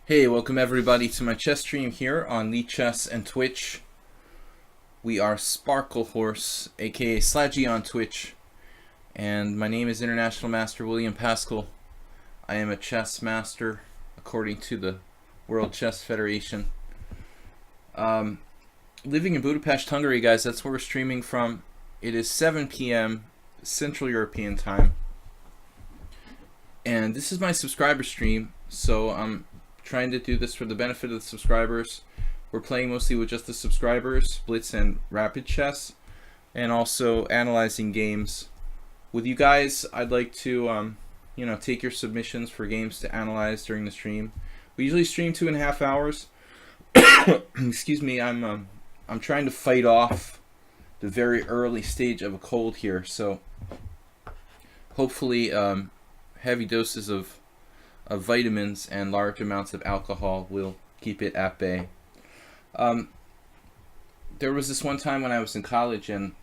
Hey, welcome everybody to my chess stream here on lichess and Twitch. We are Sparkle Horse, aka Sladgie on Twitch, and my name is International Master William Pascal. I am a chess master according to the World Chess Federation. Living in Budapest, Hungary, guys, that's where we're streaming from. It is 7 p.m. Central European time. And this is my subscriber stream, so I'm trying to do this for the benefit of the subscribers. We're playing mostly with just the subscribers, Blitz and Rapid Chess, and also analyzing games. With you guys, I'd like to, take your submissions for games to analyze during the stream. We usually stream 2.5 hours. Excuse me, I'm trying to fight off the very early stage of a cold here, so hopefully heavy doses of vitamins and large amounts of alcohol will keep it at bay. There was this one time when I was in college and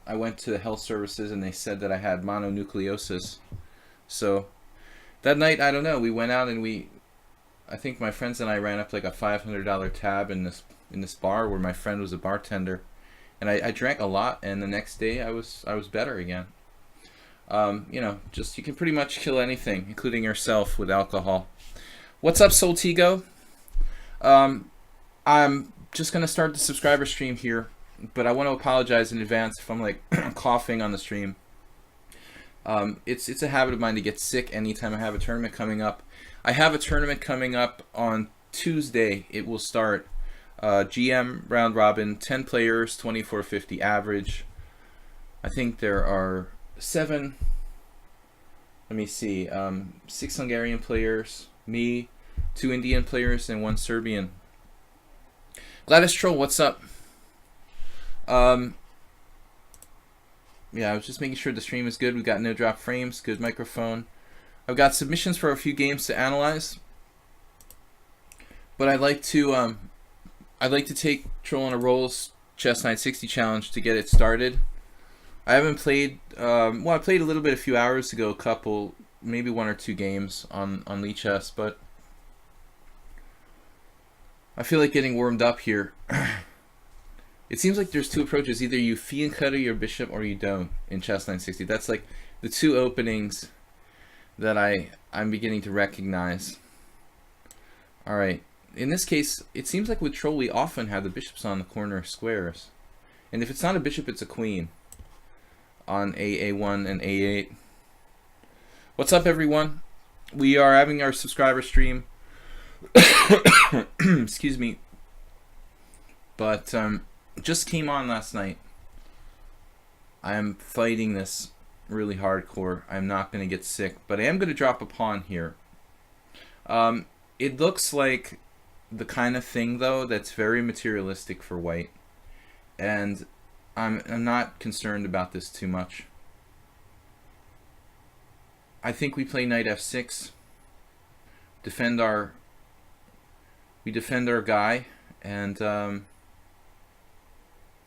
I went to the health services and they said that I had mononucleosis. So that night, I don't know, we went out and I think my friends and I ran up like a $500 tab in this bar where my friend was a bartender, and I drank a lot, and the next day I was better again. You can pretty much kill anything, including yourself, with alcohol. What's up, Soltigo? I'm just gonna start the subscriber stream here, but I want to apologize in advance if I'm like coughing on the stream. It's a habit of mine to get sick anytime I have a tournament coming up. I have a tournament coming up on Tuesday. It will start GM round robin, 10 players, 2450 average. I think there are 6 Hungarian players, me, 2 Indian players, and 1 Serbian. Gladys Troll, what's up? Yeah, I was just making sure the stream is good. We got no drop frames, good microphone. I've got submissions for a few games to analyze, but I'd like to take Troll on a Rolls Chess 960 challenge to get it started. I haven't played, I played a little bit a few hours ago, maybe 1 or 2 games on lichess, but I feel like getting warmed up here. It seems like there's 2 approaches. Either you fiend cutter your bishop or you don't in chess 960. That's like the 2 openings that I'm beginning to recognize. Alright, in this case, it seems like with Troll we often have the bishops on the corner squares. And if it's not a bishop, it's a queen on A1 and A8. What's up, everyone? We are having our subscriber stream. Excuse me. But just came on last night. I'm fighting this really hardcore. I'm not going to get sick, but I am going to drop a pawn here. It looks like the kind of thing, though, that's very materialistic for white. And I'm not concerned about this too much. I think we play knight f6, defend our guy, and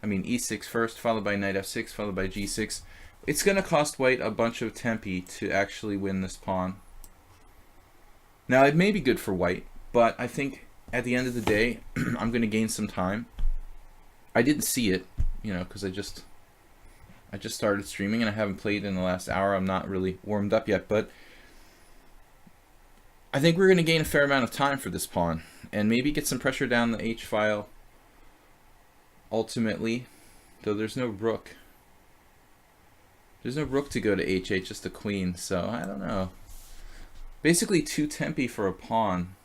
e6 first, followed by knight f6, followed by g6. It's going to cost white a bunch of tempi to actually win this pawn. Now, it may be good for white, but I think at the end of the day, I'm going to gain some time. I didn't see it, because I just started streaming and I haven't played in the last hour. I'm not really warmed up yet, but I think we're going to gain a fair amount of time for this pawn and maybe get some pressure down the h file ultimately, though there's no rook. There's no rook to go to h8, just a queen, so I don't know. Basically 2 tempi for a pawn.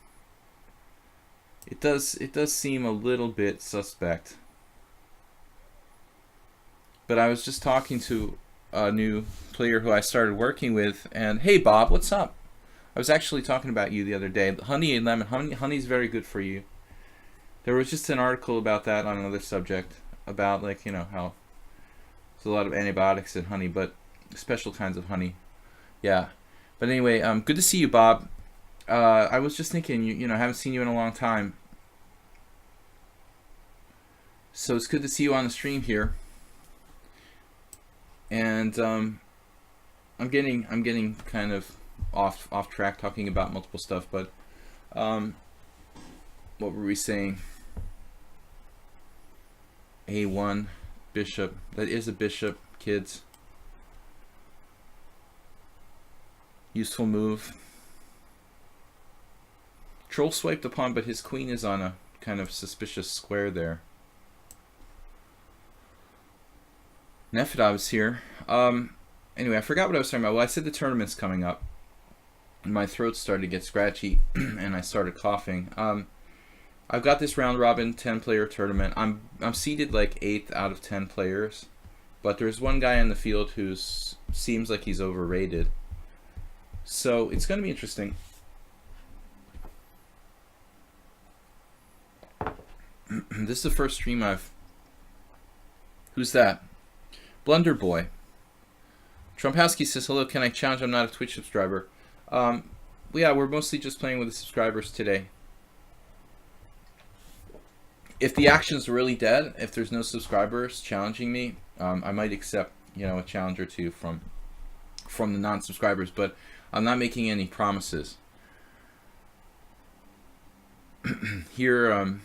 It does seem a little bit suspect. But I was just talking to a new player who I started working with, and hey Bob, what's up? I was actually talking about you the other day. Honey and lemon. Honey's very good for you. There was just an article about that on another subject, about how there's a lot of antibiotics in honey, but special kinds of honey. Yeah. But anyway, good to see you, Bob. I was just thinking, I haven't seen you in a long time. So it's good to see you on the stream here. And I'm getting kind of off track talking about multiple stuff, but What were we saying? A1, bishop. That is a bishop, kids. Useful move. Troll swiped a pawn, but his queen is on a kind of suspicious square there. Nefedov's here. Anyway, I forgot what I was talking about. Well, I said the tournament's coming up. My throat started to get scratchy, and I started coughing. I've got this round robin 10-player tournament. I'm seeded like 8th out of 10 players, but there's one guy in the field who seems like he's overrated. So it's going to be interesting. This is the first stream I've... Who's that? Blunder Boy. Trumpowski says, hello, can I challenge? I'm not a Twitch subscriber. Yeah, we're mostly just playing with the subscribers today. If the action's really dead, if there's no subscribers challenging me, I might accept, a challenge or two from the non-subscribers, but I'm not making any promises. Here,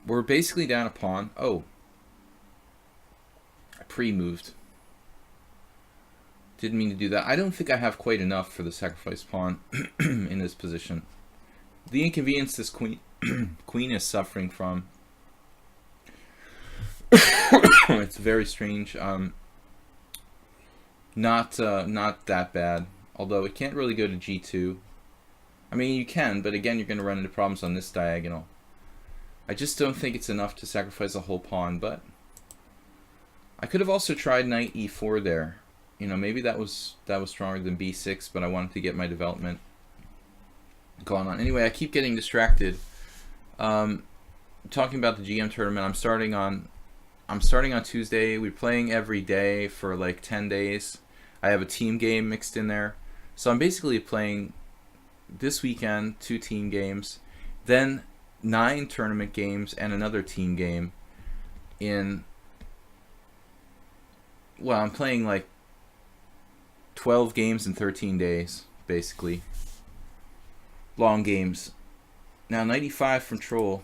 we're basically down a pawn. Oh, I pre-moved. Didn't mean to do that. I don't think I have quite enough for the sacrifice pawn in this position. The inconvenience this queen is suffering from. It's very strange. Not that bad. Although it can't really go to g2. I mean, you can, but again, you're going to run into problems on this diagonal. I just don't think it's enough to sacrifice a whole pawn, but I could have also tried knight e4 there. Maybe that was stronger than b6, but I wanted to get my development going on. Anyway, I keep getting distracted. Talking about the GM tournament, I'm starting on Tuesday. We're playing every day for like 10 days. I have a team game mixed in there. So I'm basically playing this weekend 2 team games, then 9 tournament games and another team game in, well, I'm playing like 12 games in 13 days, basically. Long games. Now, 95 from Troll.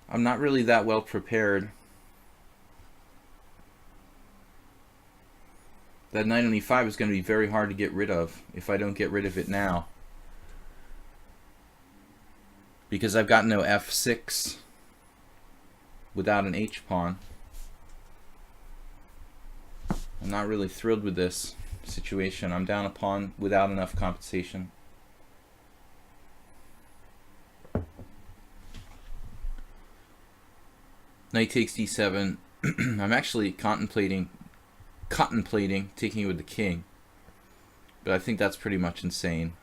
I'm not really that well prepared. That knight on e5 is going to be very hard to get rid of if I don't get rid of it now. Because I've got no f6 without an h-pawn. I'm not really thrilled with this situation. I'm down a pawn without enough compensation. Knight takes d7. I'm actually contemplating taking it with the king, but I think that's pretty much insane.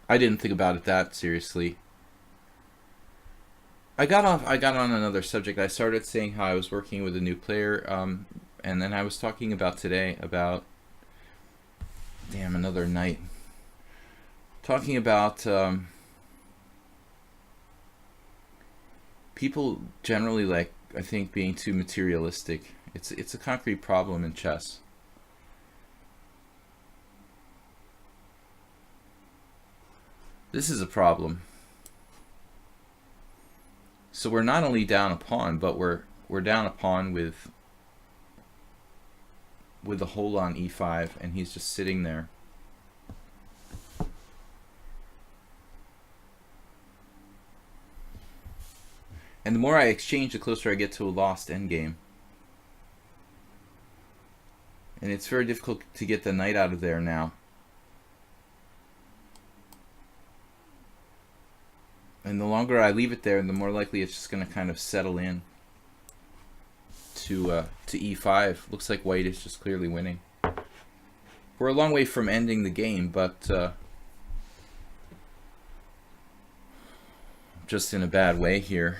I didn't think about it that seriously. I got on another subject. I started saying how I was working with a new player, and then I was talking about today about, damn, another knight. Talking about people generally, like, I think, being too materialistic. It's a concrete problem in chess. This is a problem. So we're not only down a pawn, but we're down a pawn with a hole on e5, and he's just sitting there. And the more I exchange, the closer I get to a lost endgame. And it's very difficult to get the knight out of there now. And the longer I leave it there, the more likely it's just going to kind of settle in to e5. Looks like white is just clearly winning. We're a long way from ending the game, but just in a bad way here.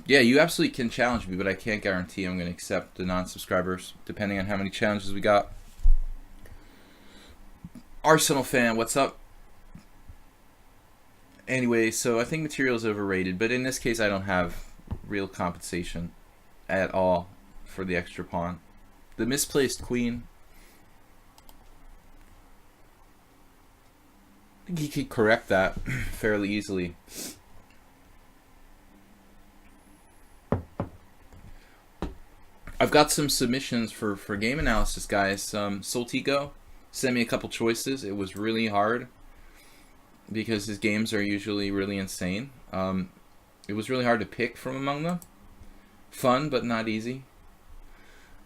Yeah, you absolutely can challenge me, but I can't guarantee I'm going to accept the non-subscribers, depending on how many challenges we got. Arsenal fan, what's up? Anyway, so I think material is overrated, but in this case I don't have real compensation. at all for the extra pawn. The misplaced queen, I think he could correct that fairly easily. I've got some submissions for game analysis, guys. Soltigo sent me a couple choices. It was really hard because his games are usually really insane. It was really hard to pick from among them. Fun, but not easy.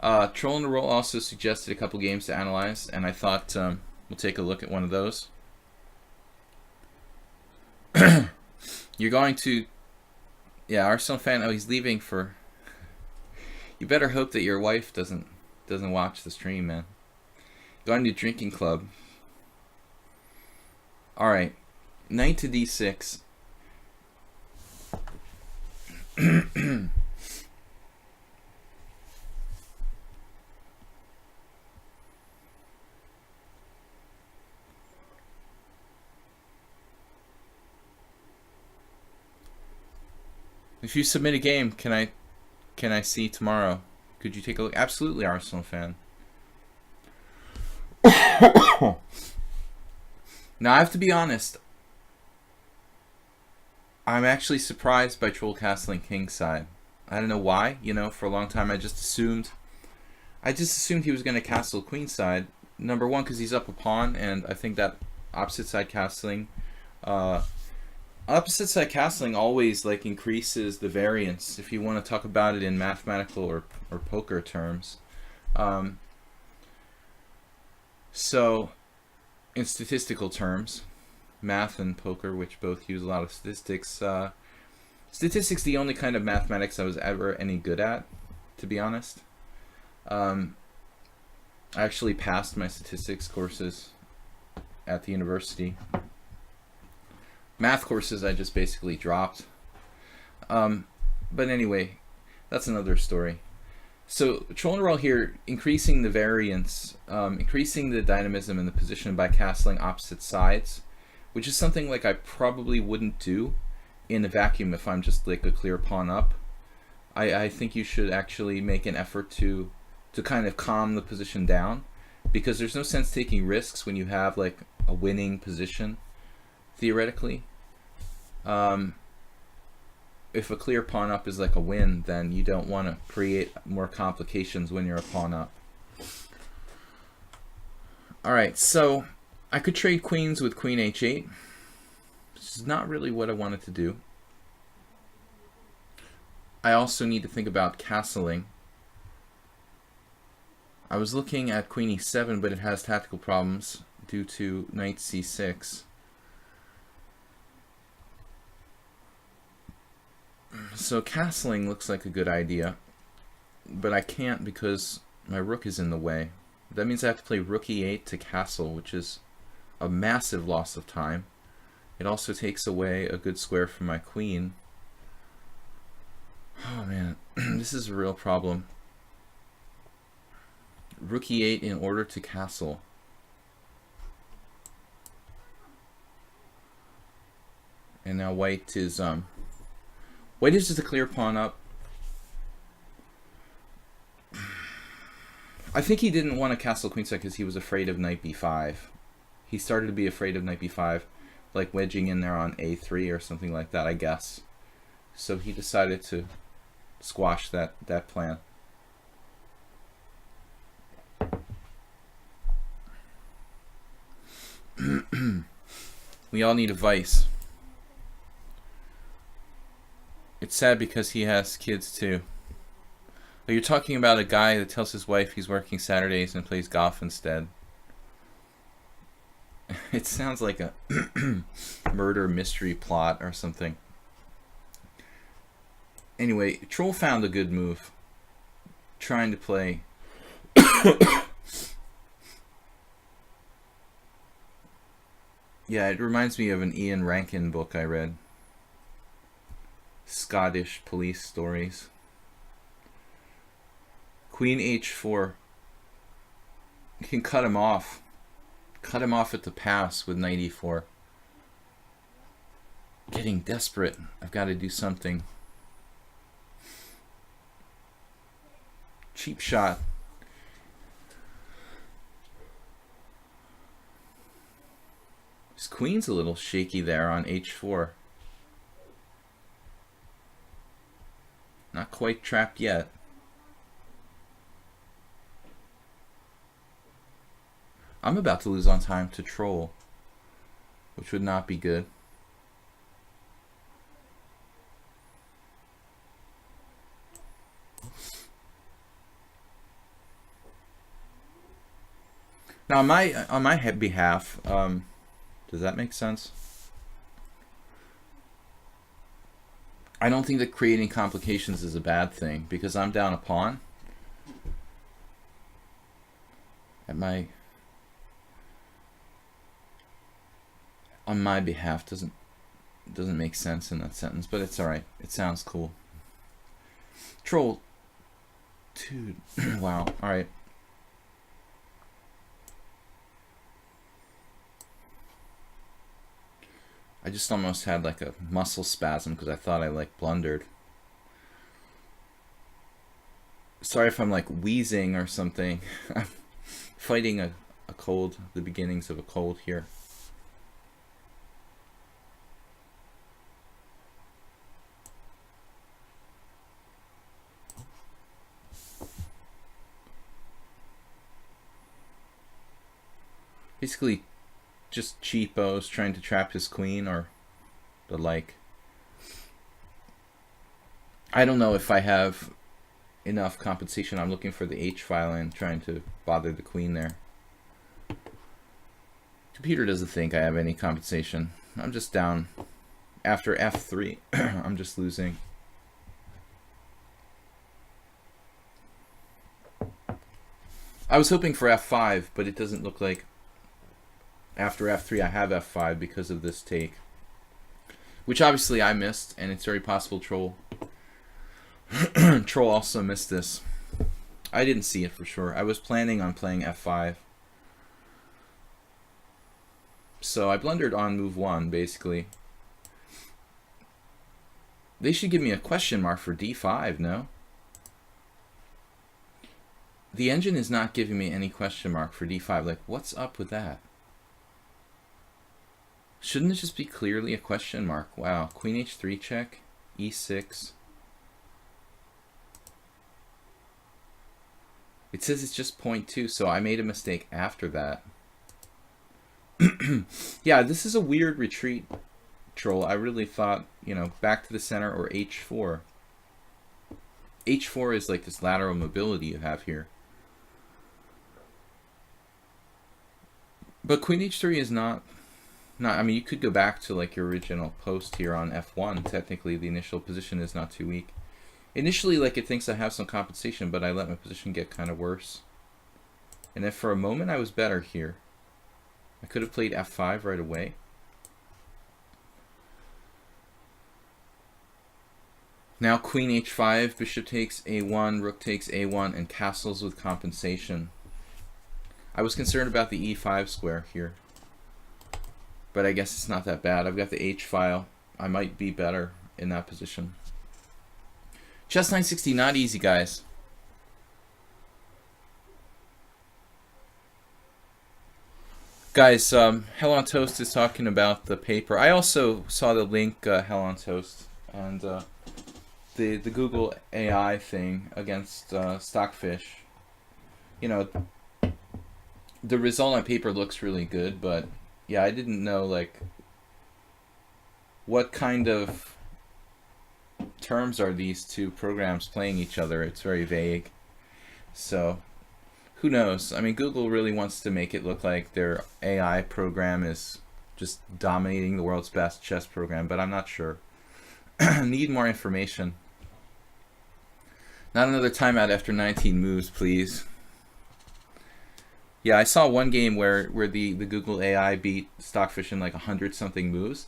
Troll in the Roll also suggested a couple games to analyze, and I thought we'll take a look at one of those. You're going to... Yeah, Arsenal fan. Oh, he's leaving for... You better hope that your wife doesn't watch the stream, man. Going to drinking club. All right, knight to d6. If you submit a game, can I see tomorrow? Could you take a look? Absolutely, Arsenal fan. Now, I have to be honest. I'm actually surprised by Troll castling kingside. I don't know why. You know, for a long time I just assumed he was going to castle queenside. Number one, because he's up a pawn, and I think that opposite side castling always like increases the variance, if you want to talk about it in mathematical or poker terms. So in statistical terms, math and poker, which both use a lot of statistics, statistics the only kind of mathematics I was ever any good at, to be honest. I actually passed my statistics courses at the university. Math courses I just basically dropped. But anyway, that's another story. So Troll and Roll here, increasing the variance, increasing the dynamism in the position by castling opposite sides, which is something like I probably wouldn't do in a vacuum if I'm just like a clear pawn up. I think you should actually make an effort to kind of calm the position down, because there's no sense taking risks when you have like a winning position, theoretically. If a clear pawn up is like a win, then you don't want to create more complications when you're a pawn up. Alright, so I could trade queens with queen h8. This is not really what I wanted to do. I also need to think about castling. I was looking at queen e7, but it has tactical problems due to knight c6. So castling looks like a good idea, but I can't because my rook is in the way. That means I have to play rook e8 to castle, which is a massive loss of time. It also takes away a good square from my queen. Oh man, this is a real problem. Rook e8 in order to castle. And now white is just a clear pawn up. I think he didn't want to castle queenside because he was afraid of knight b5. He started to be afraid of knight b5, like wedging in there on a3 or something like that, I guess. So he decided to squash that plan. We all need a vice. It's sad because he has kids too. But you're talking about a guy that tells his wife he's working Saturdays and plays golf instead. It sounds like a murder mystery plot or something. Anyway, Troll found a good move. Trying to play... Yeah, it reminds me of an Ian Rankin book I read. Scottish police stories. Queen h4. You can cut him off. Cut him off at the pass with knight e4. Getting desperate. I've got to do something. Cheap shot. His queen's a little shaky there on h4. Not quite trapped yet. I'm about to lose on time to troll, which would not be good. Now, on my behalf, does that make sense? I don't think that creating complications is a bad thing, because I'm down a pawn. On my behalf doesn't make sense in that sentence, but it's alright. It sounds cool. Troll. Dude. Wow. Alright. I just almost had like a muscle spasm because I thought I like blundered. Sorry if I'm like wheezing or something. I'm fighting a cold, the beginnings of a cold here. Basically just cheapos trying to trap his queen or the like. I don't know if I have enough compensation. I'm looking for the H file and trying to bother the queen there. Computer doesn't think I have any compensation. I'm just down. After F3, I'm just losing. I was hoping for F5, but it doesn't look like after F3 I have F5 because of this take, which obviously I missed, and it's very possible Troll Troll also missed this. I didn't see it for sure. I was planning on playing F5, so I blundered on move 1 basically. They should give me a question mark for D5, no? The engine is not giving me any question mark for D5. Like, what's up with that? Shouldn't it just be clearly a question mark? Wow. Queen H3 check. E6. It says it's just 0.2, so I made a mistake after that. Yeah, this is a weird retreat, Troll. I really thought, you know, back to the center or H4. H4 is like this lateral mobility you have here. But Queen H3 is not, I mean, you could go back to like your original post here on F1. Technically, the initial position is not too weak. Initially, like, it thinks I have some compensation, but I let my position get kind of worse. And then for a moment, I was better here. I could have played F5 right away. Now Queen H5, Bishop takes A1, Rook takes A1, and castles with compensation. I was concerned about the E5 square here, but I guess it's not that bad. I've got the H file. I might be better in that position. Chess 960, not easy, guys. Guys, Hell on Toast is talking about the paper. I also saw the link, Hell on Toast, and the Google AI thing against Stockfish. You know, the result on paper looks really good, but yeah, I didn't know like what kind of terms are these two programs playing each other. It's very vague. So who knows? I mean, Google really wants to make it look like their AI program is just dominating the world's best chess program, but I'm not sure. Need more information. Not another timeout after 19 moves, please. Yeah, I saw one game where the Google AI beat Stockfish in like 100-something moves.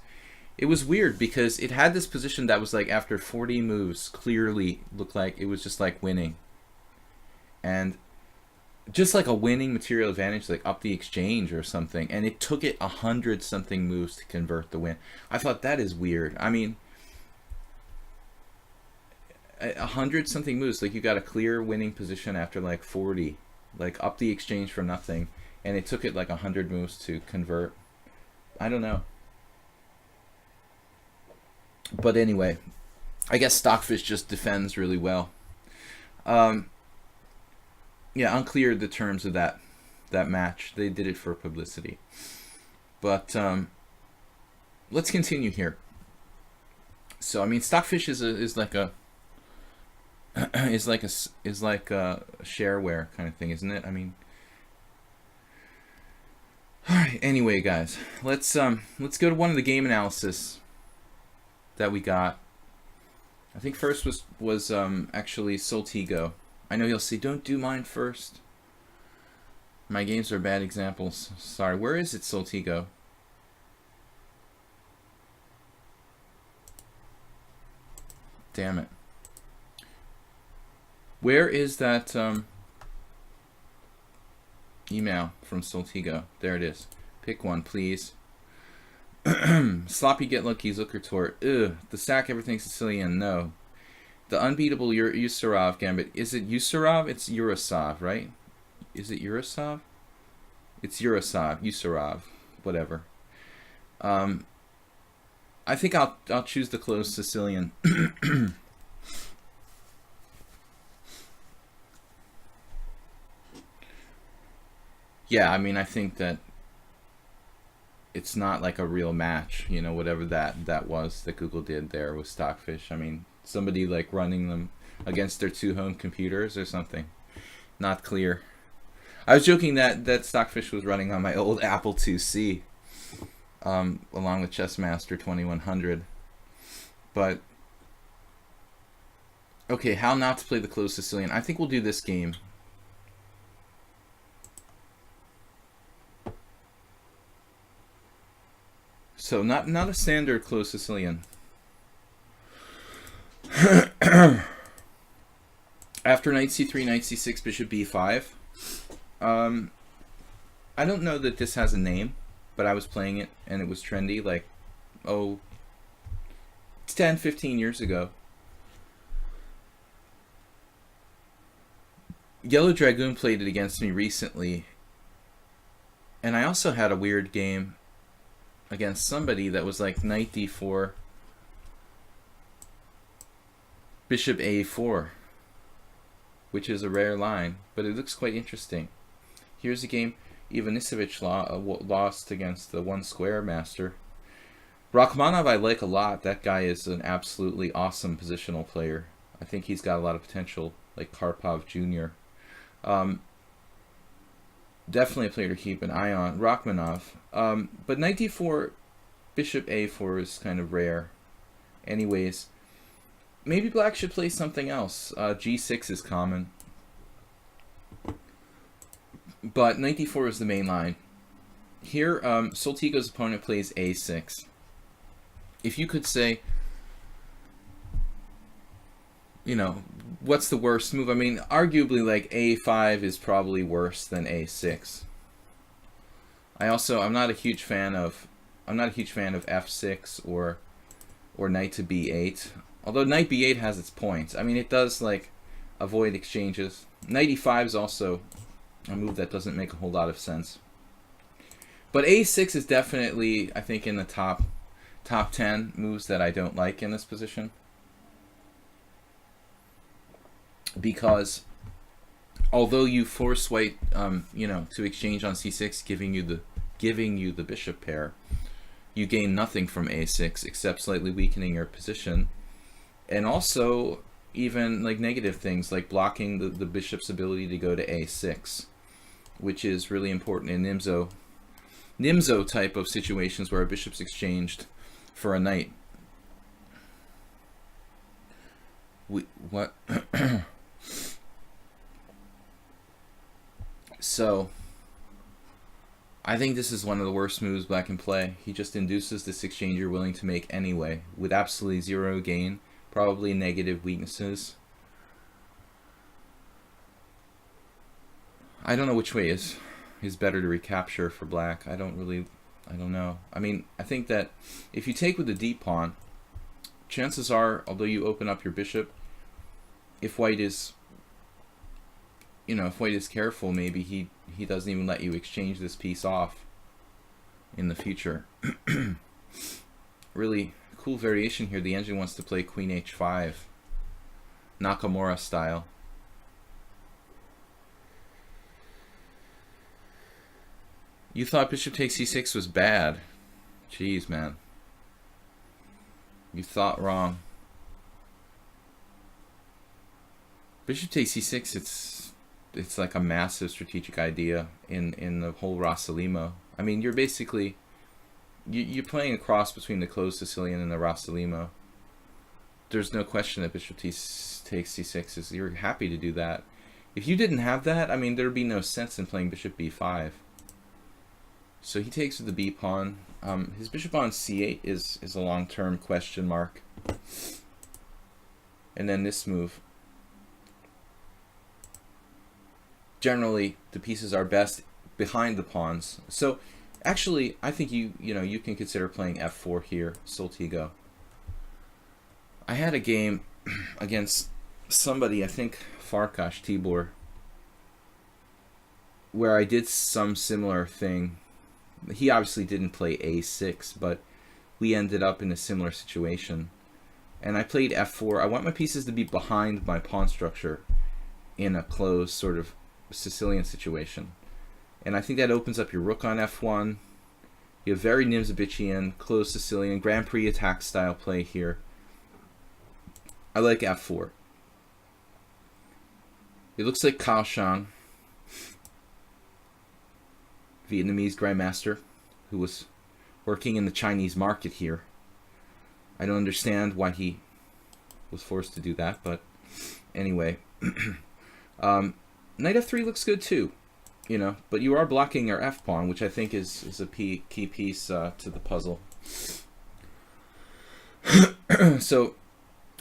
It was weird because it had this position that was like after 40 moves clearly looked like it was just like winning. And just like a winning material advantage, like up the exchange or something. And it took it 100-something moves to convert the win. I thought that is weird. I mean, 100 something moves. Like, you got a clear winning position after like 40, like up the exchange for nothing, and it took it like 100 moves to convert. I don't know. But anyway, I guess Stockfish just defends really well. Yeah, unclear the terms of that match. They did it for publicity. But let's continue here. So I mean, Stockfish is like a shareware kind of thing, isn't it? I mean, all right. Anyway, guys, let's go to one of the game analysis that we got. I think first was actually Soltigo. I know you'll say, don't do mine first. My games are bad examples. Sorry. Where is it, Soltigo? Damn it. Where is that email from Soltigo? There it is. Pick one, please. Sloppy Get Lucky Zuckertort. Ugh. The Sack Everything Sicilian. No. The Unbeatable Yusarov Gambit. Is it Yusarov? It's Urasov, right? Is it Urasov? It's Urasov. Yusarov. Whatever. I think I'll choose the closed Sicilian. Yeah, I mean, I think that it's not like a real match, you know, whatever that was that Google did there with Stockfish. I mean, somebody like running them against their two home computers or something. Not clear. I was joking that Stockfish was running on my old Apple IIc, along with Chessmaster 2100. But okay, how not to play the closed Sicilian? I think we'll do this game. So not a standard closed Sicilian. After knight c3, knight c6, bishop b5. I don't know that this has a name, but I was playing it and it was trendy like 10, 15 years ago. Yellow Dragoon played it against me recently, and I also had a weird game against somebody that was like knight d4, bishop a4, which is a rare line, but it looks quite interesting. Here's a game Ivanisevic lost against the one square master. Rachmanov I like a lot. That guy is an absolutely awesome positional player. I think he's got a lot of potential, like Karpov Jr. Definitely a player to keep an eye on. Rachmanov. But knight d4, bishop a4 is kind of rare. Anyways, maybe black should play something else. g6 is common. But knight d4 is the main line. Here, Soltigo's opponent plays a6. If you could say, you know, what's the worst move? I mean, arguably, like, a5 is probably worse than a6. I'm not a huge fan of f6 or knight to b8. Although knight b8 has its points. I mean, it does like avoid exchanges. Knight e5 is also a move that doesn't make a whole lot of sense. But a6 is definitely, I think, in the top 10 moves that I don't like in this position. Because although you force white, you know, to exchange on c6, giving you the bishop pair, you gain nothing from a6 except slightly weakening your position, and also even like negative things like blocking the bishop's ability to go to a6, which is really important in Nimzo type of situations where a bishop's exchanged for a knight. What? So, I think this is one of the worst moves black can play. He just induces this exchange you're willing to make anyway, with absolutely zero gain, probably negative weaknesses. I don't know which way is better to recapture for black. I don't know. I mean, I think that if you take with the d pawn, chances are, although you open up your bishop, if white is, you know, if white is careful, maybe he doesn't even let you exchange this piece off in the future. Really cool variation here. The engine wants to play queen h5, Nakamura style. You thought bishop takes c6 was bad. Jeez, man. You thought wrong. Bishop takes c6, it's like a massive strategic idea in the whole Rossalimo. I mean, you're basically you're playing a cross between the closed Sicilian and the Rossalimo. There's no question that bishop takes c6 is, you're happy to do that. If you didn't have that, I mean, there'd be no sense in playing bishop b5. So he takes with the b pawn. His bishop on c8 is a long-term question mark. And then this move. Generally, the pieces are best behind the pawns. So actually, I think you can consider playing f4 here, Soltigo. I had a game against somebody, I think Farkas Tibor, where I did some similar thing. He obviously didn't play a6, but we ended up in a similar situation. And I played f4. I want my pieces to be behind my pawn structure in a closed sort of Sicilian situation. And I think that opens up your rook on f1. You have very Nimzovician, closed Sicilian, Grand Prix attack style play here. I like f4. It looks like Cao Shang, Vietnamese grandmaster, who was working in the Chinese market here. I don't understand why he was forced to do that, but anyway. Knight f3 looks good too, you know, but you are blocking your f pawn, which I think is a key piece to the puzzle. So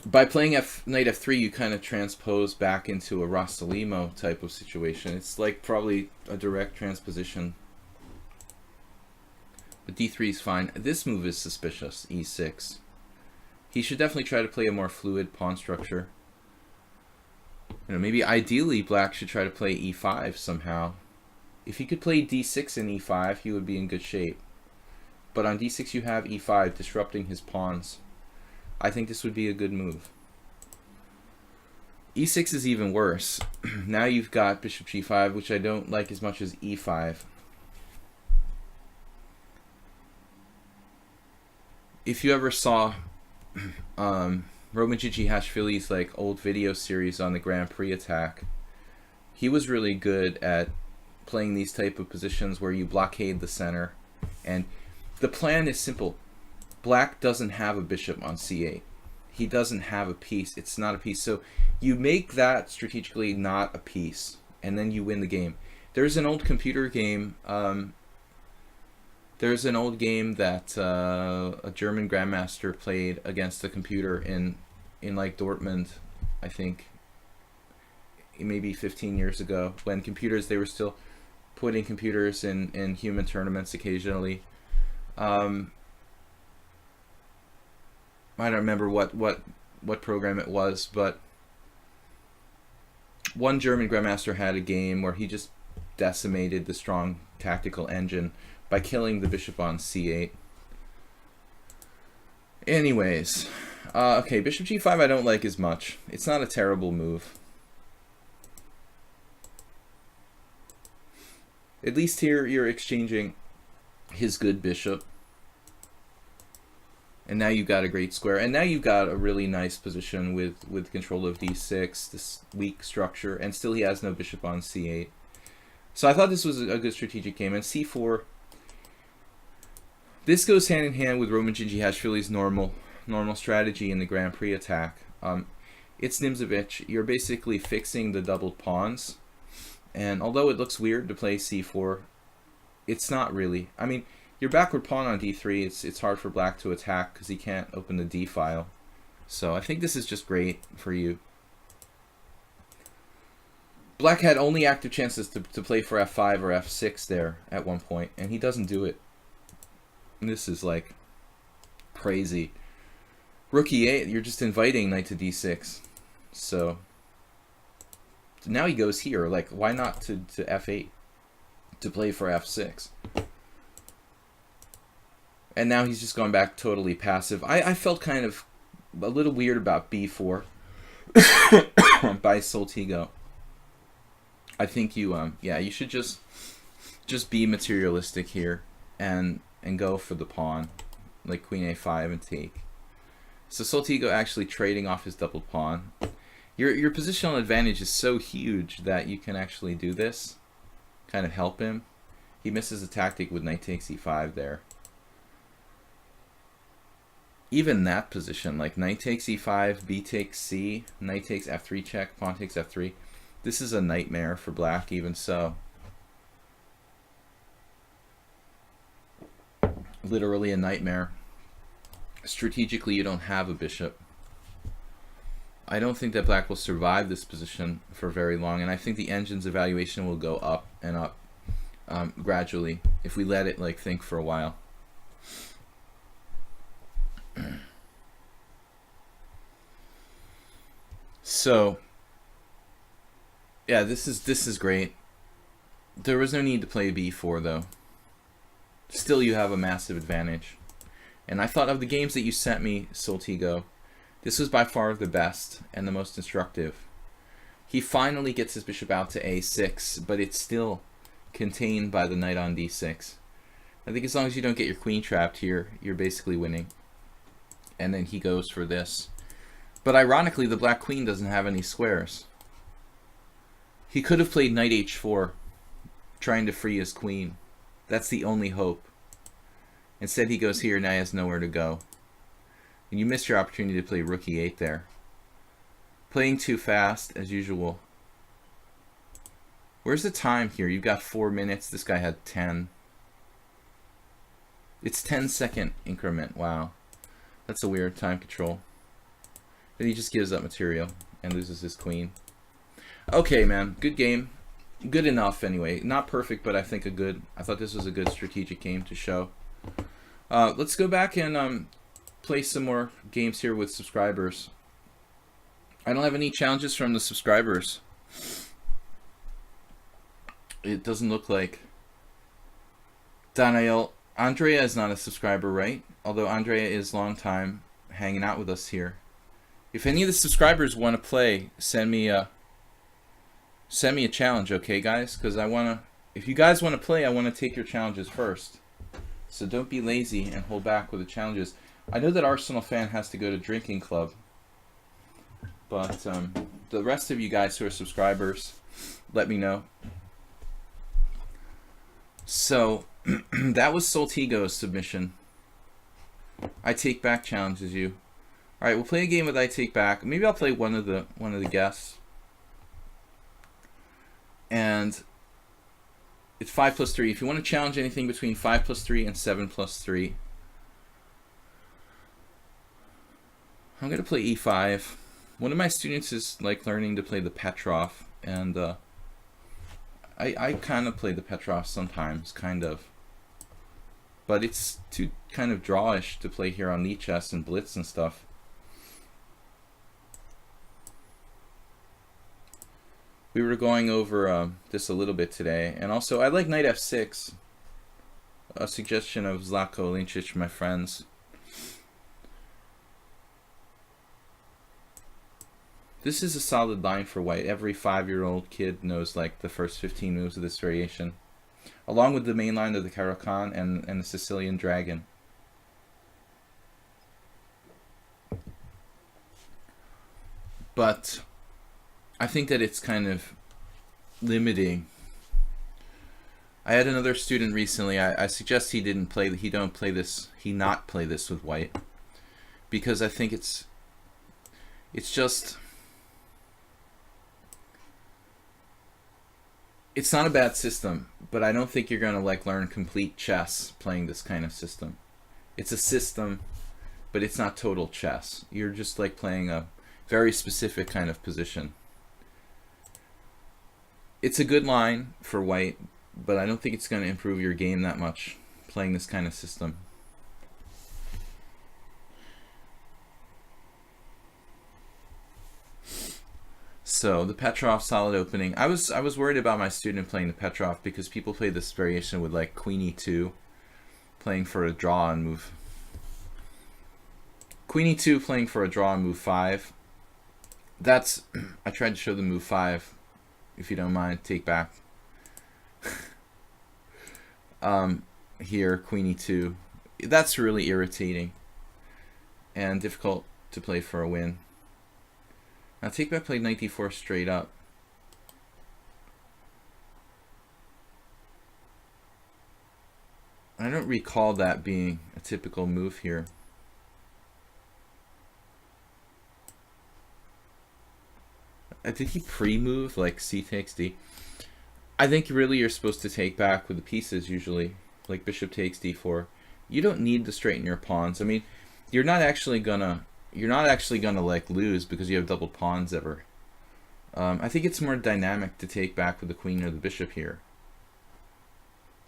by playing knight f3, you kind of transpose back into a Rossalimo type of situation. It's like probably a direct transposition. But d3 is fine. This move is suspicious, e6. He should definitely try to play a more fluid pawn structure. You know, maybe ideally black should try to play e5 somehow. If he could play d6 and e5, he would be in good shape. But on d6 you have e5, disrupting his pawns. I think this would be a good move. e6 is even worse. Now you've got bishop g5, which I don't like as much as e5. If you ever saw Roman Djidjiashvili's like old video series on the Grand Prix attack, he was really good at playing these type of positions where you blockade the center. And the plan is simple. Black doesn't have a bishop on c8. He doesn't have a piece. It's not a piece. So you make that strategically not a piece, and then you win the game. There's an old computer game. There's an old game that a German grandmaster played against a computer in like Dortmund, I think, maybe 15 years ago, when computers, they were still putting computers in human tournaments occasionally. I don't remember what program it was, but one German grandmaster had a game where he just decimated the strong tactical engine by killing the bishop on c8. Anyways, okay, bishop g5 I don't like as much. It's not a terrible move. At least here you're exchanging his good bishop. And now you've got a great square. And now you've got a really nice position with control of d6, this weak structure, and still he has no bishop on c8. So I thought this was a good strategic game. And c4, this goes hand in hand with Roman Djidjiashvili's normal strategy in the Grand Prix attack. It's Nimzovich. You're basically fixing the doubled pawns. And although it looks weird to play c4, it's not really. I mean, your backward pawn on d3, it's hard for black to attack because he can't open the d file. So I think this is just great for you. Black had only active chances to play for f5 or f6 there at one point, and he doesn't do it. And this is like crazy. Rook e8, you're just inviting knight to d6. So now he goes here. Like, why not to f8 to play for f6? And now he's just going back totally passive. I felt kind of a little weird about b4 by Soltigo. I think you yeah, you should just be materialistic here and go for the pawn, like queen a5 and take. So Soltigo actually trading off his double pawn. Your positional advantage is so huge that you can actually do this, kind of help him. He misses a tactic with knight takes e5 there. Even that position, like knight takes e5, b takes c, knight takes f3 check, pawn takes f3. This is a nightmare for black, even so. Literally a nightmare. Strategically, you don't have a bishop. I don't think that black will survive this position for very long, and I think the engine's evaluation will go up and up gradually if we let it like think for a while. So yeah, this is great. There was no need to play b4 though. Still, you have a massive advantage. And I thought of the games that you sent me, Soltigo, this was by far the best and the most instructive. He finally gets his bishop out to a6, but it's still contained by the knight on d6. I think as long as you don't get your queen trapped here, you're basically winning. And then he goes for this. But ironically, the black queen doesn't have any squares. He could have played knight h4, trying to free his queen. That's the only hope. Instead, he goes here, now he has nowhere to go. And you missed your opportunity to play rook e8 there. Playing too fast, as usual. Where's the time here? You've got 4 minutes. This guy had 10. It's 10-second increment. Wow. That's a weird time control. Then he just gives up material and loses his queen. Okay, man. Good game. Good enough, anyway. Not perfect, but I think a good... I thought this was a good strategic game to show. Let's go back and play some more games here with subscribers. I don't have any challenges from the subscribers. It doesn't look like. Daniel, Andrea is not a subscriber, right? Although Andrea is long time hanging out with us here. If any of the subscribers want to play, send me a challenge, okay, guys? Because I want to. If you guys want to play, I want to take your challenges first. So don't be lazy and hold back with the challenges. I know that Arsenal fan has to go to drinking club, but the rest of you guys who are subscribers, let me know. So that was Soltigo's submission. I take back challenges you. All right, we'll play a game with I take back. Maybe I'll play one of the guests. And it's 5 plus 3. If you want to challenge anything between 5 plus 3 and 7 plus 3, I'm going to play e5. One of my students is like learning to play the Petrov, and I kind of play the Petrov sometimes, kind of. But it's too kind of drawish to play here on lichess and blitz and stuff. We were going over this a little bit today, and also I like knight f6, a suggestion of Zlatko Linčić, my friends. This is a solid line for white. Every 5-year-old kid knows like the first 15 moves of this variation, along with the main line of the Caro-Kann and the Sicilian Dragon. But I think that it's kind of limiting. I had another student recently. I suggest he not play this with white, because I think it's just, it's not a bad system, but I don't think you're gonna like learn complete chess playing this kind of system. It's a system, but it's not total chess. You're just like playing a very specific kind of position. It's a good line for white, but I don't think it's going to improve your game that much playing this kind of system. So the Petrov solid opening. I was worried about my student playing the Petrov because people play this variation with like Queen E2, playing for a draw on move. Queen E2 playing for a draw on move 5. That's I tried to show the move 5. If you don't mind, take back. Here Queen E2. That's really irritating and difficult to play for a win. Now take back played knight d4 straight up. I don't recall that being a typical move here. Did he pre-move like c takes d? I think really you're supposed to take back with the pieces usually, like bishop takes d4. You don't need to straighten your pawns. I mean, you're not actually gonna like lose because you have double pawns ever. I think it's more dynamic to take back with the queen or the bishop here.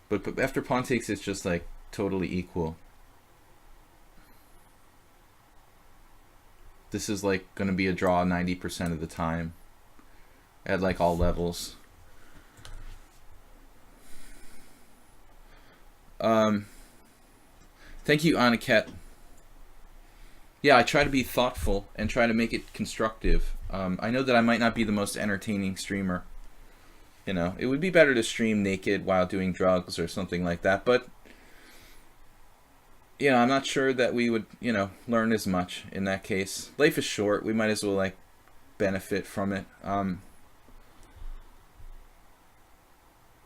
But after pawn takes, it's just like totally equal. This is like going to be a draw 90% of the time at like all levels. Thank you, Aniket. Yeah, I try to be thoughtful and try to make it constructive. I know that I might not be the most entertaining streamer. You know, it would be better to stream naked while doing drugs or something like that, but you know, I'm not sure that we would, you know, learn as much in that case. Life is short. We might as well like benefit from it.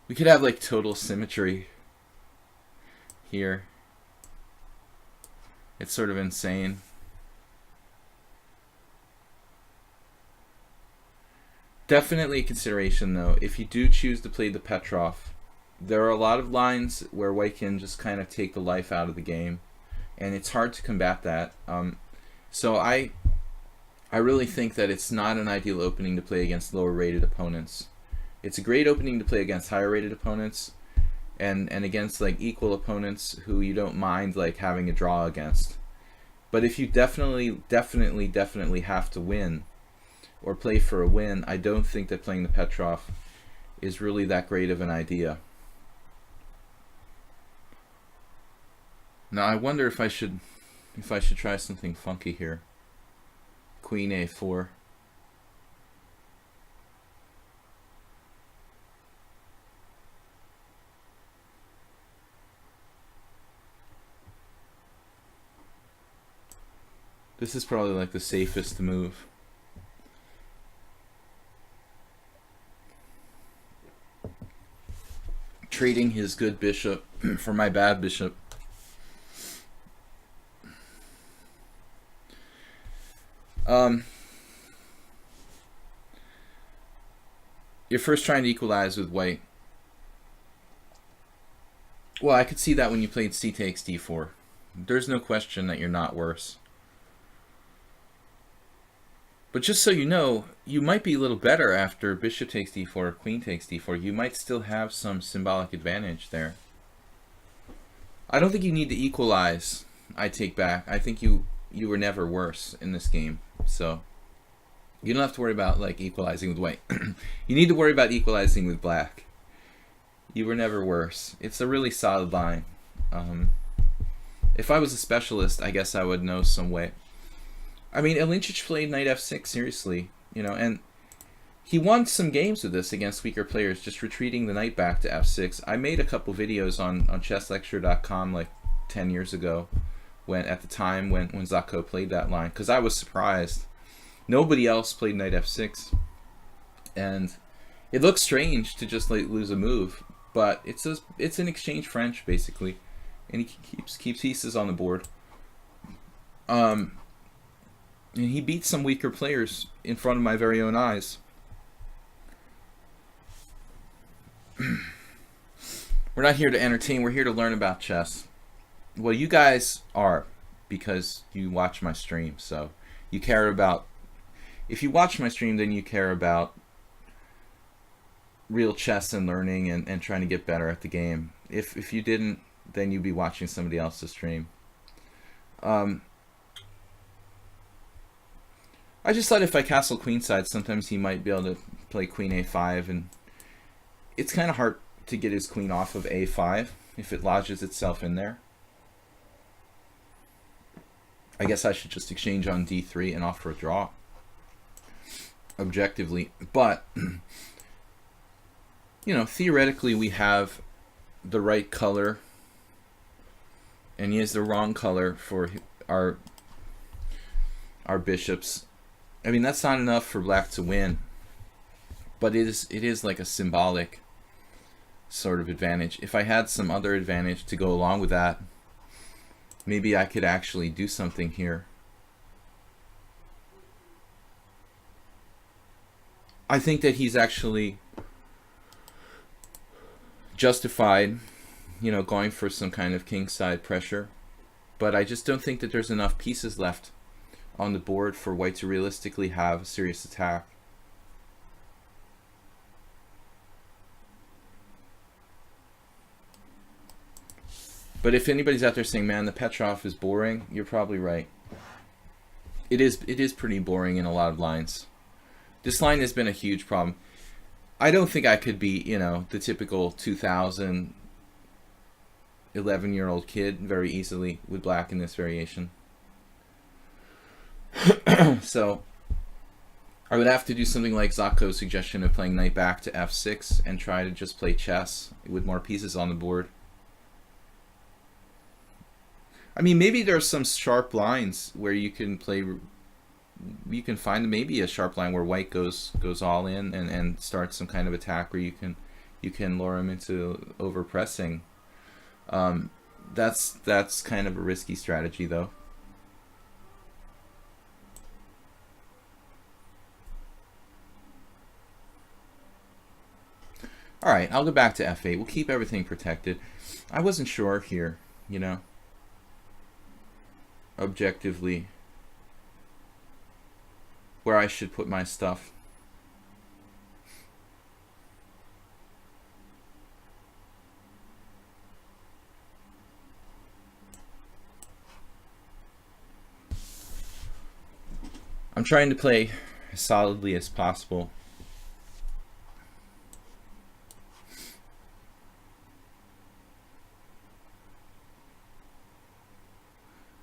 We could have like total symmetry here. It's sort of insane. Definitely a consideration though, if you do choose to play the Petrov, there are a lot of lines where white can just kind of take the life out of the game, and it's hard to combat that. So I really think that it's not an ideal opening to play against lower rated opponents. It's a great opening to play against higher rated opponents and against like equal opponents who you don't mind like having a draw against. But if you definitely have to win or play for a win, I don't think that playing the Petrov is really that great of an idea. Now I wonder if I should try something funky here. Queen A4. This is probably like the safest move. Trading his good bishop for my bad bishop. You're first trying to equalize with white. Well, I could see that when you played c takes d4. There's no question that you're not worse. But just so you know, you might be a little better after bishop takes d4 or queen takes d4. You might still have some symbolic advantage there. I don't think you need to equalize. I take back. I think you were never worse in this game. So you don't have to worry about like equalizing with white. You need to worry about equalizing with black. You were never worse. It's a really solid line. If I was a specialist, I guess I would know some way. I mean, Lichess played knight f6 seriously, you know, and he won some games with this against weaker players, just retreating the knight back to f6. I made a couple videos on chesslecture.com like 10 years ago, at the time when Zako played that line, because I was surprised. Nobody else played knight f6, and it looks strange to just like lose a move, but it's an exchange French basically, and he keeps pieces on the board. And he beat some weaker players in front of my very own eyes. We're not here to entertain, we're here to learn about chess. Well, you guys are, because you watch my stream, so you care about... If you watch my stream, then you care about real chess and learning and trying to get better at the game. If you didn't, then you'd be watching somebody else's stream. I just thought if I castle queenside, sometimes he might be able to play queen a5, and it's kind of hard to get his queen off of a5 if it lodges itself in there. I guess I should just exchange on d3 and offer a draw, objectively. But, you know, theoretically we have the right color, and he has the wrong color for our bishops. I mean, that's not enough for black to win, but it is like a symbolic sort of advantage. If I had some other advantage to go along with that, maybe I could actually do something here. I think that he's actually justified, you know, going for some kind of kingside pressure, but I just don't think that there's enough pieces left on the board for white to realistically have a serious attack. But if anybody's out there saying, man, the Petrov is boring, you're probably right. It is pretty boring in a lot of lines. This line has been a huge problem. I don't think I could be, you know, the typical 2000 11-year-old kid very easily with black in this variation. So I would have to do something like Zako's suggestion of playing knight back to f6 and try to just play chess with more pieces on the board. I mean, maybe there's some sharp lines where you can play. You can find maybe a sharp line where white goes all in and starts some kind of attack where you can lure him into overpressing. That's kind of a risky strategy, though. All right, I'll go back to f8. We'll keep everything protected. I wasn't sure here, you know, objectively, where I should put my stuff. I'm trying to play as solidly as possible.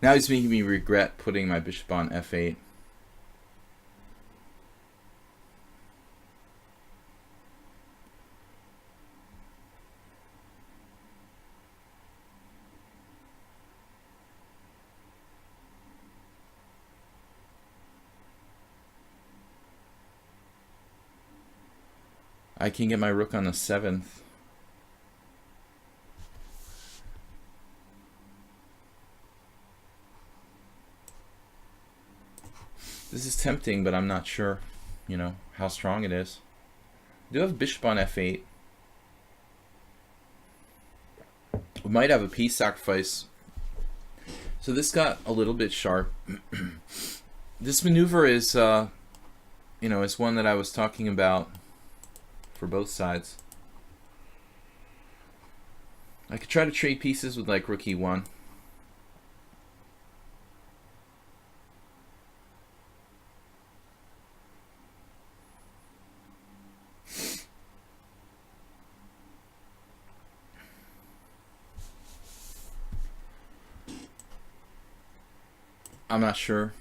Now he's making me regret putting my bishop on f8. I can get my rook on the 7th. This is tempting, but I'm not sure, you know, how strong it is. I do have bishop on f8. We might have a piece sacrifice. So this got a little bit sharp. This maneuver is, you know, is one that I was talking about for both sides. I could try to trade pieces with like rook e1. I'm not sure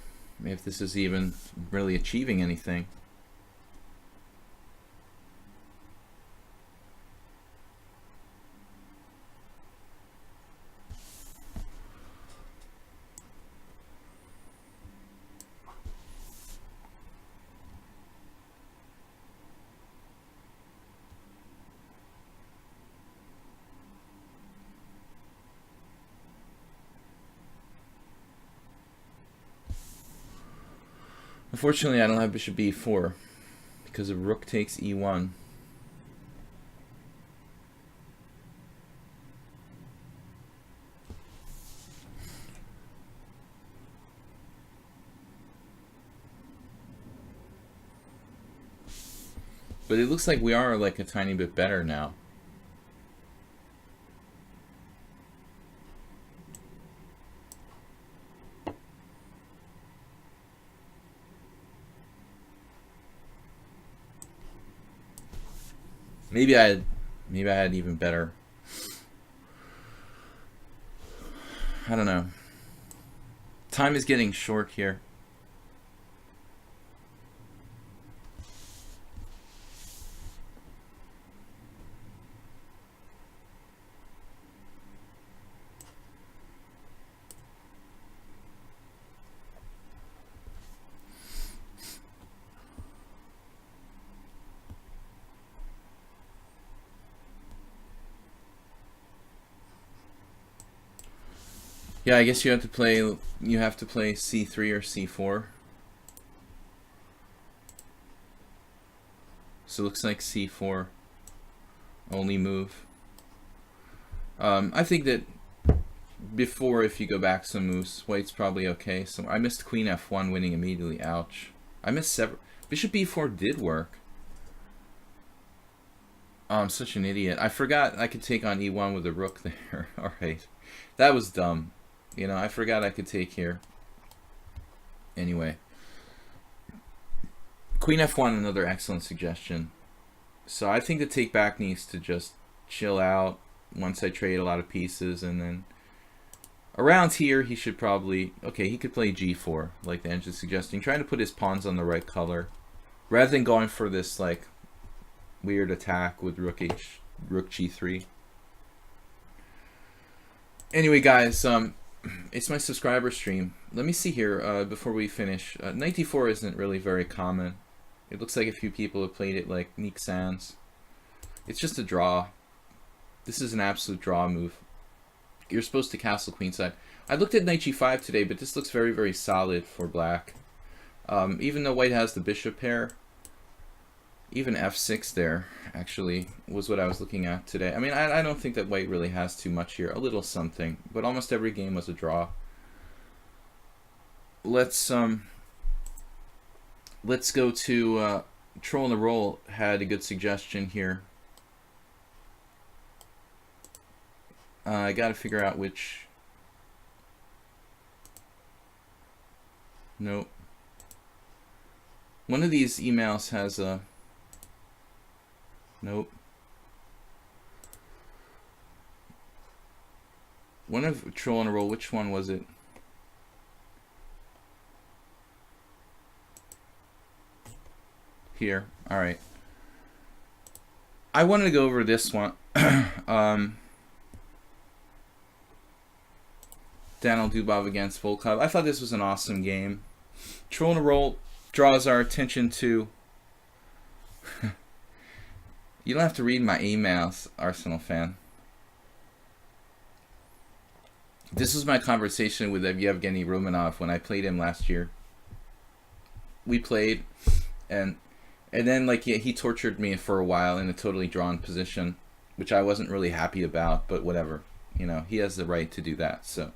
if this is even really achieving anything. Unfortunately, I don't have bishop b4 because if rook takes e1. But it looks like we are like a tiny bit better now. maybe I had even better. I don't know. Time is getting short here. Yeah, I guess you have to play c3 or c4. So it looks like c4 only move. I think that before, if you go back some moves, white's probably okay. So I missed queen f1 winning immediately. Ouch. I missed several. Bishop b4 did work. Oh, I'm such an idiot. I forgot I could take on e1 with a rook there. Alright. That was dumb. You know, I forgot I could take here. Anyway. Queen f1, another excellent suggestion. So I think the take back needs to just chill out once I trade a lot of pieces, and then around here he should probably, okay, he could play g4 like the engine's suggesting, trying to put his pawns on the right color rather than going for this like weird attack with rook g3. Anyway, guys, it's my subscriber stream. Let me see here before we finish. Knight d4 isn't really very common. It looks like a few people have played it, like Nick Sands. It's just a draw. This is an absolute draw move. You're supposed to castle queenside. I looked at knight g5 today, but this looks very, very solid for black. Even though white has the bishop pair, even f6 there actually was what I was looking at today. I mean, I don't think that white really has too much here. A little something, but almost every game was a draw. Let's go to Troll in the Roll had a good suggestion here. I got to figure out which. Nope. One of these emails has a. Nope. One of Troll in a Roll, which one was it? Here. Alright. I wanted to go over this one. Daniel Dubov against Volkov. I thought this was an awesome game. Troll in a Roll draws our attention to... You don't have to read my emails, Arsenal fan. This was my conversation with Yevgeny Romanov when I played him last year. We played, and then like he tortured me for a while in a totally drawn position, which I wasn't really happy about, but whatever. You know, he has the right to do that. So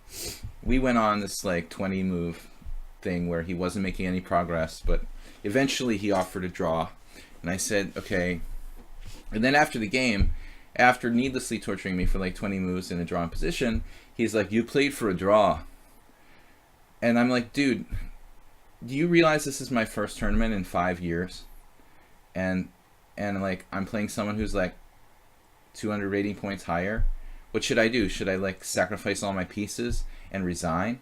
we went on this like 20 move thing where he wasn't making any progress, but eventually he offered a draw, and I said, okay. And then after the game, after needlessly torturing me for like 20 moves in a drawn position, he's like, you played for a draw. And I'm like, dude, do you realize this is my first tournament in 5 years? And like, I'm playing someone who's like 200 rating points higher. What should I do? Should I like sacrifice all my pieces and resign?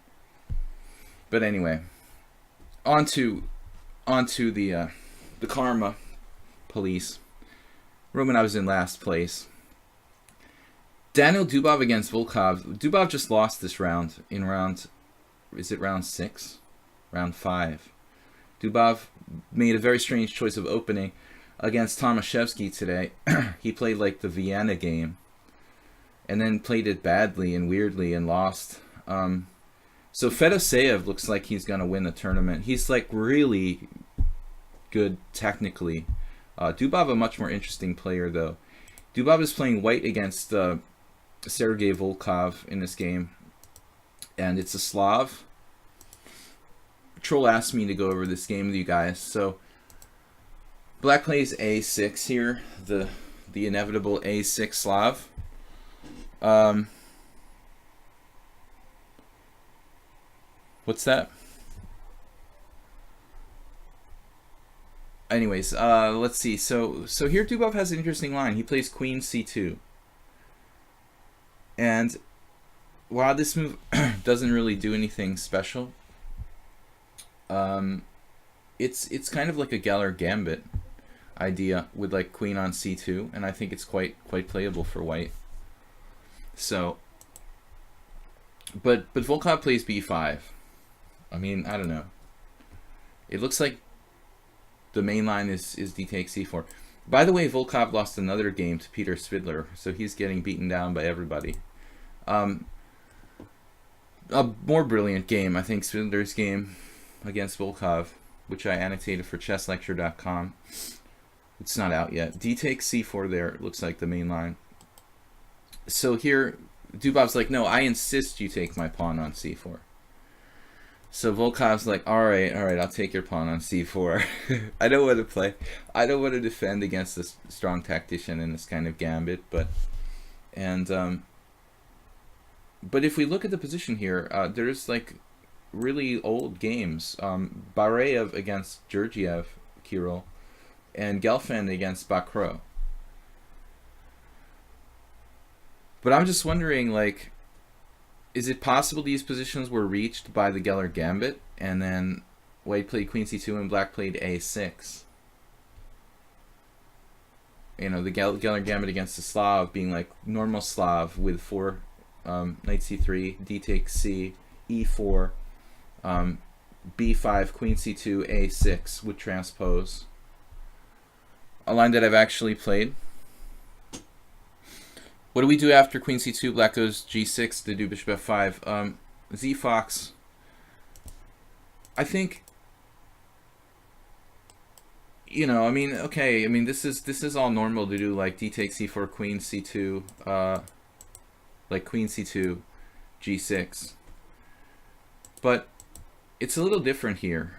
But anyway, onto the karma police. Roman, I was in last place. Daniel Dubov against Volkov. Dubov just lost this round in round, is it round 6? Round 5. Dubov made a very strange choice of opening against Tomaszewski today. He played like the Vienna game and then played it badly and weirdly and lost. So Fedoseev looks like he's going to win the tournament. He's like really good technically. Dubov a much more interesting player though. Dubov is playing white against Sergei Volkov in this game, and it's a Slav. Troll asked me to go over this game with you guys. So black plays a6 here, the inevitable a6 Slav. What's that? Anyways, let's see. So here Dubov has an interesting line. He plays queen c2. And while this move doesn't really do anything special, it's kind of like a Geller gambit idea with like queen on c2, and I think it's quite playable for white. So, but Volkov plays b5. I mean, I don't know. It looks like the main line is d takes c4. By the way, Volkov lost another game to Peter Svidler, so he's getting beaten down by everybody. A more brilliant game, I think, Svidler's game against Volkov, which I annotated for chesslecture.com. It's not out yet. D takes c4 there. It looks like the main line. So here, Dubov's like, no, I insist you take my pawn on c4. So Volkov's like, all right, I'll take your pawn on c4. I don't want to play. I don't want to defend against this strong tactician in this kind of gambit, but if we look at the position here, there's like really old games. Bareyev against Georgiev, Kirill, and Gelfand against Bacro. But I'm just wondering, like, is it possible these positions were reached by the Geller gambit, and then white played queen c2 and black played a6? You know, the Geller gambit against the Slav being like normal Slav with 4 knight c3, d takes c, e4, b5, queen c2, a6 with transpose. A line that I've actually played. What do we do after queen c2? Black goes g6 to do bishop f5. Z Fox. I think, you know, I mean, okay, I mean, this is all normal to do, like d takes c4, queen c2, like queen c2, g6. But it's a little different here.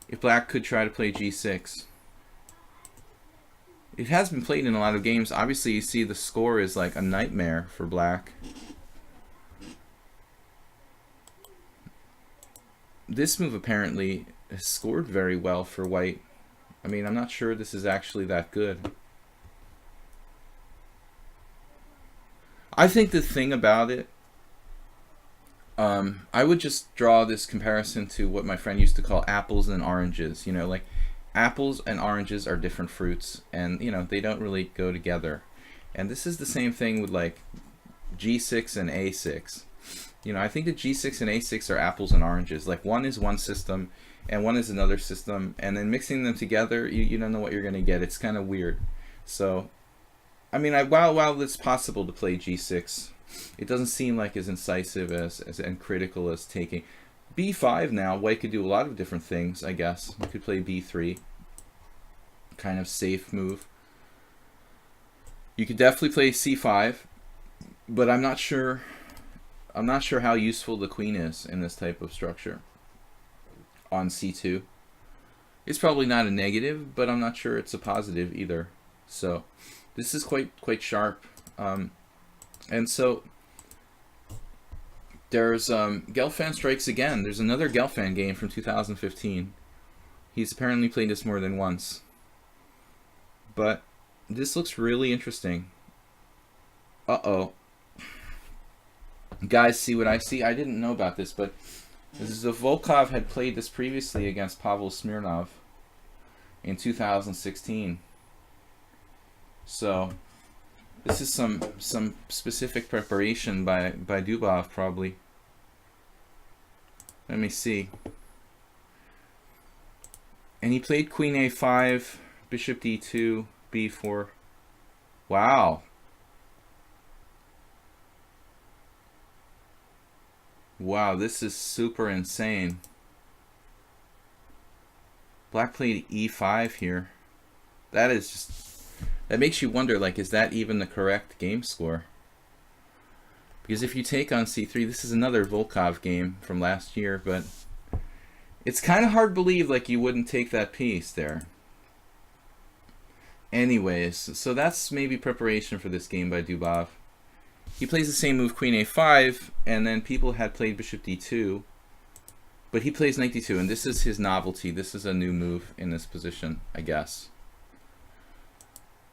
If black could try to play g6. It has been played in a lot of games. Obviously, you see the score is like a nightmare for black. This move apparently has scored very well for white. I mean, I'm not sure this is actually that good. I think the thing about it, I would just draw this comparison to what my friend used to call apples and oranges. You know, like apples and oranges are different fruits, and you know, they don't really go together. And this is the same thing with like g6 and a6. You know, I think that g6 and a6 are apples and oranges. Like one is one system and one is another system, and then mixing them together, you don't know what you're going to get. It's kind of weird. So, I mean, while it's possible to play g6, it doesn't seem like as incisive as and critical as taking b5. Now white could do a lot of different things, I guess. You could play b3, kind of safe move. You could definitely play c5, but I'm not sure how useful the queen is in this type of structure on c2. It's probably not a negative, but I'm not sure it's a positive either. So this is quite sharp. And so there's Gelfand strikes again. There's another Gelfand game from 2015. He's apparently played this more than once. But this looks really interesting. Uh-oh. Guys, see what I see? I didn't know about this, but Volkov had played this previously against Pavel Smirnov in 2016. So this is some specific preparation by Dubov, probably. Let me see. And he played queen a5, bishop d2, b4. Wow. Wow, this is super insane. Black played e5 here. That is just... That makes you wonder, like, is that even the correct game score? Because if you take on c3, this is another Volkov game from last year, but it's kind of hard to believe, like, you wouldn't take that piece there. Anyways, so that's maybe preparation for this game by Dubov. he plays the same move, queen a5, and then people had played bishop d2, but he plays knight d2, and this is his novelty. This is a new move in this position, I guess.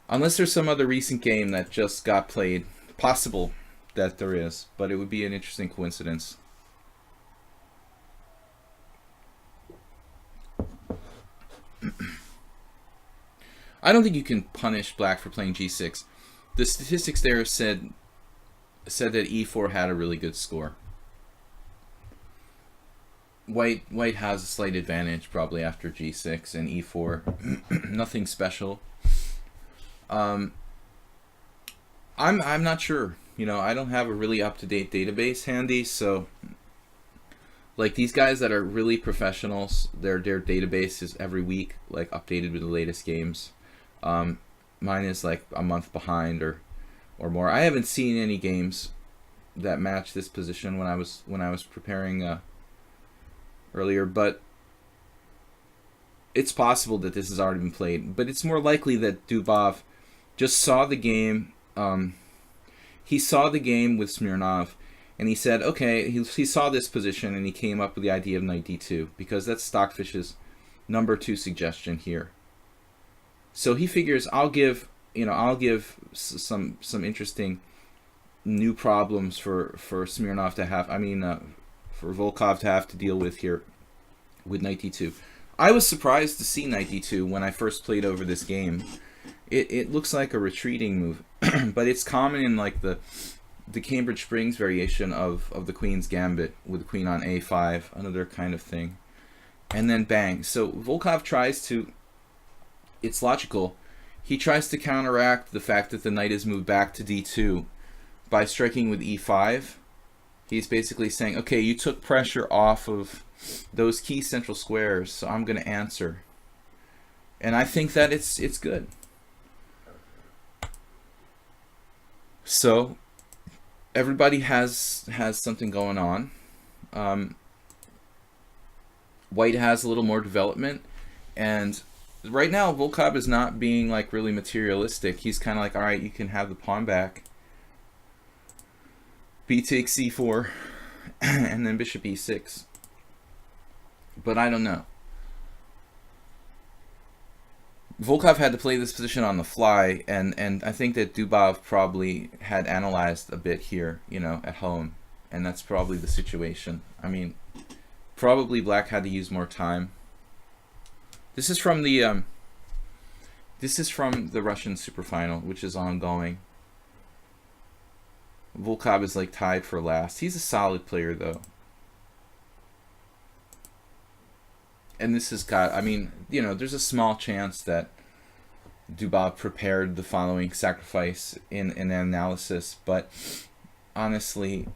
Unless there's some other recent game that just got played. Possible that there is, but it would be an interesting coincidence. I don't think you can punish black for playing g6. The statistics there said that e4 had a really good score. White has a slight advantage probably after g6 and e4. Nothing special. I'm not sure. You know, I don't have a really up-to-date database handy, so like these guys that are really professionals, their database is every week like updated with the latest games. Mine is like a month behind or more. I haven't seen any games that match this position when I was preparing earlier, but it's possible that this has already been played. But it's more likely that Dubov just saw the game. He saw the game with Smirnov, and he said, okay, he saw this position, and he came up with the idea of knight d2, because that's Stockfish's number 2 suggestion here. So he figures, I'll give some interesting new problems for Smirnov to have. For Volkov to have to deal with here with knight d2. I was surprised to see knight d2 when I first played over this game. It looks like a retreating move, but it's common in like the Cambridge Springs variation of the Queen's Gambit with the Queen on a5, another kind of thing, and then bang. So Volkov tries to. It's logical. He tries to counteract the fact that the knight is moved back to d2 by striking with e5. He's basically saying, okay, you took pressure off of those key central squares, so I'm going to answer. And I think that it's good. So everybody has something going on. White has a little more development, and right now Volkov is not being like really materialistic. He's kind of like, all right, you can have the pawn back. B takes c4, and then bishop e6. But I don't know. Volkov had to play this position on the fly, and I think that Dubov probably had analyzed a bit here, you know, at home, and that's probably the situation. I mean, probably black had to use more time. This is from the Russian Superfinal, which is ongoing. Volkov is like tied for last. He's a solid player though. And this has got, I mean, you know, there's a small chance that Dubov prepared the following sacrifice in an analysis, but honestly,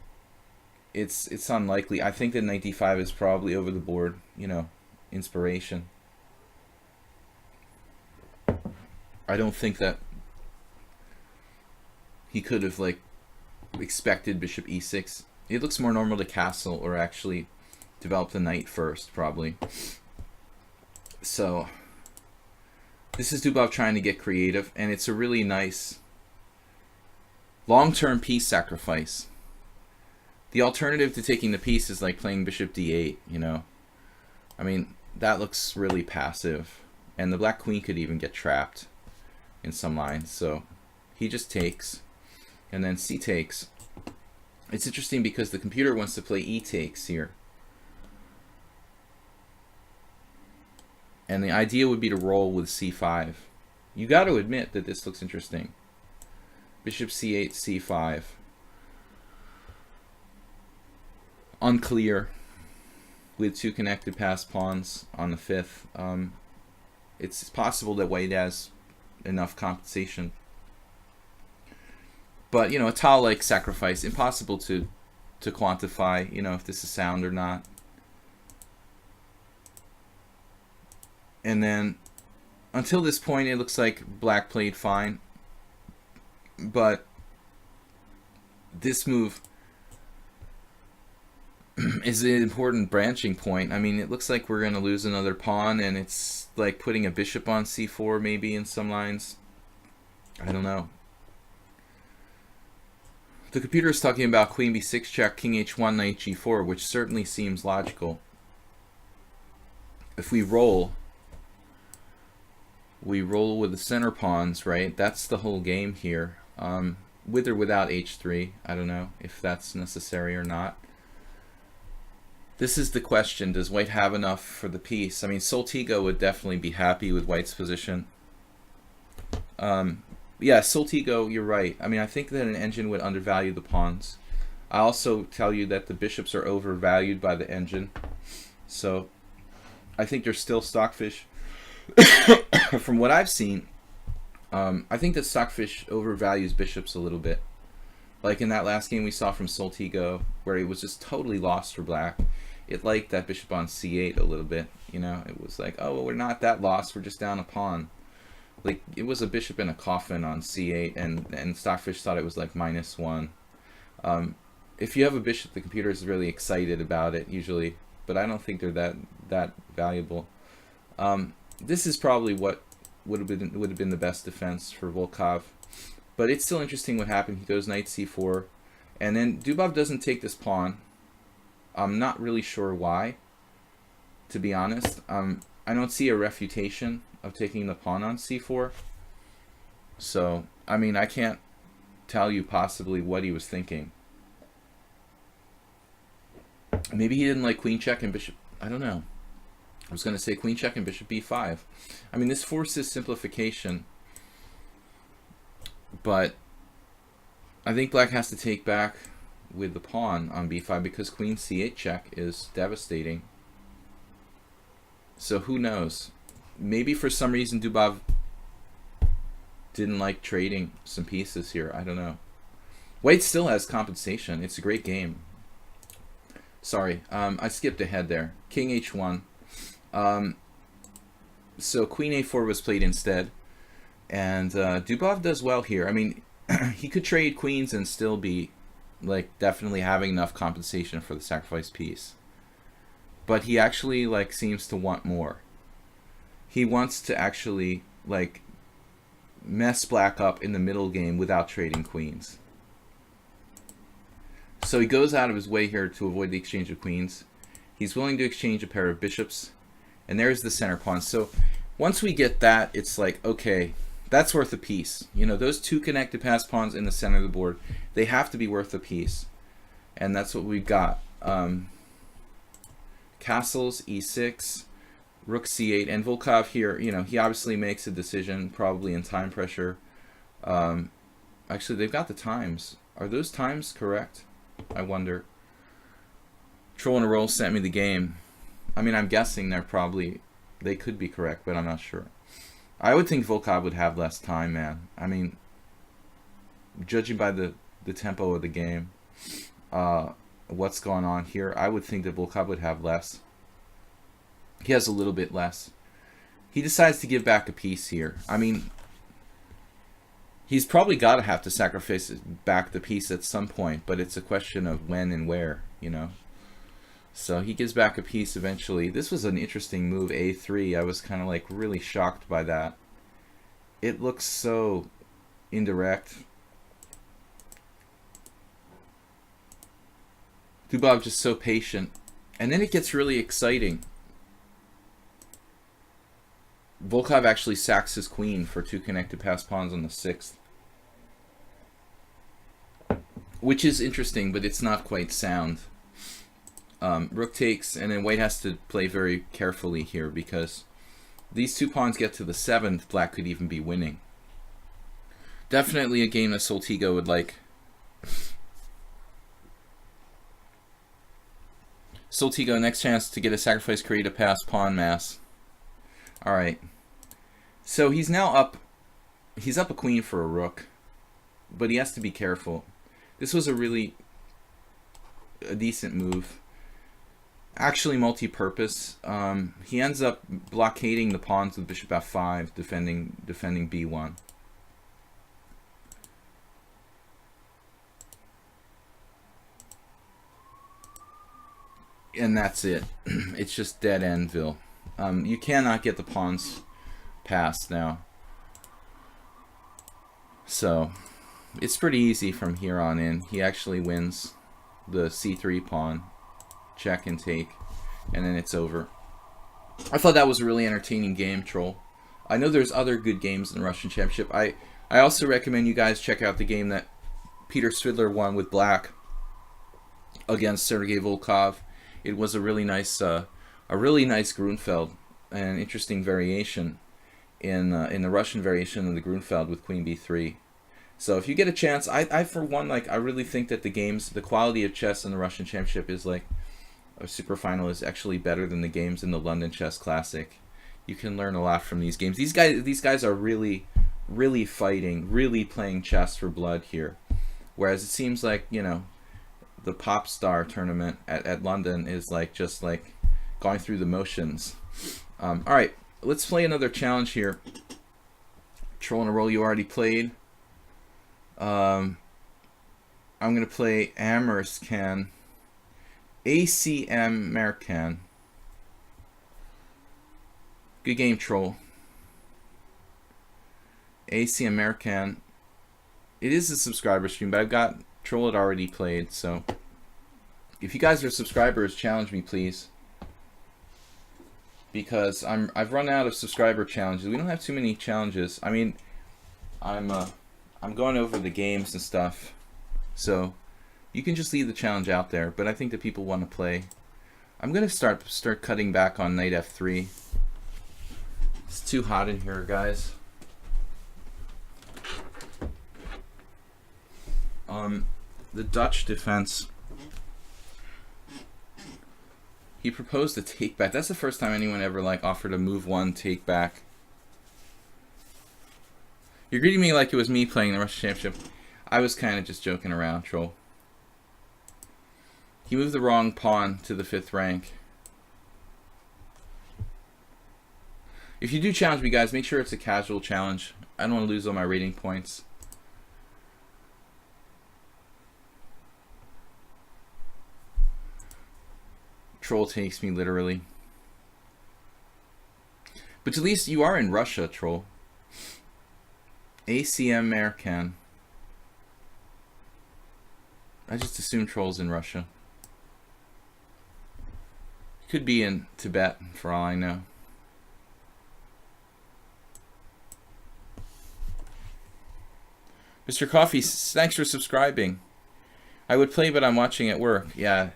it's unlikely. I think that knight d5 is probably over the board, you know, inspiration. I don't think that he could have like expected bishop e6. It looks more normal to castle or actually develop the knight first, probably. So this is Dubov trying to get creative, and it's a really nice long-term piece sacrifice. The alternative to taking the piece is like playing bishop d8, you know. I mean, that looks really passive, and the black queen could even get trapped in some lines. So he just takes, and then c takes. It's interesting because the computer wants to play e takes here. And the idea would be to roll with c5. You got to admit that this looks interesting. Bishop c8, c5. Unclear. With two connected passed pawns on the fifth. It's possible that white has enough compensation. But, you know, a tile-like sacrifice, impossible to quantify, you know, if this is sound or not. And then, until this point, it looks like black played fine. But this move is an important branching point. I mean, it looks like we're going to lose another pawn, and it's like putting a bishop on c4 maybe in some lines. I don't know. The computer is talking about queen b6 check, king h1, knight g4, which certainly seems logical. If we roll with the center pawns, right? That's the whole game here. With or without h3, I don't know if that's necessary or not. This is the question. Does white have enough for the piece? I mean, Soltigo would definitely be happy with white's position. Yeah, Soltigo, you're right. I mean, I think that an engine would undervalue the pawns. I also tell you that the bishops are overvalued by the engine. So I think they're still stockfish. From what I've seen, I think that stockfish overvalues bishops a little bit. Like in that last game we saw from Soltigo, where it was just totally lost for black. It liked that bishop on c8 a little bit. You know, it was like, oh, well, we're not that lost. We're just down a pawn. Like, it was a bishop in a coffin on c8, and stockfish thought it was like -1. If you have a bishop, the computer is really excited about it usually, but I don't think they're that valuable. This is probably what would have been the best defense for Volkov, but it's still interesting what happened. He goes knight c4, and then Dubov doesn't take this pawn. I'm not really sure why, to be honest. I don't see a refutation of taking the pawn on c4. So, I mean, I can't tell you possibly what he was thinking. Maybe he didn't like queen check and bishop. I don't know. I was going to say queen check and bishop b5. I mean, this forces simplification. But I think black has to take back with the pawn on b5 because queen c8 check is devastating. So who knows? Maybe for some reason Dubov didn't like trading some pieces here. I don't know. White still has compensation. It's a great game. Sorry, I skipped ahead there. King h1. So queen a4 was played instead. And Dubov does well here. I mean, he could trade queens and still be like definitely having enough compensation for the sacrifice piece. But he actually like seems to want more. He wants to actually like mess black up in the middle game without trading queens. So he goes out of his way here to avoid the exchange of queens. He's willing to exchange a pair of bishops. And there's the center pawn. So once we get that, it's like, okay, that's worth a piece. You know, those two connected pass pawns in the center of the board, they have to be worth a piece. And that's what we've got. Castles, e6, rook c8, and Volkov here, you know, he obviously makes a decision, probably in time pressure. Actually, they've got the times. Are those times correct? I wonder. Troll in a Roll sent me the game. I mean, I'm guessing they could be correct, but I'm not sure. I would think Volkov would have less time, man. I mean, judging by the tempo of the game, what's going on here, I would think that Volkov would have less. He has a little bit less. He decides to give back a piece here. I mean, he's probably got to have to sacrifice back the piece at some point, but it's a question of when and where, you know. So he gives back a piece eventually. This was an interesting move, a3. I was kind of like really shocked by that. It looks so indirect. Dubov just so patient. And then it gets really exciting. Volkov actually sacks his queen for two connected pass pawns on the 6th. Which is interesting, but it's not quite sound. Rook takes, and then white has to play very carefully here because these two pawns get to the 7th, black could even be winning. Definitely a game that Soltigo would like. Soltigo, next chance to get a sacrifice, create a pass, pawn mass. Alright. So he's now up. He's up a queen for a rook. But he has to be careful. This was a decent move. Actually multi-purpose. He ends up blockading the pawns with bishop f5, defending b1. And that's it. It's just dead endville. You cannot get the pawns past now. So It's pretty easy from here on in. He actually wins the c3 pawn, check and take, and then it's over. I thought that was a really entertaining game, Troll. I know there's other good games in the Russian Championship. I also recommend you guys check out the game that Peter Svidler won with Black against Sergei Volkov. It was a really nice Grunfeld, an interesting variation in the Russian variation of the Grunfeld with Queen B3. So if you get a chance, I for one, like, I really think that the quality of chess in the Russian Championship is like a super final is actually better than the games in the London Chess Classic. You can learn a lot from these games. These guys are really fighting, really playing chess for blood here. Whereas it seems like, you know, the Pop Star tournament at London is like just like going through the motions. All right, let's play another challenge here. Troll in a role you already played. I'm gonna play Amerscan, ACM Mercan. Good game, Troll. ACM Mercan. It is a subscriber stream, but I've got Troll had already played, so if you guys are subscribers, challenge me, please. Because I've run out of subscriber challenges. We don't have too many challenges. I mean, I'm going over the games and stuff, so you can just leave the challenge out there. But I think that people want to play. I'm gonna start cutting back on knight f3. It's too hot in here, guys. The Dutch defense. He proposed a take back. That's the first time anyone ever like offered a move one take back. You're greeting me like it was me playing the Russian Championship. I was kind of just joking around, Troll. He moved the wrong pawn to the 5th rank. If you do challenge me, guys, make sure it's a casual challenge. I don't want to lose all my rating points. Troll takes me literally. But at least you are in Russia, Troll. ACM Mercan. I just assume Troll's in Russia. Could be in Tibet, for all I know. Mr. Coffee, thanks for subscribing. I would play, but I'm watching at work. Yeah.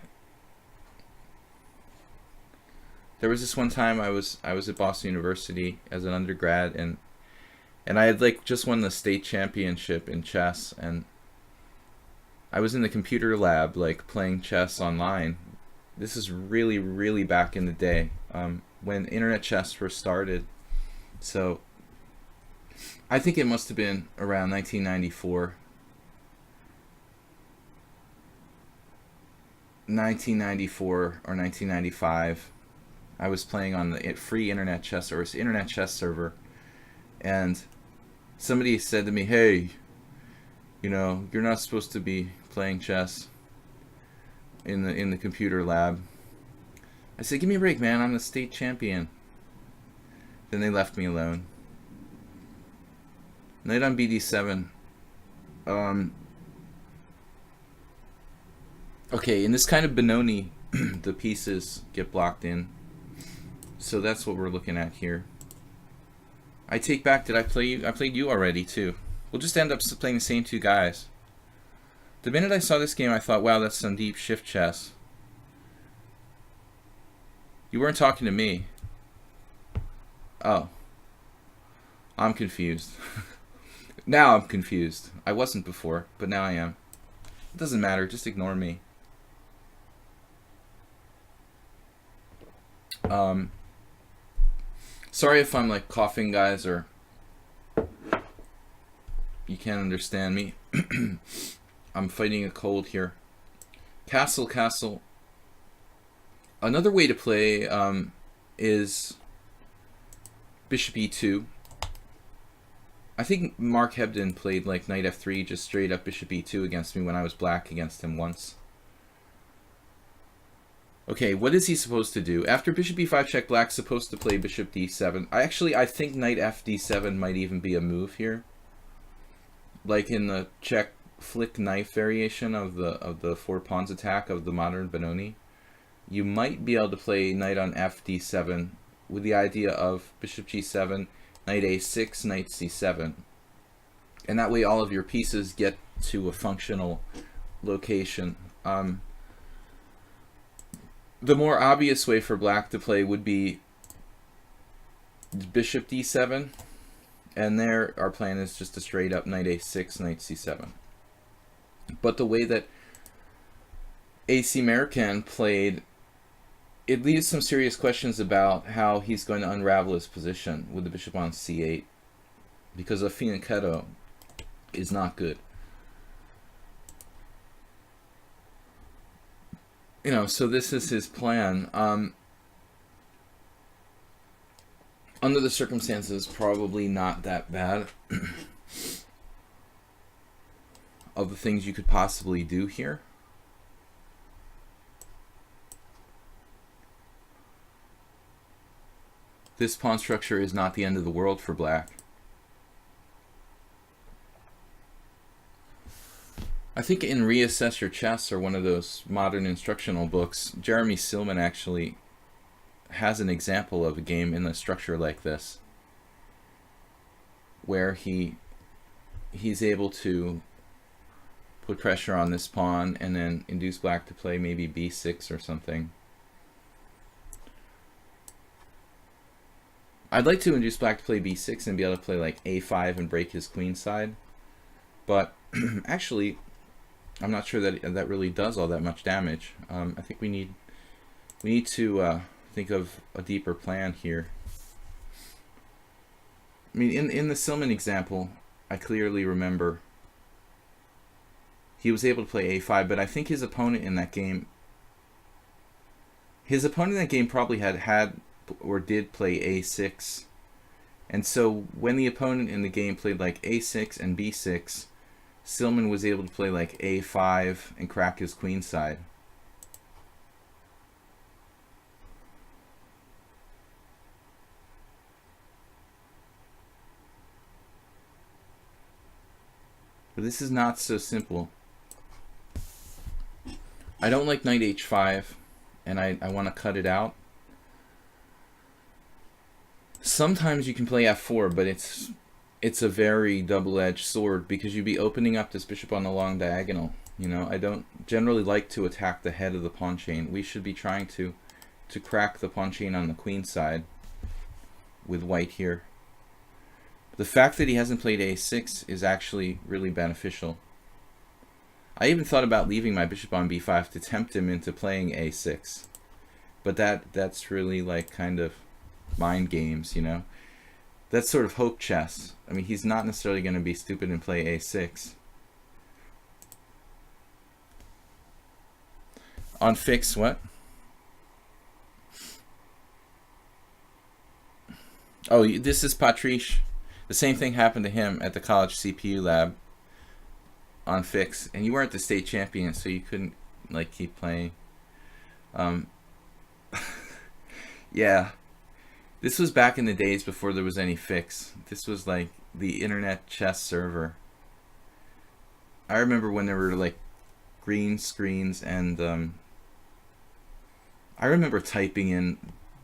There was this one time I was at Boston University as an undergrad, and I had like just won the state championship in chess, and I was in the computer lab like playing chess online. This is really back in the day, when internet chess first started. So I think it must have been around 1994. 1994 or 1995. I was playing on the free internet chess, or internet chess server, and somebody said to me, "Hey, you know, you're not supposed to be playing chess in the computer lab." I said, "Give me a break, man. I'm the state champion." Then they left me alone. Knight on BD7. Okay, in this kind of Benoni, the pieces get blocked in. So that's what we're looking at here. I take back. Did I play you? I played you already, too. We'll just end up playing the same two guys. The minute I saw this game, I thought, wow, that's some deep shift chess. You weren't talking to me. Oh. I'm confused. Now I'm confused. I wasn't before, but now I am. It doesn't matter. Just ignore me. Sorry if I'm like coughing, guys, or you can't understand me. I'm fighting a cold here. Castle, castle. Another way to play is bishop e2. I think Mark Hebden played like knight f3, just straight up bishop e2 against me when I was black against him once. Okay, what is he supposed to do? After bishop e5 check, black's supposed to play bishop d7. I think knight f d7 might even be a move here. like in the check flick knife variation of the 4 pawns attack of the modern Benoni, you might be able to play knight on fd7 with the idea of bishop g7, knight a6, knight c7. And that way all of your pieces get to a functional location. The more obvious way for black to play would be bishop d7, and there our plan is just a straight up knight a6, knight c7. But the way that AC American played, it leaves some serious questions about how he's going to unravel his position with the bishop on c8, because a fianchetto is not good. You know, so this is his plan. Under the circumstances, probably not that bad. Of the things you could possibly do here. This pawn structure is not the end of the world for black. I think in Reassess Your Chess, or one of those modern instructional books, Jeremy Silman actually has an example of a game in a structure like this, where he's able to put pressure on this pawn and then induce black to play maybe b6 or something. I'd like to induce black to play b6 and be able to play like a5 and break his queen side, but actually I'm not sure that that really does all that much damage. I think we need to think of a deeper plan here. I mean, in the Silman example, I clearly remember he was able to play a5, but I think his opponent in that game probably had or did play a6. And so when the opponent in the game played like a6 and b6, Silman was able to play like a5 and crack his queen side. But this is not so simple. I don't like knight h5, and I want to cut it out. Sometimes you can play f4, but it's a very double-edged sword, because you'd be opening up this bishop on the long diagonal. You know, I don't generally like to attack the head of the pawn chain. We should be trying to crack the pawn chain on the queen side with white here. The fact that he hasn't played a6 is actually really beneficial. I even thought about leaving my bishop on b5 to tempt him into playing a6, but that's really like kind of mind games, you know. That's sort of hope chess. I mean, he's not necessarily going to be stupid and play a6. On fix, what? Oh, this is Patrice. The same thing happened to him at the college CPU lab on fix, and you weren't the state champion, so you couldn't like keep playing. Yeah, this was back in the days before there was any fix. This was like the internet chess server. I remember when there were like green screens, and I remember typing in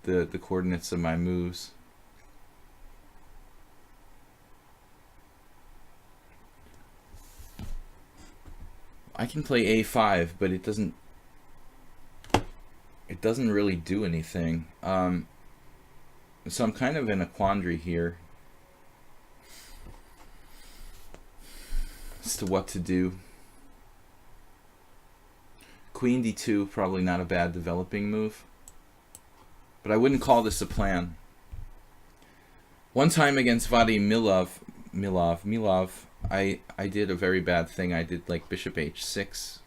the coordinates of my moves. I can play a5, but it doesn't really do anything. So I'm kind of in a quandary here as to what to do. Queen d2, probably not a bad developing move, but I wouldn't call this a plan. One time against Vadim Milov, I did a very bad thing. I did like bishop h6.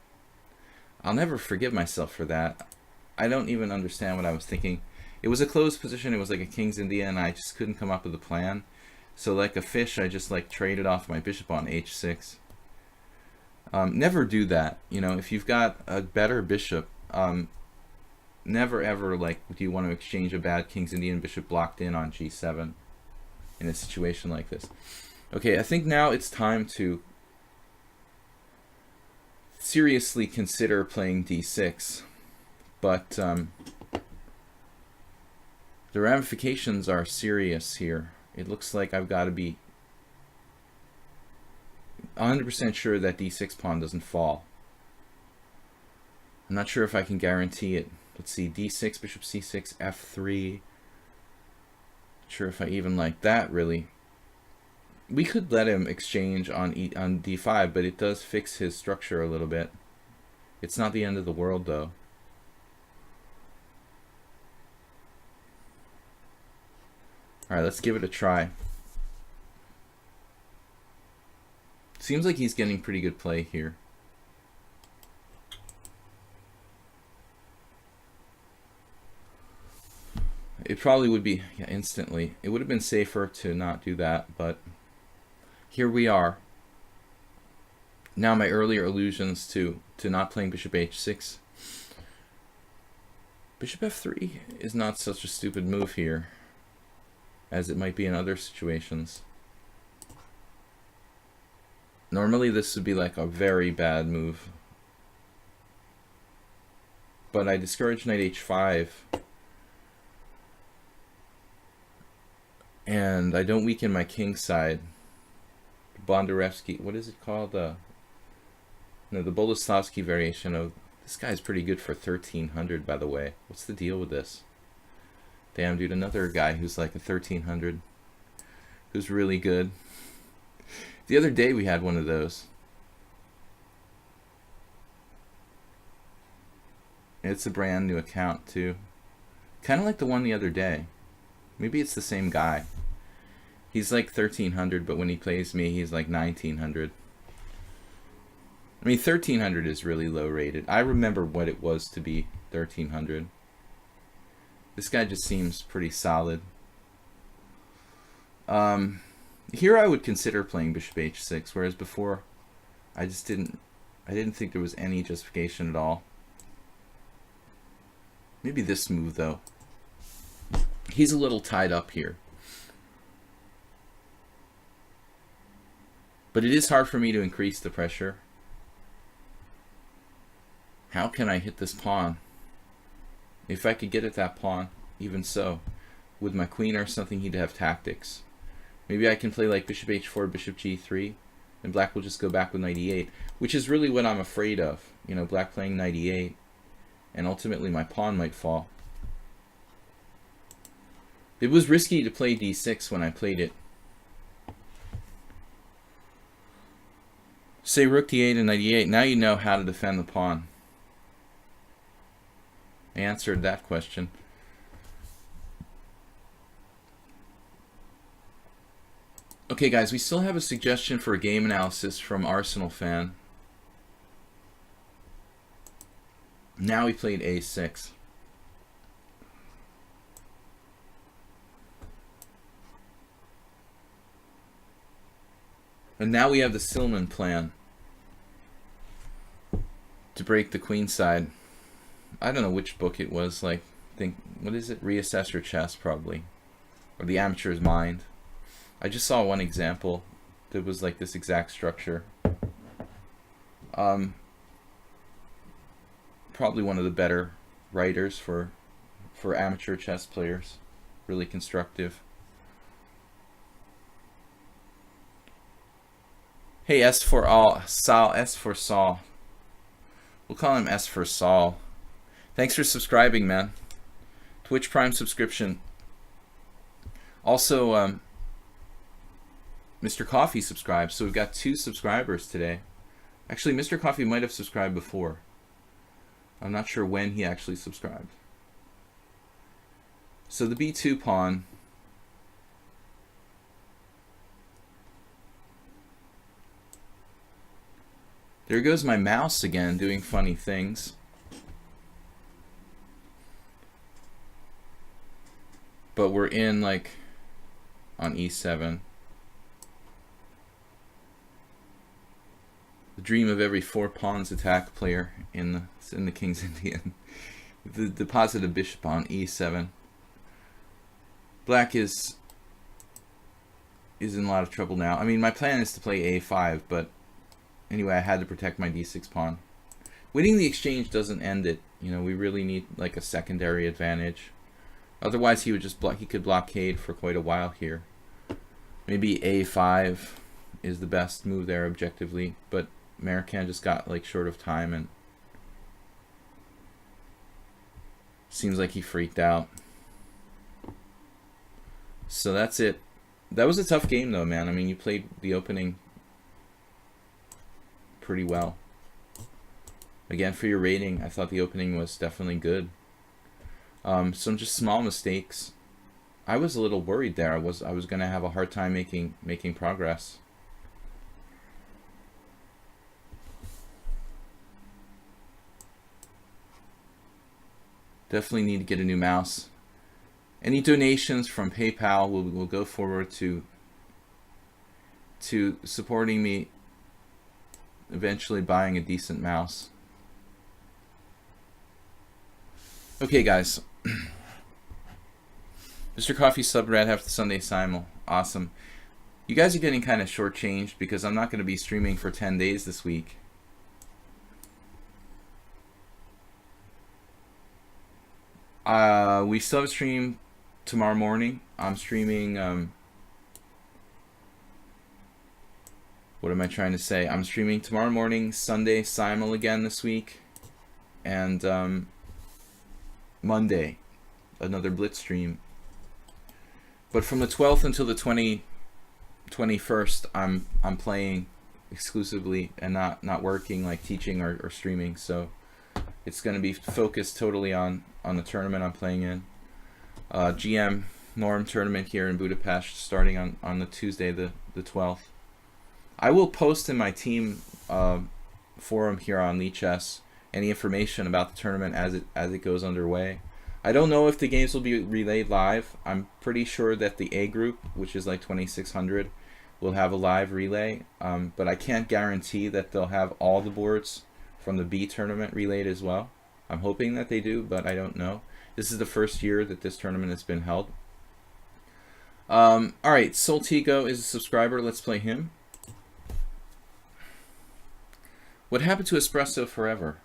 I'll never forgive myself for that. I don't even understand what I was thinking. It was a closed position. It was like a king's India, and I just couldn't come up with a plan. So like a fish, I just like traded off my bishop on h6. Never do that. You know, if you've got a better bishop, never ever like do you want to exchange a bad king's Indian bishop blocked in on g7 in a situation like this. Okay, I think now it's time to seriously consider playing d6, but the ramifications are serious here. It looks like I've got to be 100% sure that d6 pawn doesn't fall. I'm not sure if I can guarantee it. Let's see, d6, bishop c6, f3. Not sure if I even like that, really. We could let him exchange on d5, but it does fix his structure a little bit. It's not the end of the world, though. Alright, let's give it a try. Seems like he's getting pretty good play here. It probably would be, yeah, instantly. It would have been safer to not do that, but here we are. Now my earlier allusions to not playing bishop h6. Bishop f3 is not such a stupid move here as it might be in other situations. Normally this would be like a very bad move, but I discourage knight h5 and I don't weaken my king side. Bondarevsky, what is it called? No, the Boleslavsky variation of this guy's pretty good for 1300, by the way. What's the deal with this? Damn, dude, another guy who's like a 1300, who's really good. The other day we had one of those. It's a brand new account too. Kind of like the one the other day. Maybe it's the same guy. He's like 1300, but when he plays me, he's like 1900. I mean, 1300 is really low rated. I remember what it was to be 1300. This guy just seems pretty solid. Here I would consider playing bishop h6, whereas before I just didn't think there was any justification at all. Maybe this move though. He's a little tied up here. But it is hard for me to increase the pressure. How can I hit this pawn? If I could get at that pawn, even so, with my queen or something, he'd have tactics. Maybe I can play like bishop h4, bishop g3, and black will just go back with knight e8, which is really what I'm afraid of. You know, black playing knight e8, and ultimately my pawn might fall. It was risky to play d6 when I played it. Say rook d8 and knight e8. Now you know how to defend the pawn. I answered that question. Okay guys, we still have a suggestion for a game analysis from Arsenal fan. Now we played a6. And now we have the Silman plan to break the queen side. I don't know which book it was, like, what is it? Reassess Your Chess, probably. Or The Amateur's Mind. I just saw one example that was like this exact structure. Probably one of the better writers for amateur chess players. Really constructive. Hey, S for Saul. S for Saul. We'll call him S for Saul. Thanks for subscribing, man. Twitch Prime subscription. Also, Mr. Coffee subscribed, so we've got 2 subscribers today. Actually, Mr. Coffee might have subscribed before. I'm not sure when he actually subscribed. So the b2 pawn. There goes my mouse again, doing funny things. But we're in, like, on e7. The dream of every 4 pawns attack player in the King's Indian. The positive bishop on e7. Black is in a lot of trouble now. I mean, my plan is to play a5, but anyway, I had to protect my d6 pawn. Winning the exchange doesn't end it. You know, we really need like a secondary advantage. Otherwise, he would just he could blockade for quite a while here. Maybe a5 is the best move there objectively, but American just got like short of time and seems like he freaked out. So that's it. That was a tough game though, man. I mean, you played the opening pretty well. Again, for your rating, I thought the opening was definitely good. Some just small mistakes. I was a little worried there. I was gonna have a hard time making progress. Definitely need to get a new mouse. Any donations from PayPal will go forward to supporting me eventually buying a decent mouse. Okay, guys. Mr. Coffee subbed right after Sunday Simul. Awesome. You guys are getting kind of shortchanged because I'm not going to be streaming for 10 days this week. We still have a stream tomorrow morning. I'm streaming, what am I trying to say? I'm streaming tomorrow morning, Sunday Simul again this week. And Monday, another Blitz stream. But from the 12th until the 21st, I'm playing exclusively and not working, like teaching or streaming. So it's going to be focused totally on the tournament I'm playing in. GM Norm tournament here in Budapest starting on the Tuesday the 12th. I will post in my team forum here on lichess any information about the tournament as it goes underway. I don't know if the games will be relayed live. I'm pretty sure that the A group, which is like 2600, will have a live relay, but I can't guarantee that they'll have all the boards from the B tournament relayed as well. I'm hoping that they do, but I don't know. This is the first year that this tournament has been held. Alright, Soltigo is a subscriber. Let's play him. What happened to Espresso Forever?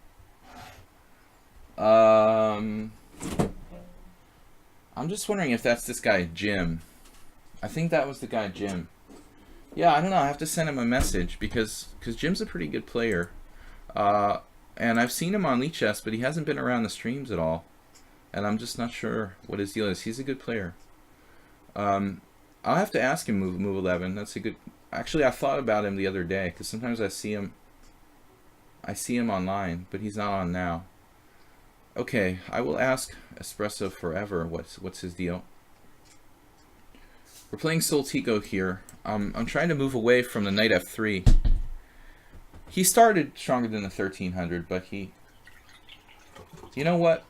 I'm just wondering if that's this guy, Jim. I think that was the guy, Jim. Yeah, I don't know. I have to send him a message because Jim's a pretty good player. And I've seen him on lichess, but he hasn't been around the streams at all. And I'm just not sure what his deal is. He's a good player. I'll have to ask him move 11. That's a good... Actually, I thought about him the other day because sometimes I see him online, but he's not on now. Okay, I will ask Espresso Forever what's his deal. We're playing Soltigo here. I'm trying to move away from the knight f3. He started stronger than the 1300, but he... You know what?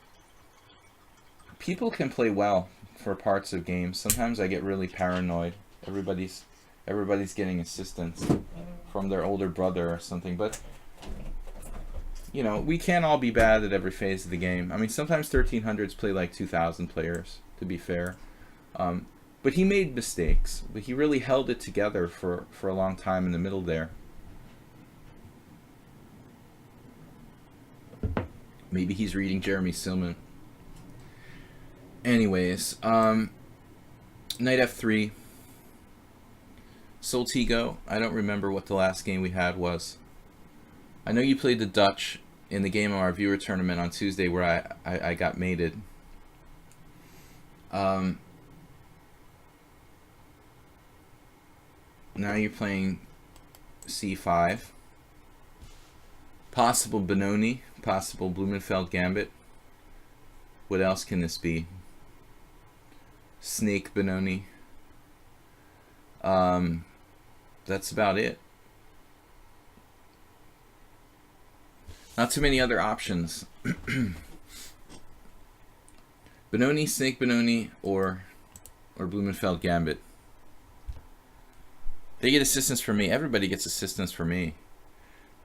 People can play well for parts of games. Sometimes I get really paranoid. Everybody's getting assistance from their older brother or something, but... You know, we can't all be bad at every phase of the game. I mean, sometimes 1300s play like 2,000 players, to be fair. But he made mistakes. But he really held it together for a long time in the middle there. Maybe he's reading Jeremy Silman. Anyways, knight f3. Soltigo. I don't remember what the last game we had was. I know you played the Dutch in the game of our viewer tournament on Tuesday where I got mated. Now you're playing c5. Possible Benoni, possible Blumenfeld Gambit. What else can this be? Snake Benoni. That's about it. Not too many other options. Benoni, Snake Benoni, or Blumenfeld Gambit. They get assistance from me. Everybody gets assistance from me.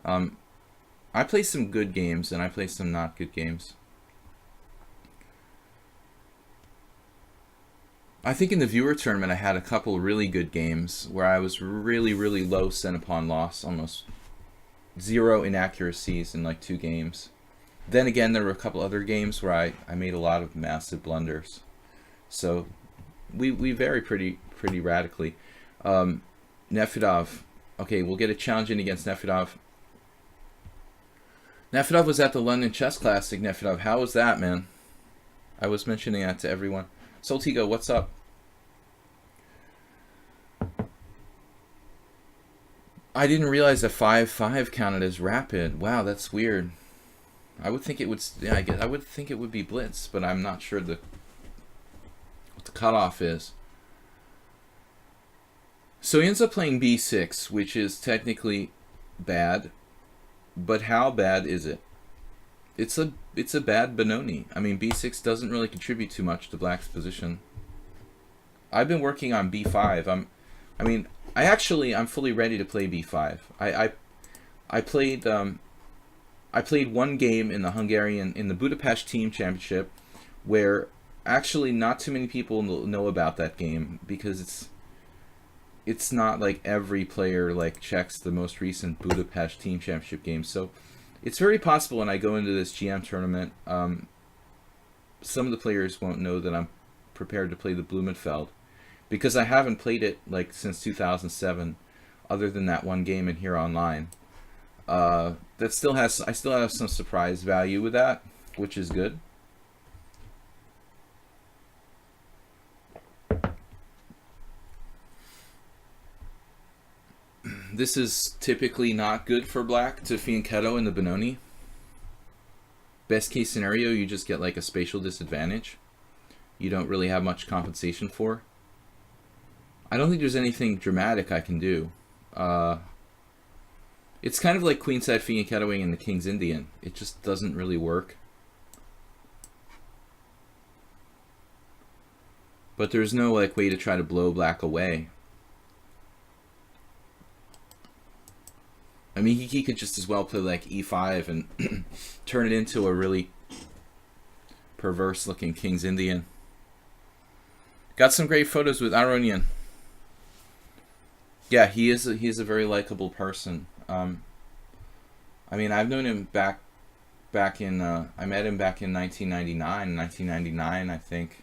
I play some good games, and I play some not good games. I think in the viewer tournament I had a couple really good games where I was really, really low cent upon loss, almost zero inaccuracies in like 2 games. Then again, there were a couple other games where I made a lot of massive blunders. So we vary pretty radically. Nefedov. Okay, we'll get a challenge in against Nefedov. Nefedov was at the London Chess Classic. Nefedov, how was that, man? I was mentioning that to everyone. Soltigo, what's up? I didn't realize that 5-5 counted as rapid. Wow, that's weird. I would think it would. Yeah, I would think it would be blitz, but I'm not sure what the cutoff is. So he ends up playing b6, which is technically bad, but how bad is it? It's a bad Benoni. I mean, b6 doesn't really contribute too much to black's position. I've been working on b5. I'm fully ready to play b5. I played one game in the Budapest Team Championship, where actually not too many people know about that game, because it's not like every player like checks the most recent Budapest Team Championship game. So it's very possible when I go into this GM tournament, some of the players won't know that I'm prepared to play the Blumenfeld, because I haven't played it like since 2007, other than that one game in here online. I still have some surprise value with that, which is good. This is typically not good for black to fianchetto in the Benoni. Best case scenario, you just get like a spatial disadvantage. You don't really have much compensation for. I don't think there's anything dramatic I can do. It's kind of like queenside fianchettoing in the King's Indian. It just doesn't really work. But there's no like way to try to blow black away. I mean, he could just as well play like e5 and turn it into a really perverse looking King's Indian. Got some great photos with Aronian. Yeah, he's a very likable person. I mean, I've known him back in I met him back in 1999, I think,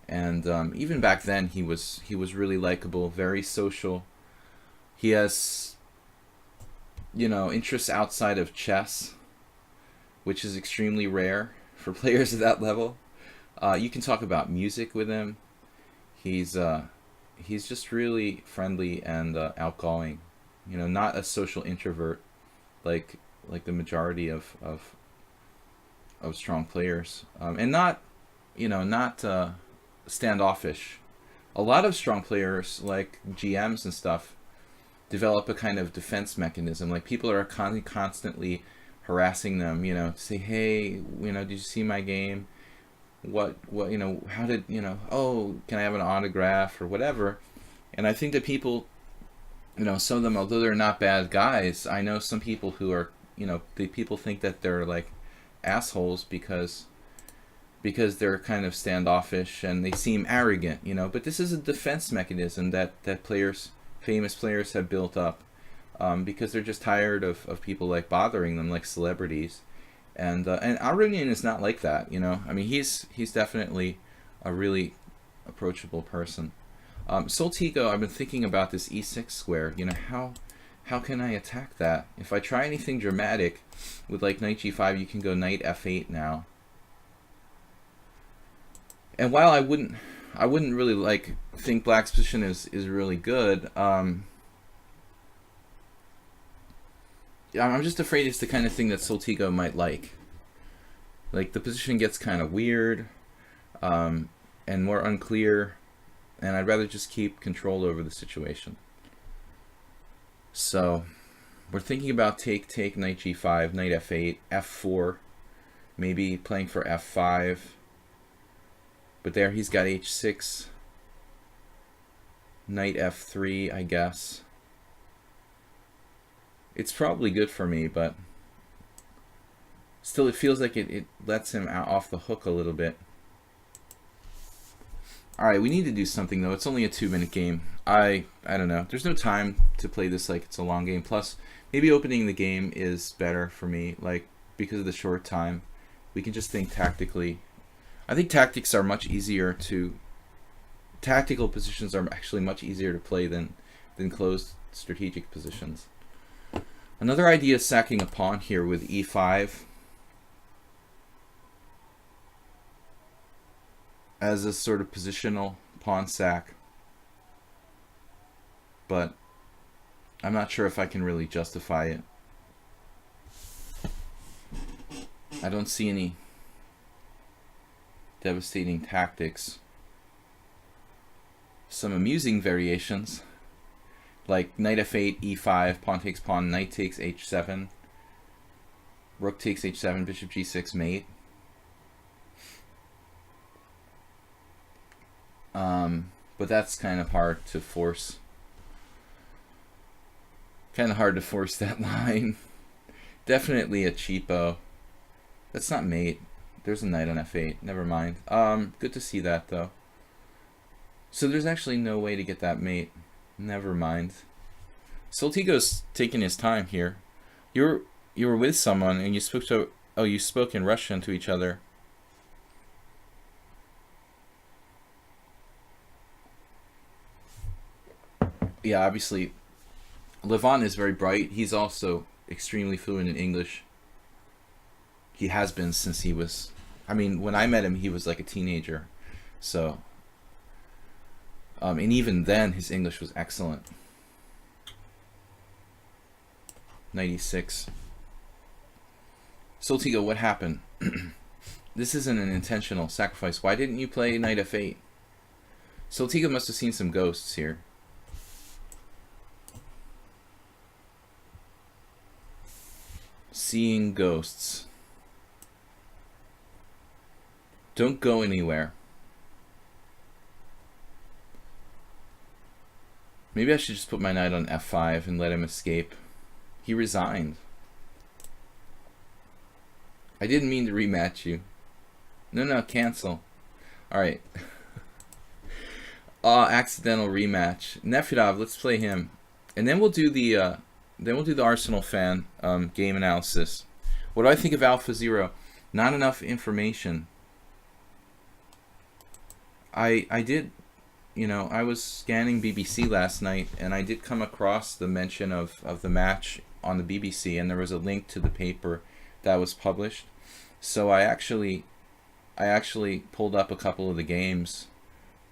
and even back then he was really likable, very social. He has, you know, interests outside of chess, which is extremely rare for players at that level. You can talk about music with him. He's just really friendly and outgoing. You know, not a social introvert like the majority of strong players, and not standoffish. A lot of strong players, like GMs and stuff, develop a kind of defense mechanism. Like, people are constantly harassing them, you know, to say, hey, you know, did you see my game? What, you know, how did, you know, oh, can I have an autograph or whatever? And I think that people, you know, some of them, although they're not bad guys, I know some people who are, you know, people think that they're like assholes because they're kind of standoffish and they seem arrogant, you know. But this is a defense mechanism that famous players have built up, because they're just tired of people like bothering them, like celebrities. And Aronian is not like that, you know. I mean, he's definitely a really approachable person. Soltigo, I've been thinking about this e6 square. You know, how can I attack that? If I try anything dramatic with like knight g5, you can go knight f8 now. And while I wouldn't really like think black's position is really good, I'm just afraid it's the kind of thing that Soltigo might like. Like, the position gets kind of weird, and more unclear, and I'd rather just keep control over the situation. So we're thinking about take, knight g5, knight f8, f4, maybe playing for f5. But there he's got h6, knight f3, I guess. It's probably good for me, but still it feels like it lets him out off the hook a little bit. All right, we need to do something though. It's only a 2-minute game. I don't know. There's no time to play this like it's a long game. Plus, maybe opening the game is better for me, like because of the short time. We can just think tactically. I think tactics are much easier to. Tactical positions are actually much easier to play than closed strategic positions. Another idea is sacking a pawn here with e5 as a sort of positional pawn sack. But I'm not sure if I can really justify it. I don't see any devastating tactics. Some amusing variations, like knight f8, e5, pawn takes pawn, knight takes h7, rook takes h7, bishop g6, mate. But that's kind of hard to force. Kind of hard to force that line. Definitely a cheapo. That's not mate. There's a knight on f8. Never mind. Good to see that though. So there's actually no way to get that mate. Never mind. Soltigo's taking his time here. You were with someone and you spoke in Russian to each other. Yeah, obviously Levon is very bright. He's also extremely fluent in English. He has been since he was, I mean, when I met him he was like a teenager. So and even then his English was excellent. 96. Soltigo, what happened? This isn't an intentional sacrifice. Why didn't you play knight f8? Soltigo must have seen some ghosts here. Seeing ghosts. Don't go anywhere. Maybe I should just put my knight on f5 and let him escape. He resigned. I didn't mean to rematch you. No, cancel. Alright. Accidental rematch. Nefedov, let's play him. And then we'll do the Arsenal fan game analysis. What do I think of AlphaZero? Not enough information. I did, you know, I was scanning BBC last night and I did come across the mention of the match on the BBC, and there was a link to the paper that was published. So I actually pulled up a couple of the games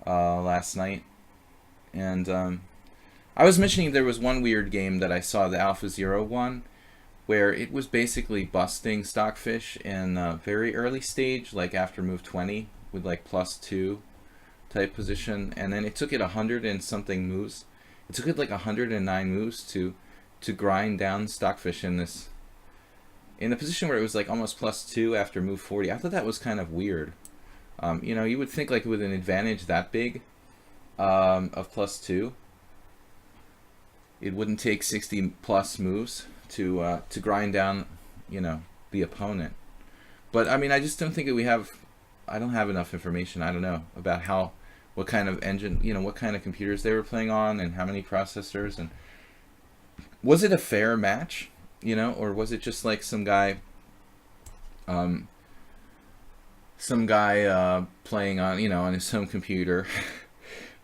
last night, and I was mentioning there was one weird game that I saw, the AlphaZero one, where it was basically busting Stockfish in a very early stage, like after move 20 with like +2 type position, and then it took it 100 and something moves. It took it like 109 moves to grind down Stockfish in the position where it was like almost +2 after move 40. I thought that was kind of weird. You know, you would think like with an advantage that big of +2, it wouldn't take 60 plus moves to grind down, you know, the opponent. But I mean, I just don't think that I don't have enough information. I don't know about what kind of engine, you know, what kind of computers they were playing on and how many processors, and was it a fair match, you know, or was it just like some guy playing on, you know, on his home computer.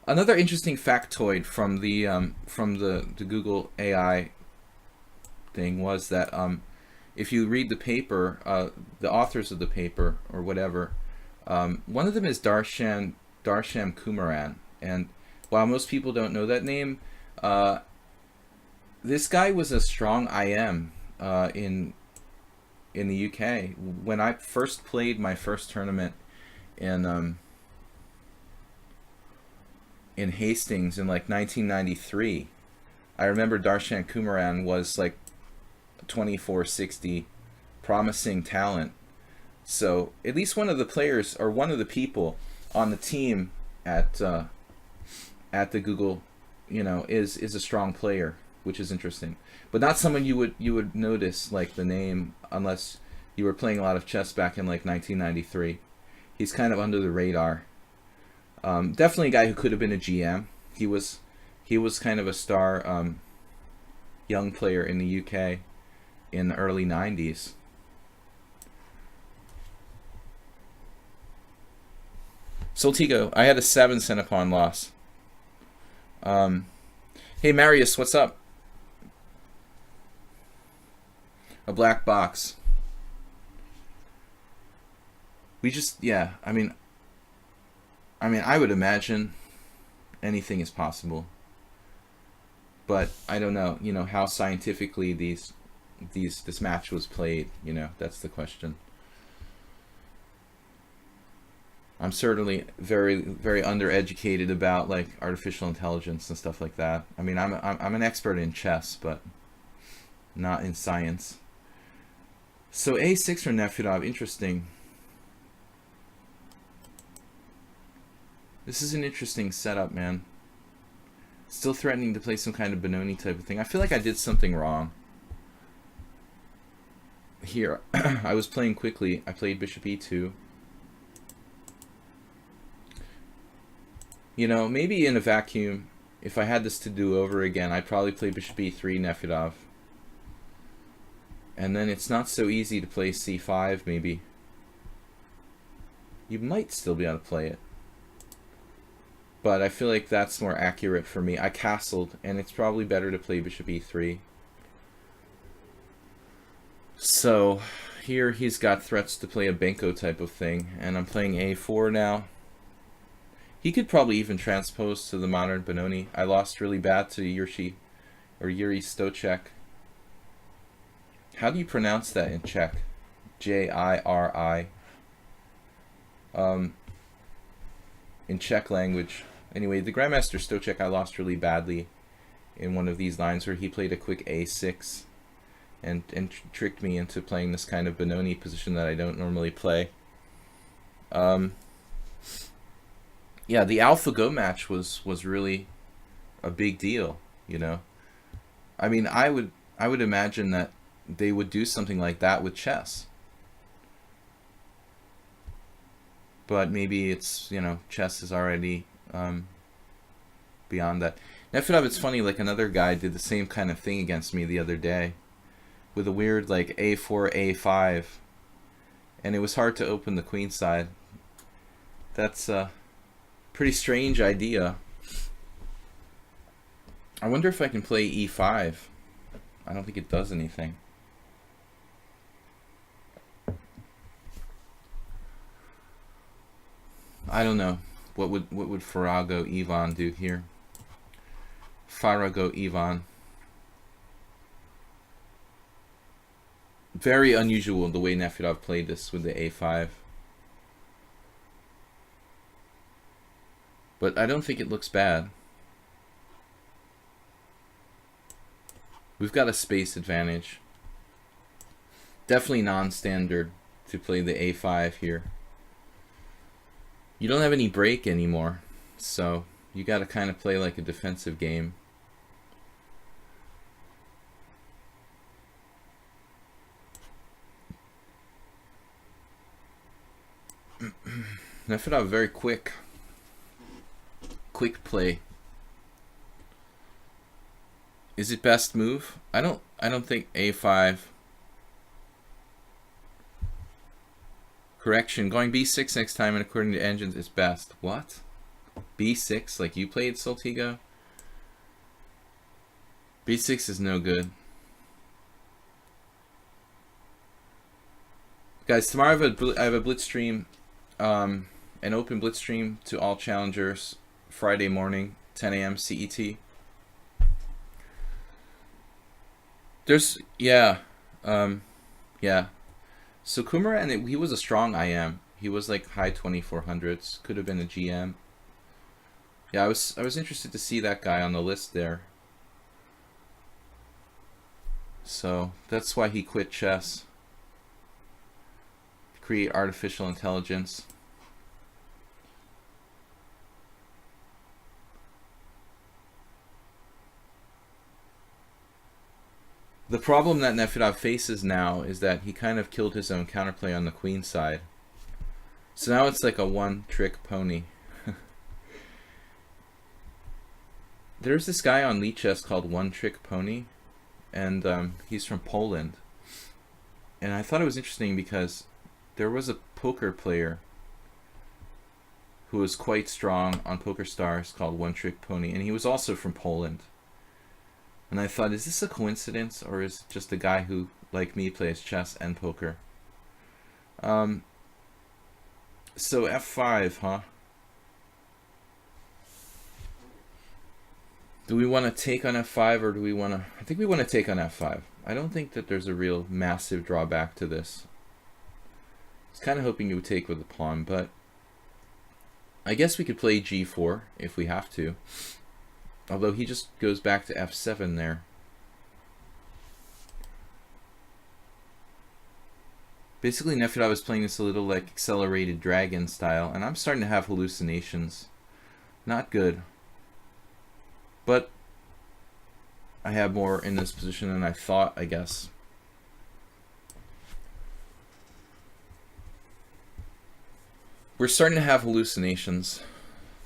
Another interesting factoid from the Google AI thing was that if you read the paper, the authors of the paper or whatever, one of them is Darsham Kumaran, and while most people don't know that name, this guy was a strong IM in the UK. When I first played my first tournament in Hastings in like 1993, I remember Darshan Kumaran was like 2460, promising talent. So at least one of the players or one of the people on the team at the Google, you know, is a strong player, which is interesting, but not someone you would notice like the name unless you were playing a lot of chess back in like 1993. He's kind of under the radar. Definitely a guy who could have been a GM. He was kind of a star young player in the UK in the early 90s. Soltigo, I had a 7 center pawn loss. Hey Marius, what's up? A black box. We just, yeah, I mean, I would imagine anything is possible. But I don't know, you know, how scientifically this match was played, you know, that's the question. I'm certainly very, very undereducated about like artificial intelligence and stuff like that. I mean, I'm an expert in chess, but not in science. So A6 for Nefedov, interesting. This is an interesting setup, man. Still threatening to play some kind of Benoni type of thing. I feel like I did something wrong. Here, I was playing quickly. I played Bishop E2. You know, maybe in a vacuum, if I had this to do over again, I'd probably play Bishop E3, Nefedov. And then it's not so easy to play C5, maybe. You might still be able to play it. But I feel like that's more accurate for me. I castled, and it's probably better to play Bishop E3. So, here he's got threats to play a Benko type of thing, and I'm playing A4 now. He could probably even transpose to the modern Benoni. I lost really bad to Yuri Stocek. How do you pronounce that in Czech? Jiri. In Czech language. Anyway, the Grandmaster Stocek I lost really badly in one of these lines where he played a quick A6 and tricked me into playing this kind of Benoni position that I don't normally play. Yeah, the AlphaGo match was really a big deal, you know. I mean, I would imagine that they would do something like that with chess. But maybe it's, you know, chess is already beyond that. Nefedov, it's funny, like another guy did the same kind of thing against me the other day with a weird like A4, A5, and it was hard to open the queen side. That's a pretty strange idea. I wonder if I can play E5. I don't think it does anything. I don't know. What would Farago Ivan do here? Farago Ivan. Very unusual the way Nefedov played this with the A5. But I don't think it looks bad. We've got a space advantage. Definitely non-standard to play the A5 here. You don't have any break anymore, so you got to kind of play like a defensive game. Nefedov very quick play. Is it best move? I don't think A5. Correction, going B6 next time and according to engines is best. What? B6 like you played, Soltigo? B6 is no good. Guys, tomorrow I have a blitz stream, an open blitz stream to all challengers, Friday morning, 10 a.m. CET. There's, yeah. So Kumaran, he was a strong IM. He was like high 2400s. Could have been a GM. Yeah, I was interested to see that guy on the list there. So that's why he quit chess. Create artificial intelligence. The problem that Nefedov faces now is that he kind of killed his own counterplay on the queen side. So now it's like a one-trick pony. There's this guy on lichess called One Trick Pony, and he's from Poland. And I thought it was interesting because there was a poker player who was quite strong on Poker Stars called One Trick Pony, and he was also from Poland. And I thought, is this a coincidence, or is it just a guy who, like me, plays chess and poker? So f5, huh? Do we want to take on f5, or do we want to... I think we want to take on f5. I don't think that there's a real massive drawback to this. I was kind of hoping you would take with the pawn, but I guess we could play g4 if we have to. Although he just goes back to f7 there. Basically, Nefedov is playing this a little like accelerated dragon style, and I'm starting to have hallucinations. Not good. But I have more in this position than I thought, I guess. We're starting to have hallucinations.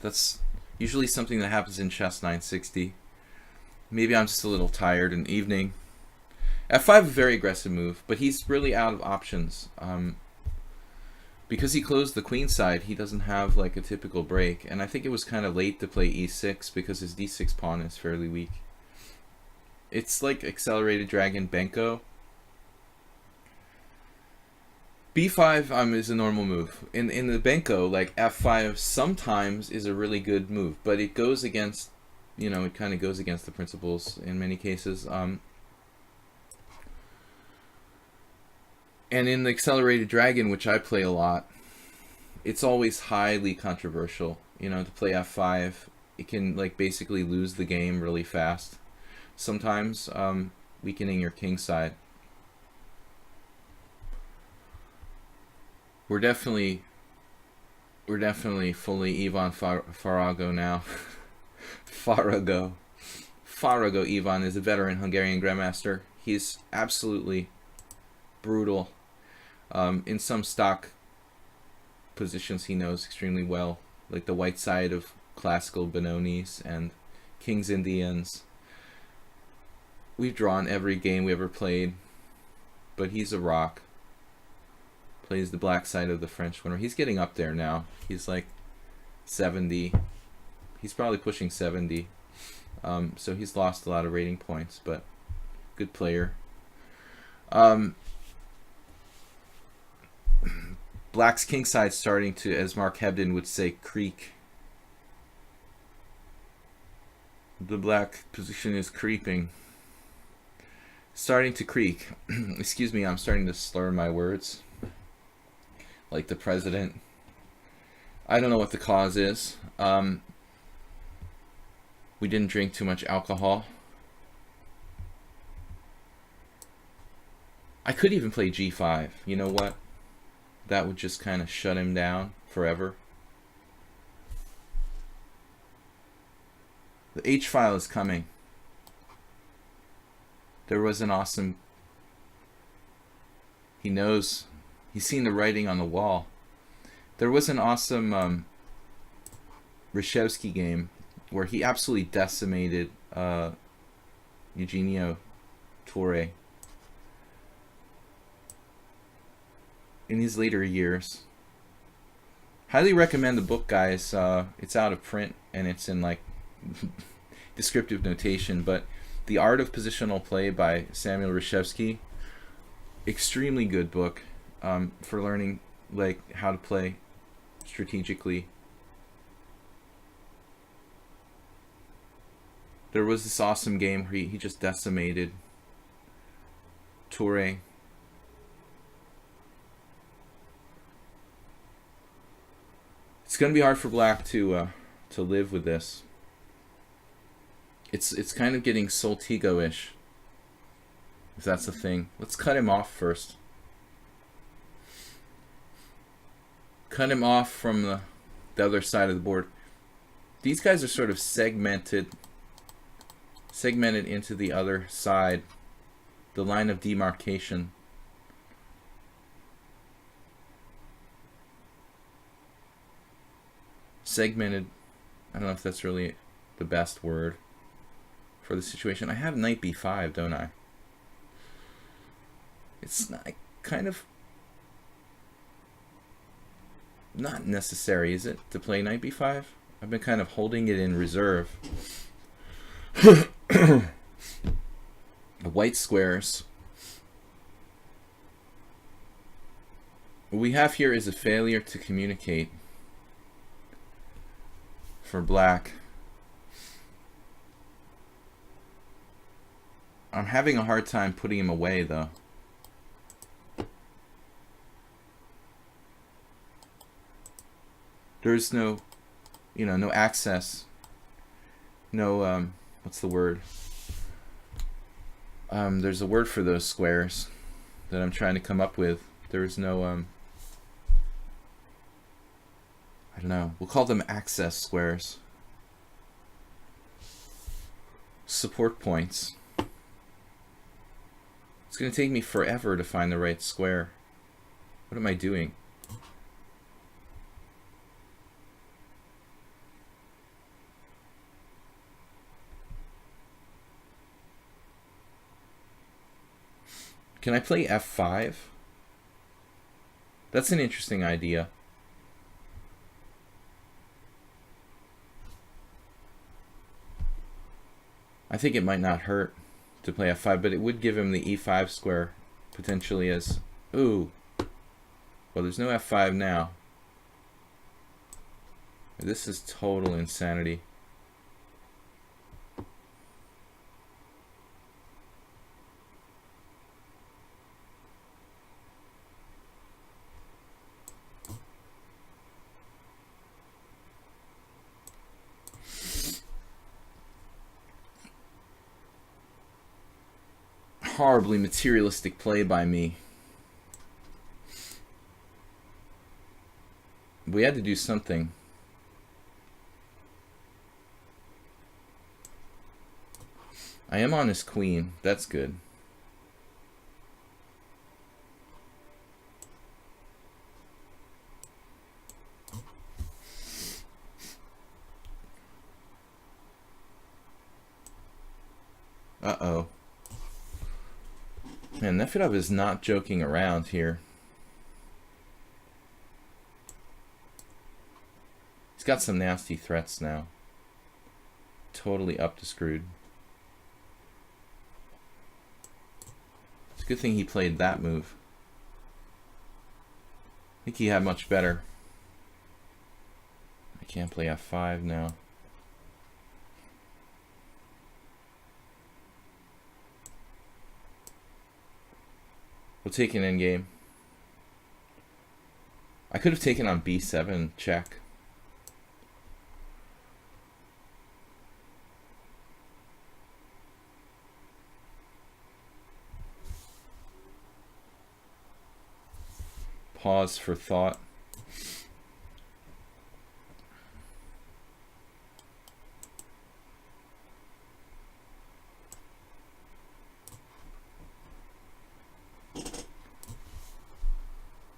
That's usually something that happens in chess 960. Maybe I'm just a little tired in the evening. f5 is a very aggressive move, but he's really out of options. Because he closed the queen side, he doesn't have like a typical break. And I think it was kind of late to play e6 because his d6 pawn is fairly weak. It's like accelerated dragon Benko. b5 is a normal move. In the Benko, like f5 sometimes is a really good move, but it goes against, you know, it kind of goes against the principles in many cases. And in the accelerated dragon, which I play a lot, it's always highly controversial. You know, to play f5, it can like basically lose the game really fast. Sometimes weakening your king side. We're definitely fully Ivan Farago now. Farago Ivan is a veteran Hungarian grandmaster. He's absolutely brutal. In some stock positions he knows extremely well, like the white side of classical Benoni's and King's Indians. We've drawn every game we ever played, but he's a rock. Plays the black side of the French winner. He's getting up there now. He's like 70. He's probably pushing 70. So he's lost a lot of rating points, but good player. Black's king side starting to, as Mark Hebden would say, creak. The black position is creeping. Starting to creak. Excuse me, I'm starting to slur my words. Like the president. I don't know what the cause is. We didn't drink too much alcohol. I could even play g5. You know what? That would just kind of shut him down forever. The H file is coming. There was an awesome... He knows. He's seen the writing on the wall. There was an awesome Reshevsky game where he absolutely decimated Eugenio Torre in his later years. Highly recommend the book, guys. It's out of print and it's in like descriptive notation, but The Art of Positional Play by Samuel Reshevsky, extremely good book for learning like how to play strategically. There was this awesome game where he just decimated Toure. It's going to be hard for Black to live with this. It's kind of getting Soltigo-ish, if that's the thing. Let's cut him off first. Cut him off from the other side of the board. These guys are sort of segmented into the other side, the line of demarcation. Segmented, I don't know if that's really the best word. for the situation. I have knight b5, don't I? It's not, kind of not necessary, is it, to play knight b5? I've been kind of holding it in reserve. The white squares. What we have here is a failure to communicate for black. I'm having a hard time putting him away, though. There's no, no access. No, what's the word? There's a word for those squares that I'm trying to come up with. There's no, I don't know. We'll call them access squares. Support points. It's going to take me forever to find the right square. What am I doing? Can I play f5? That's an interesting idea. I think it might not hurt to play f5, but it would give him the e5 square potentially as... Ooh. Well, there's no f5 now. This is total insanity. Horribly materialistic play by me. We had to do something. I am on his queen. That's good. Uh-oh. Man, Nefedov is not joking around here. He's got some nasty threats now. Totally up to screwed. It's a good thing he played that move. I think he had much better. I can't play f5 now. We'll take an endgame. I could have taken on b7 check. Pause for thought.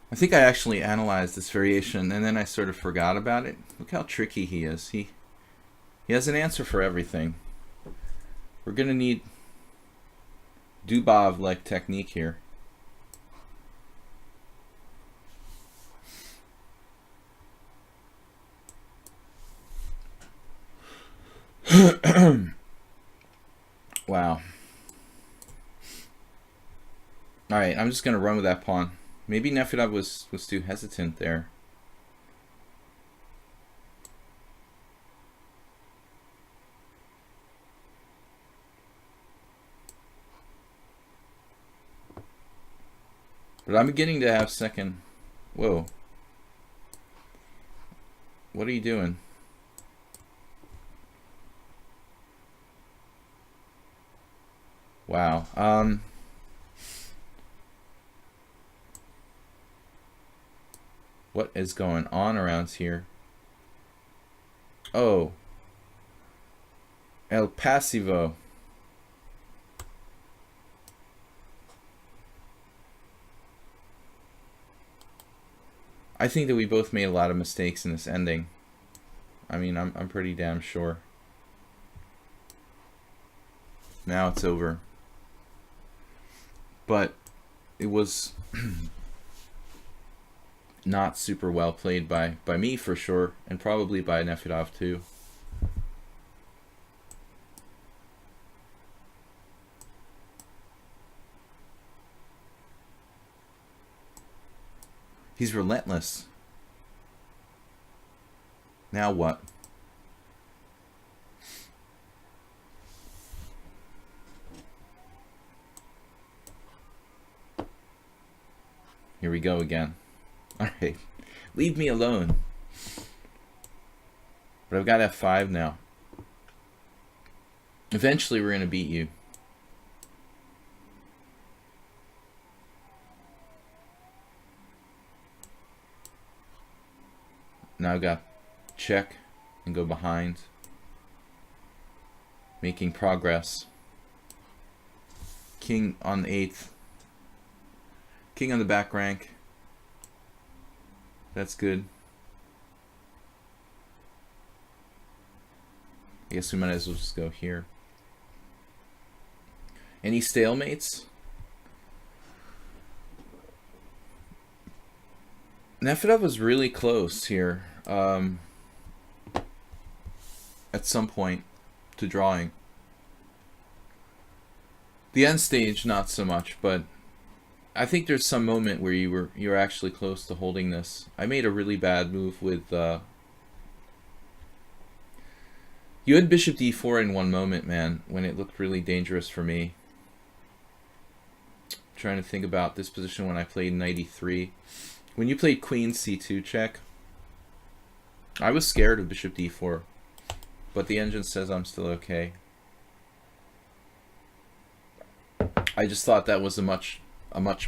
I think I actually analyzed this variation and then I sort of forgot about it. Look how tricky he is. He has an answer for everything. We're gonna need Dubov-like technique here. Wow. Alright, I'm just gonna run with that pawn. Maybe Nefedov was too hesitant there. But I'm beginning to have second... Whoa. What are you doing? Wow. What is going on around here? Oh. El Pasivo. I think that we both made a lot of mistakes in this ending. I mean, I'm pretty damn sure. Now it's over. But it was not super well played by me for sure, and probably by Nefedov too. He's relentless. Now what? Here we go again. Alright. Leave me alone. But I've got F5 now. Eventually we're going to beat you. Now I've got check and go behind. Making progress. King on the 8th. King on the back rank. That's good. I guess we might as well just go here. Any stalemates? Nefedov was really close here at some point to drawing. The end stage, not so much, but I think there's some moment where you were actually close to holding this. I made a really bad move with you had bishop d4 in one moment, man, when it looked really dangerous for me. I'm trying to think about this position when I played knight e3. When you played queen c2 check, I was scared of bishop d4, but the engine says I'm still okay. I just thought that was a much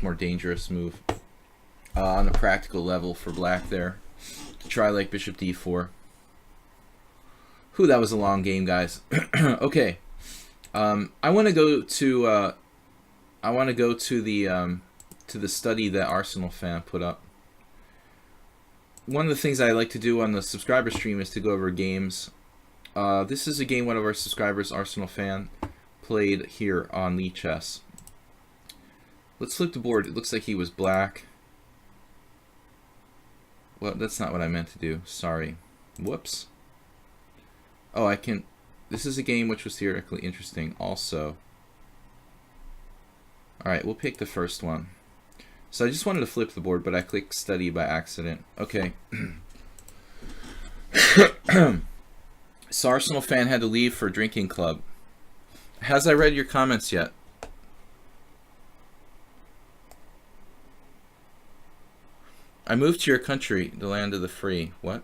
more dangerous move on a practical level for black there, to try like bishop d4. Whew, that was a long game, guys. Okay, I want to go to the study that Arsenal fan put up. One of the things I like to do on the subscriber stream is to go over games. This is a game one of our subscribers, Arsenal fan, played here on lichess. Let's flip the board. It looks like he was black. Well, that's not what I meant to do. Sorry. Whoops. Oh, I can... This is a game which was theoretically interesting also. Alright, we'll pick the first one. So I just wanted to flip the board, but I clicked study by accident. Okay. So Arsenal fan had to leave for a drinking club. Has I read your comments yet? I moved to your country, the land of the free. What?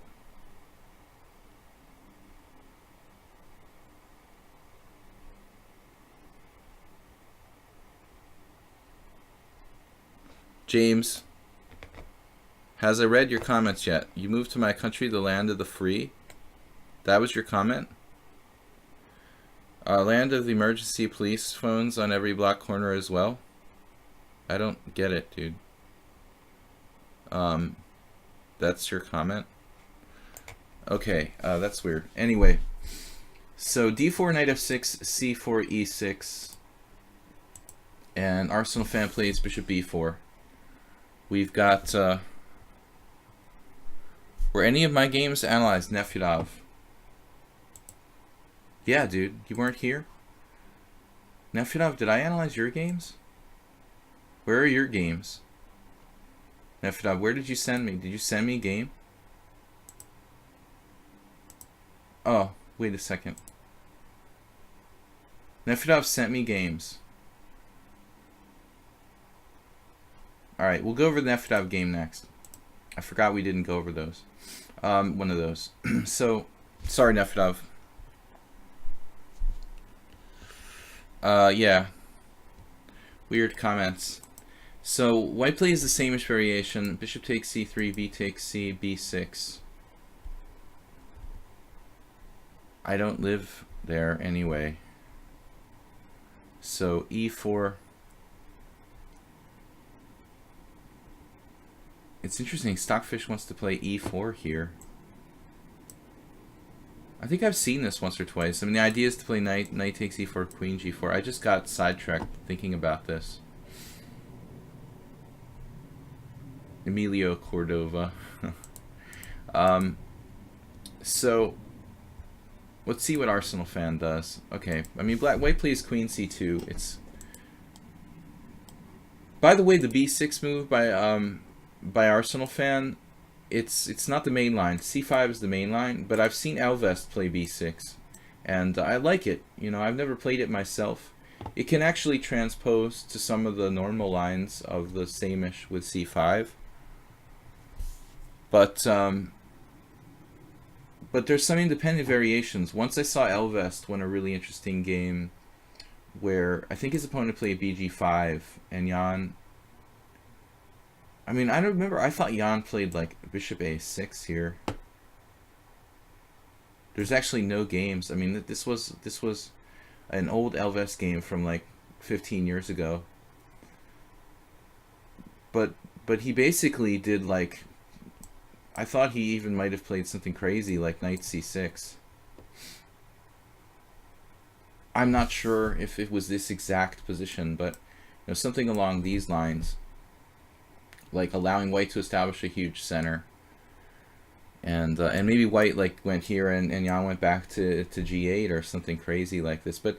James, has I read your comments yet? You moved to my country, the land of the free? That was your comment? Land of the emergency police phones on every block corner as well? I don't get it, dude. That's your comment? Okay, that's weird. Anyway, so d4, knight f6, c4, e6, and Arsenal fan plays bishop b4. We've got, were any of my games analyzed? Nefedov. Yeah, dude, you weren't here? Nefedov, did I analyze your games? Where are your games? Nefedov, where did you send me? Did you send me a game? Oh, wait a second. Nefedov sent me games. Alright, we'll go over the Nefedov game next. I forgot we didn't go over those. One of those. So, sorry Nefedov. Yeah. Weird comments. So, white plays the same-ish variation. Bishop takes c3, b takes c, b6. I don't live there anyway. So, e4. It's interesting, Stockfish wants to play e4 here. I think I've seen this once or twice. I mean, the idea is to play knight takes e4, queen g4. I just got sidetracked thinking about this. Emilio Cordova. So let's see what Arsenal fan does. Okay, I mean, white plays queen c2. It's, by the way, the b6 move by Arsenal fan. It's not the main line. c5 is the main line, but I've seen Elvest play b6, and I like it. You know, I've never played it myself. It can actually transpose to some of the normal lines of the same-ish with c5. But there's some independent variations. Once I saw Elvest win a really interesting game where I think his opponent played bg5 and Jan... I mean, I don't remember. I thought Jan played like bishop a6 here. There's actually no games. I mean, this was an old Elvest game from like 15 years ago. But he basically did like... I thought he even might have played something crazy like knight c6. I'm not sure if it was this exact position, but you know, something along these lines, like allowing white to establish a huge center, and maybe white like went here and Jan went back to g8 or something crazy like this. But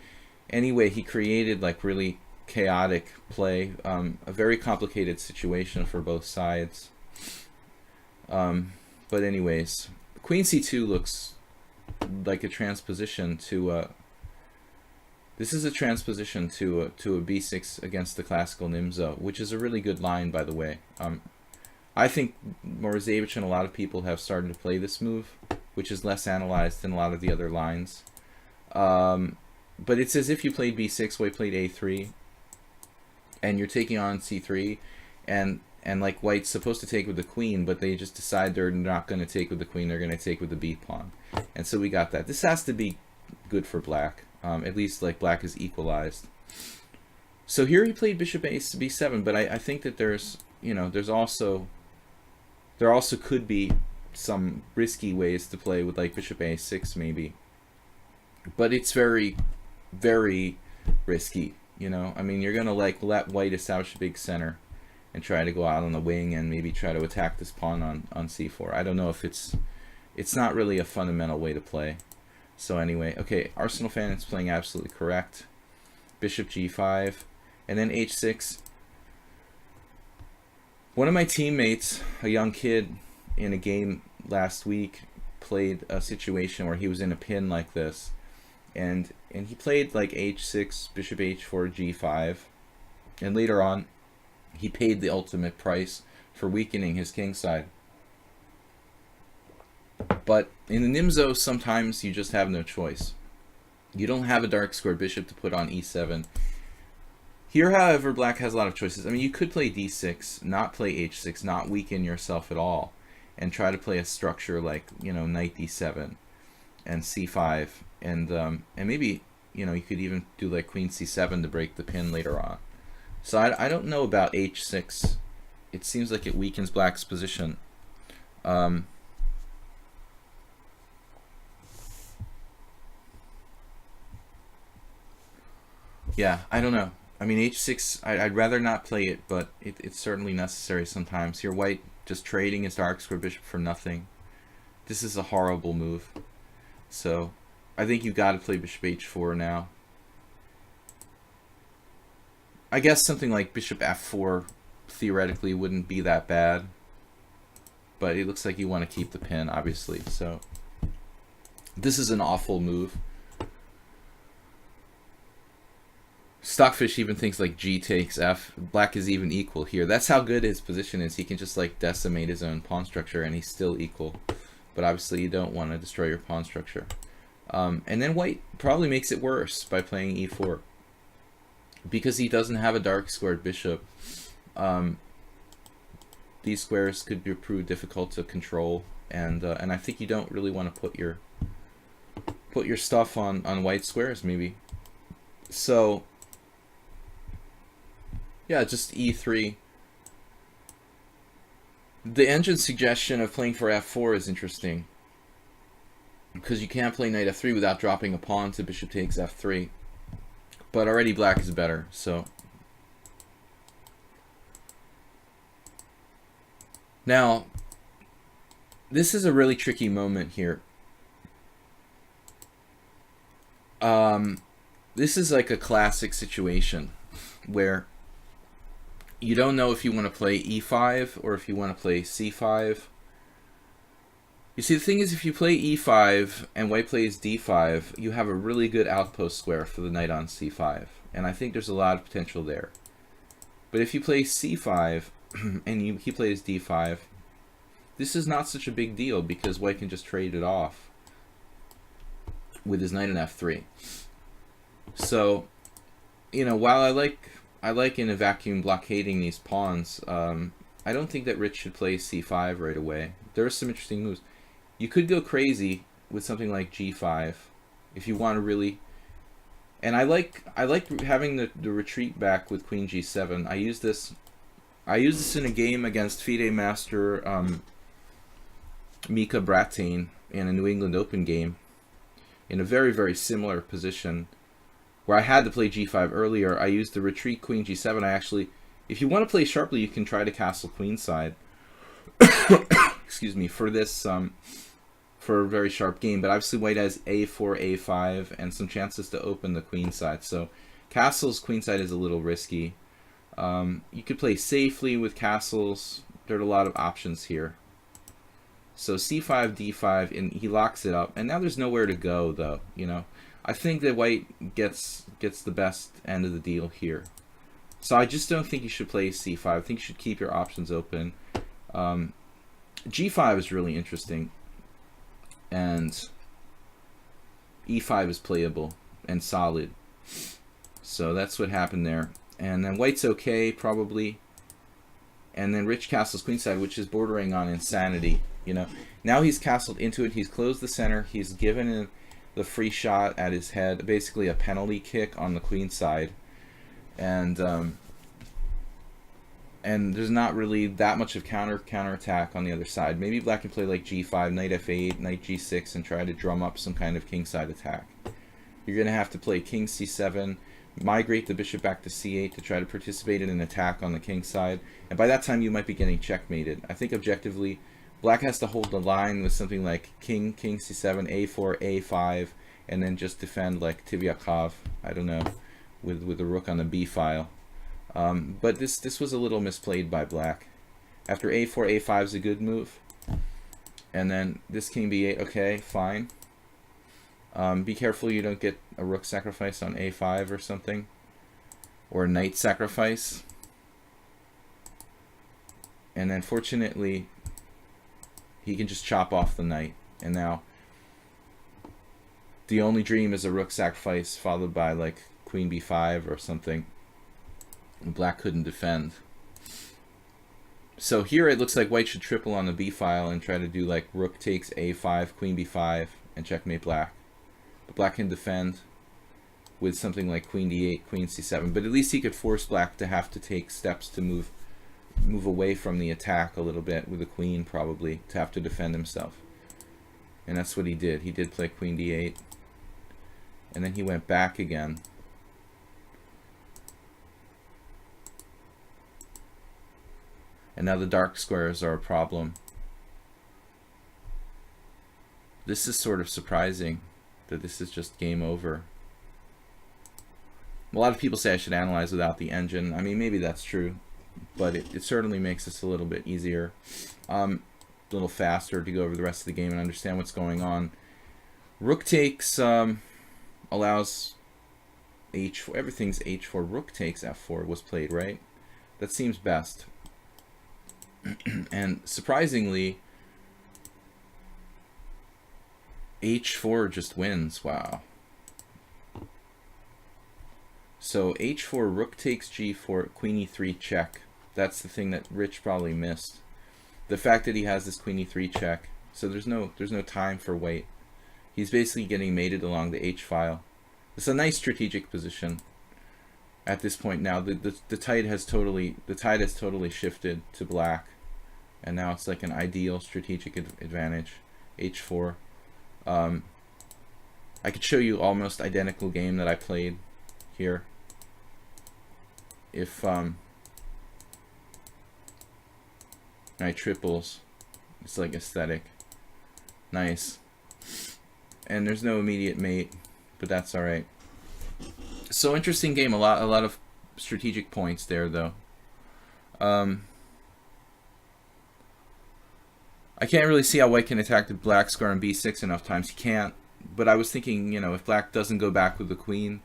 anyway, he created like really chaotic play, a very complicated situation for both sides. But anyways, queen c2 looks like a transposition to this is a transposition to a b6 against the classical Nimzo, which is a really good line, by the way. I think Morozevich and a lot of people have started to play this move, which is less analyzed than a lot of the other lines. But it's as if you played b6, white played a3, and you're taking on c3, and like white's supposed to take with the queen, but they just decide they're not going to take with the queen, they're going to take with the b pawn. And so we got that. This has to be good for black. At least like black is equalized. So here he played bishop b7, but I think that there's, you know, there also could be some risky ways to play with like bishop a6 maybe. But it's very, very risky, you know. I mean, you're going to like let white establish a big center and try to go out on the wing and maybe try to attack this pawn on c4. I don't know if it's not really a fundamental way to play. So anyway, okay, Arsenal fan is playing absolutely correct. Bishop g5, and then h6. One of my teammates, a young kid in a game last week, played a situation where he was in a pin like this, and he played like h6, bishop h4, g5, and later on he paid the ultimate price for weakening his king side. But in the Nimzo, sometimes you just have no choice. You don't have a dark square bishop to put on e7. Here, however, black has a lot of choices. I mean, you could play d6, not play h6, not weaken yourself at all, and try to play a structure like, you know, knight d7 and c5, and maybe, you know, you could even do like queen c7 to break the pin later on. So I don't know about h6. It seems like it weakens black's position. Yeah, I don't know. I mean, h6, I'd rather not play it, but it's certainly necessary sometimes. Here, white just trading his dark square bishop for nothing. This is a horrible move. So, I think you've got to play bishop h4 now. I guess something like bishop f4 theoretically wouldn't be that bad. But it looks like you want to keep the pin, obviously. So, this is an awful move. Stockfish even thinks like g takes f. Black is even equal here. That's how good his position is. He can just like decimate his own pawn structure and he's still equal. But obviously you don't want to destroy your pawn structure. And then white probably makes it worse by playing e4. Because he doesn't have a dark squared bishop. These squares could be proved difficult to control. And I think you don't really want to put your stuff on white squares maybe. So yeah, just e3. The engine suggestion of playing for f4 is interesting. because you can't play knight f3 without dropping a pawn to bishop takes f3. But already black is better, so. Now, this is a really tricky moment here. This is like a classic situation where you don't know if you want to play e5 or if you want to play c5. You see, the thing is, if you play e5 and white plays d5, you have a really good outpost square for the knight on c5. And I think there's a lot of potential there. But if you play c5 and he plays d5, this is not such a big deal because white can just trade it off with his knight on f3. So, you know, while I like in a vacuum blockading these pawns, I don't think that Rich should play c5 right away. There are some interesting moves. You could go crazy with something like g5 if you want to really. And I like having the retreat back with queen g7. I use this in a game against FIDE Master Mika Brattain in a New England Open game in a very, very similar position where I had to play g5 earlier. I used the retreat queen g7. I actually, if you want to play sharply, you can try to castle queenside. Excuse me, for this for a very sharp game, but obviously white has a4, a5, and some chances to open the queen side. So castles queenside is a little risky. You could play safely with castles. There are a lot of options here. So c5, d5, and he locks it up. And now there's nowhere to go, though. You know, I think that white gets the best end of the deal here. So I just don't think you should play c5. I think you should keep your options open. G5 is really interesting, and E5 is playable and solid. So that's what happened there. And then white's okay, probably. And then Rich castles queenside, which is bordering on insanity. You know, now he's castled into it. He's closed the center. He's given the free shot at his head, basically a penalty kick on the queen side. And there's not really that much of counterattack on the other side. Maybe black can play like g5, knight f8, knight g6, and try to drum up some kind of kingside attack. You're going to have to play king c7, migrate the bishop back to c8 to try to participate in an attack on the king side. And by that time, you might be getting checkmated. I think objectively, black has to hold the line with something like king c7, a4, a5, and then just defend like Tivyakov, I don't know, with the rook on the b file. But this was a little misplayed by black. After a4, a5 is a good move. And then this king b8, okay, fine. Be careful you don't get a rook sacrifice on a5 or something. Or a knight sacrifice. And then fortunately, he can just chop off the knight. And now, the only dream is a rook sacrifice followed by like queen b5 or something. Black couldn't defend. So here it looks like white should triple on the b file and try to do like rook takes a5, queen b5, and checkmate black. But black can defend with something like queen d8, queen c7. But at least he could force black to have to take steps to move away from the attack a little bit with the queen, probably, to have to defend himself. And that's what he did. He did play queen d8. And then he went back again. And now the dark squares are a problem. This is sort of surprising that this is just game over. A lot of people say I should analyze without the engine. I mean, maybe that's true, but it certainly makes this a little bit easier, a little faster to go over the rest of the game and understand what's going on. Rook takes allows h4. Everything's h4. Rook takes f4 was played, right? That seems best. And surprisingly, h4 just wins. Wow. So h4, rook takes g4, queen e3 check. That's the thing that Rich probably missed. The fact that he has this queen e3 check. So there's no time for white. He's basically getting mated along the h file. It's a nice strategic position. At this point now, the tide has totally shifted to black. And now it's like an ideal strategic advantage. h4. I could show you almost identical game that I played here. If I triples, it's like aesthetic, nice, and there's no immediate mate, but that's all right. So interesting game, a lot of strategic points there though. I can't really see how white can attack the black square on b6 enough times. He can't. But I was thinking, you know, if black doesn't go back with the queen,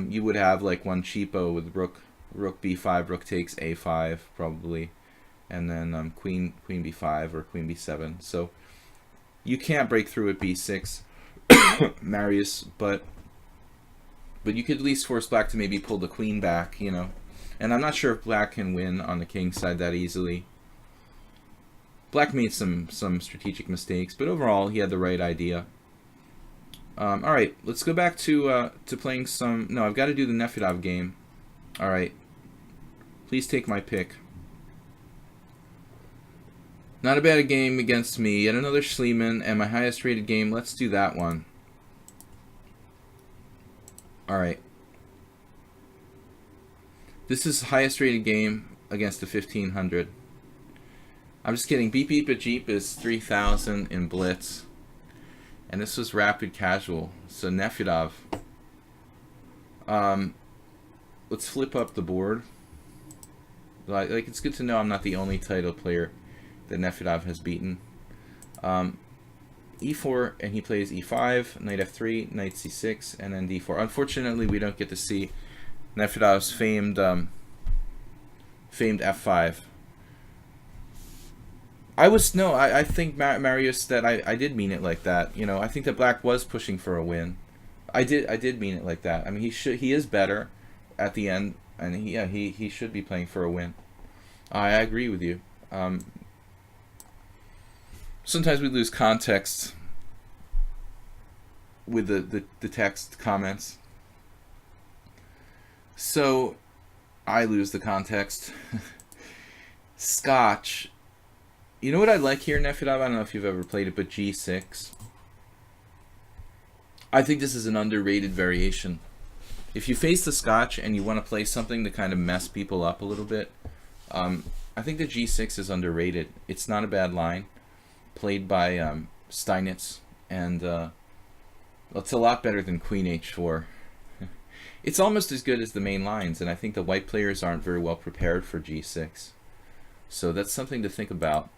you would have like one cheapo with rook b5, rook takes a5 probably, and then queen b5 or queen b7. So you can't break through at b6, Marius, but you could at least force black to maybe pull the queen back, you know. And I'm not sure if black can win on the king side that easily. Black made some strategic mistakes, but overall he had the right idea. All right, let's go back to playing some. No, I've got to do the Nefedov game. All right, please take my pick. Not a bad game against me. Yet another Schliemann, and my highest rated game. Let's do that one. All right. This is the highest rated game against the 1500. I'm just kidding. Beep Beep a Jeep is 3000 in Blitz. And this was rapid casual. So Nefedov. Let's flip up the board. Like it's good to know I'm not the only title player that Nefedov has beaten. E4, and he plays E5, knight F3, knight C6, and then D4. Unfortunately, we don't get to see Nefedov's famed F5. I think, Marius, that I did mean it like that. You know, I think that black was pushing for a win. I did mean it like that. I mean, he is better at the end, and he should be playing for a win. I agree with you. Sometimes we lose context with the text comments. So I lose the context. Scotch. You know what I like here, Nefedov? I don't know if you've ever played it, but G6. I think this is an underrated variation. If you face the Scotch and you want to play something to kind of mess people up a little bit, I think the G6 is underrated. It's not a bad line, played by Steinitz, and it's a lot better than Queen H4. It's almost as good as the main lines, and I think the white players aren't very well prepared for G6. So that's something to think about.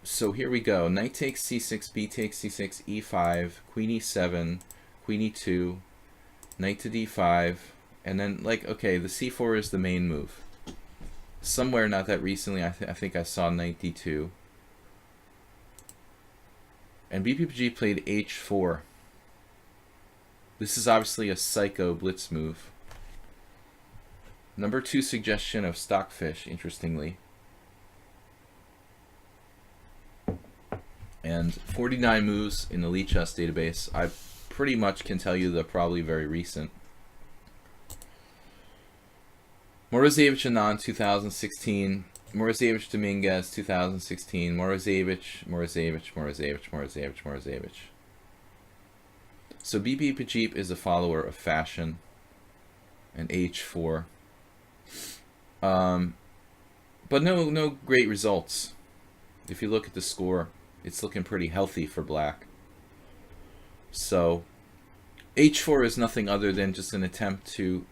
So here we go. Knight takes c6, b takes c6, e5, queen e7, queen e2, knight to d5, and then, like, okay, the c4 is the main move. Somewhere not that recently, I think I saw knight d2. And BPPG played h4. This is obviously a psycho blitz move. Number 2 suggestion of Stockfish, interestingly. And 49 moves in the lichess database. I pretty much can tell you they're probably very recent. Morozevich Anand 2016. Morozevich Dominguez 2016. Morozevich. So BB Pajip is a follower of fashion and H4. But no great results. If you look at the score, it's looking pretty healthy for black. So H4 is nothing other than just an attempt to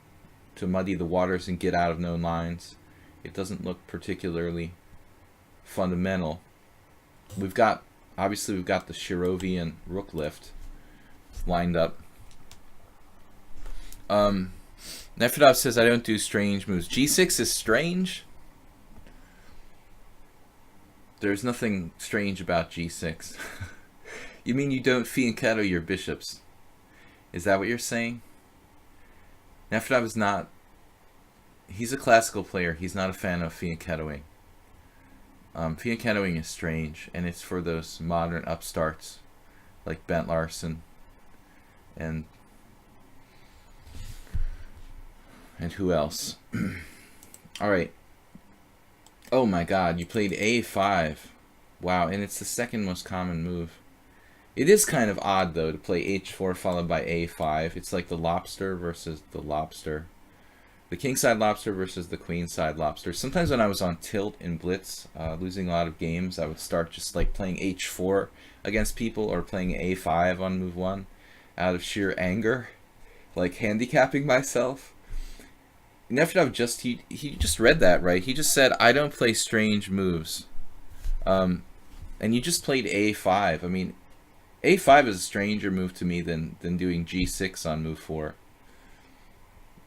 muddy the waters and get out of known lines. It doesn't look particularly fundamental. Obviously we've got the Shirovian rook lift lined up. Nefedov says I don't do strange moves. G6 is strange? There's nothing strange about G6. You mean you don't fianchetto your bishops? Is that what you're saying? Nefedov is not... He's a classical player. He's not a fan of fianchettoing. Fianchettoing is strange, and it's for those modern upstarts like Bent Larson and who else? All right. Oh my God! You played A5. Wow, and it's the second most common move. It is kind of odd, though, to play h4 followed by a5. It's like the lobster versus the lobster. The kingside lobster versus the queenside lobster. Sometimes when I was on tilt in blitz, losing a lot of games, I would start just like playing h4 against people or playing a5 on move 1 out of sheer anger, like handicapping myself. Nefedov he just read that, right? He just said, I don't play strange moves. And you just played a5. I mean, a5 is a stranger move to me than doing g6 on move 4.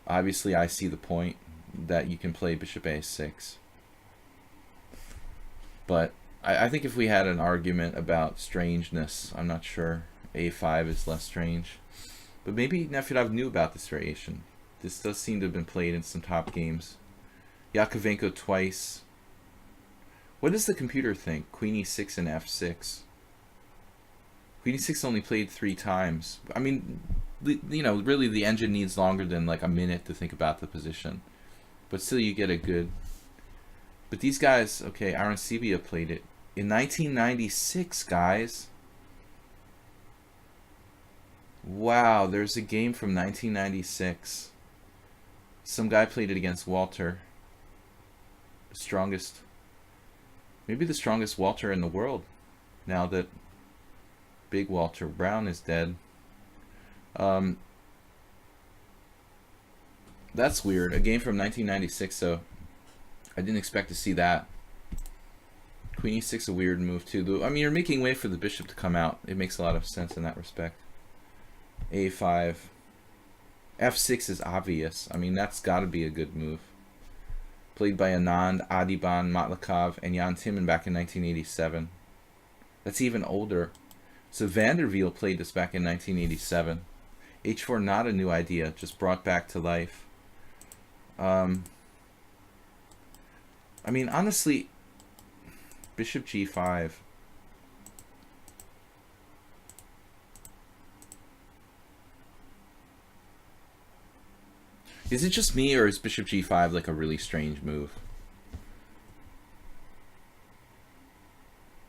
Obviously, I see the point that you can play bishop a6. But I think if we had an argument about strangeness, I'm not sure a5 is less strange. But maybe Nefedov knew about this variation. This does seem to have been played in some top games. Yakovenko twice. What does the computer think? Queen e6 and f6. Queen e6 only played 3 times. I mean, you know, really the engine needs longer than like a minute to think about the position. But still you get a good... But these guys, okay, Arancibia played it in 1996, guys. Wow, there's a game from 1996. Some guy played it against Walter. Maybe the strongest Walter in the world, now that big Walter Brown is dead. That's weird. A game from 1996, so I didn't expect to see that. Queen e6 a weird move too, though. I mean, you're making way for the bishop to come out. It makes a lot of sense in that respect. a5. f6 is obvious. I mean, that's got to be a good move. Played by Anand, Adiban, Matlakov, and Jan Timman back in 1987. That's even older. So Vanderveel played this back in 1987. h4, not a new idea, just brought back to life. I mean, honestly, bishop g5. Is it just me, or is bishop g5 like a really strange move?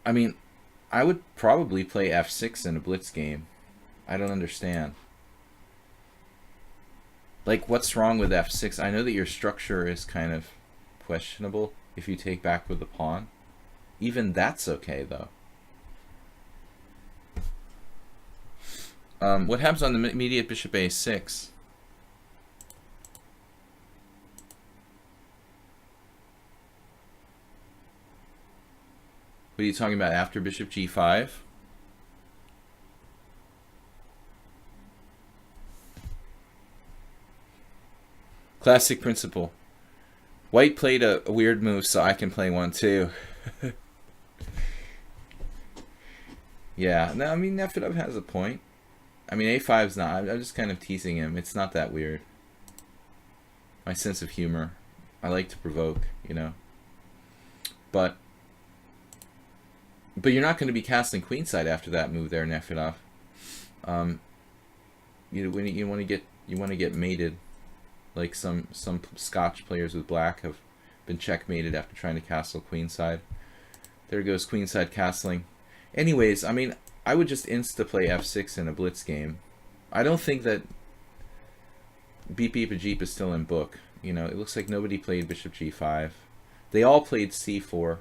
I mean, I would probably play f6 in a blitz game. I don't understand. Like, what's wrong with f6? I know that your structure is kind of questionable if you take back with the pawn. Even that's okay, though. What happens on the immediate bishop a6? What are you talking about after bishop g5? Classic principle. White played a weird move, so I can play one too. Yeah, no, I mean, Nefedov has a point. I mean, a5's not. I'm just kind of teasing him. It's not that weird. My sense of humor. I like to provoke, you know. But you're not going to be castling queenside after that move there, Nefedov. You want to get mated, like some Scotch players with black have been checkmated after trying to castle queenside. There goes queenside castling. Anyways, I mean, I would just insta play f6 in a blitz game. I don't think that Beep Beep a Jeep is still in book. You know, it looks like nobody played bishop g5. They all played c4.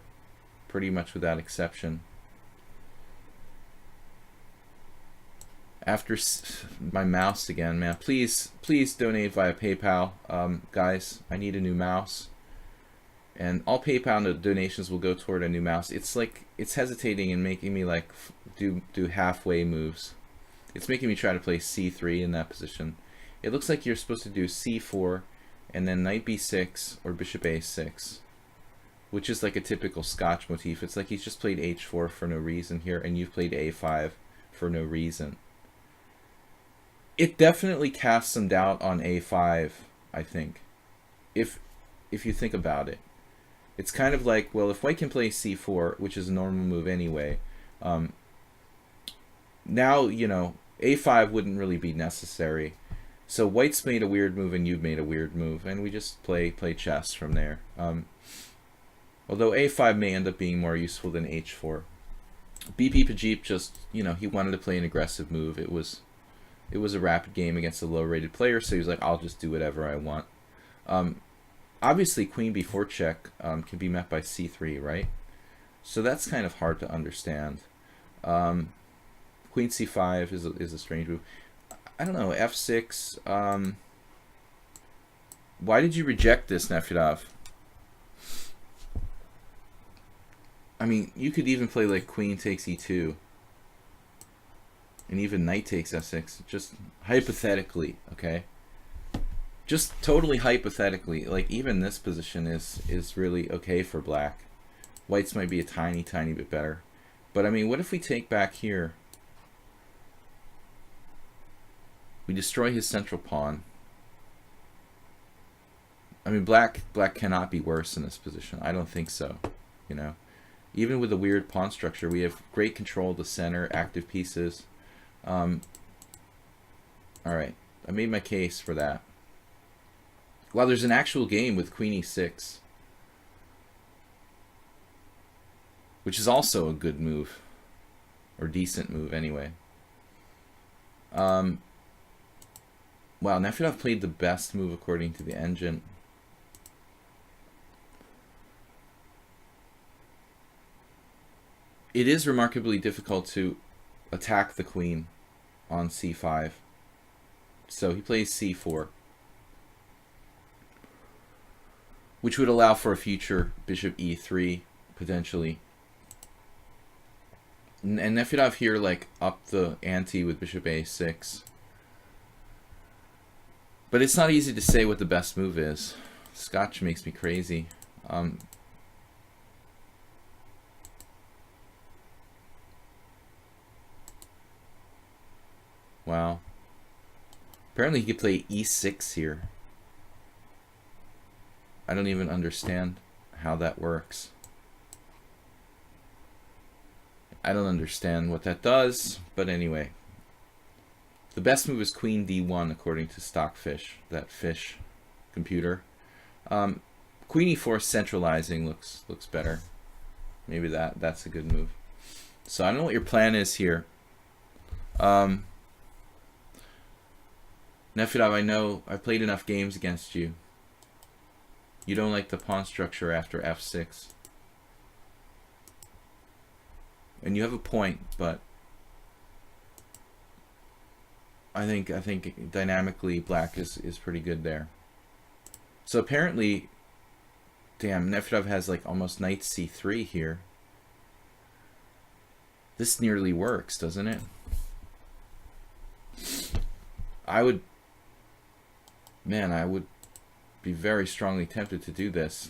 Pretty much without exception. After my mouse again, man. Please donate via PayPal, guys. I need a new mouse, and all PayPal donations will go toward a new mouse. It's like it's hesitating and making me like do halfway moves. It's making me try to play c3 in that position. It looks like you're supposed to do c4, and then knight b6 or bishop a6. Which is like a typical Scotch motif. It's like he's just played h4 for no reason here, and you've played a5 for no reason. It definitely casts some doubt on a5, I think. If you think about it. It's kind of like, well, if white can play c4, which is a normal move anyway, now, you know, a5 wouldn't really be necessary. So white's made a weird move and you've made a weird move, and we just play chess from there. Although a5 may end up being more useful than h4. BP Pajip just, you know, he wanted to play an aggressive move. It was a rapid game against a low-rated player, so he was like, I'll just do whatever I want. Obviously, Queen B4 check can be met by C3, right? So that's kind of hard to understand. Queen C5 is a strange move. I don't know, F6. Why did you reject this, Nefyadov? I mean, you could even play like Queen takes E2. And even Knight takes F6. Just hypothetically, okay? Just totally hypothetically. Like, even this position is really okay for black. White's might be a tiny, tiny bit better. But, I mean, what if we take back here? We destroy his central pawn. I mean, black cannot be worse in this position. I don't think so, you know? Even with a weird pawn structure, we have great control of the center, active pieces. Alright, I made my case for that. Well, there's an actual game with Queen E6, which is also a good move, or decent move anyway. Wow, Nefyadov played the best move according to the engine. It is remarkably difficult to attack the queen on C5. So he plays C4, which would allow for a future bishop E3 potentially. And Nefyadov here like up the ante with bishop A6. But it's not easy to say what the best move is. Scotch makes me crazy. Wow. Apparently he could play E6 here. I don't even understand how that works. I don't understand what that does, but anyway. The best move is Queen D1 according to Stockfish, that fish computer. Queen E4 centralizing looks better. Maybe that's a good move. So I don't know what your plan is here. Nefyadov, I know I've played enough games against you. You don't like the pawn structure after F6. And you have a point, but I think dynamically black is pretty good there. So apparently, damn, Nefyadov has like almost knight C3 here. This nearly works, doesn't it? I would be very strongly tempted to do this.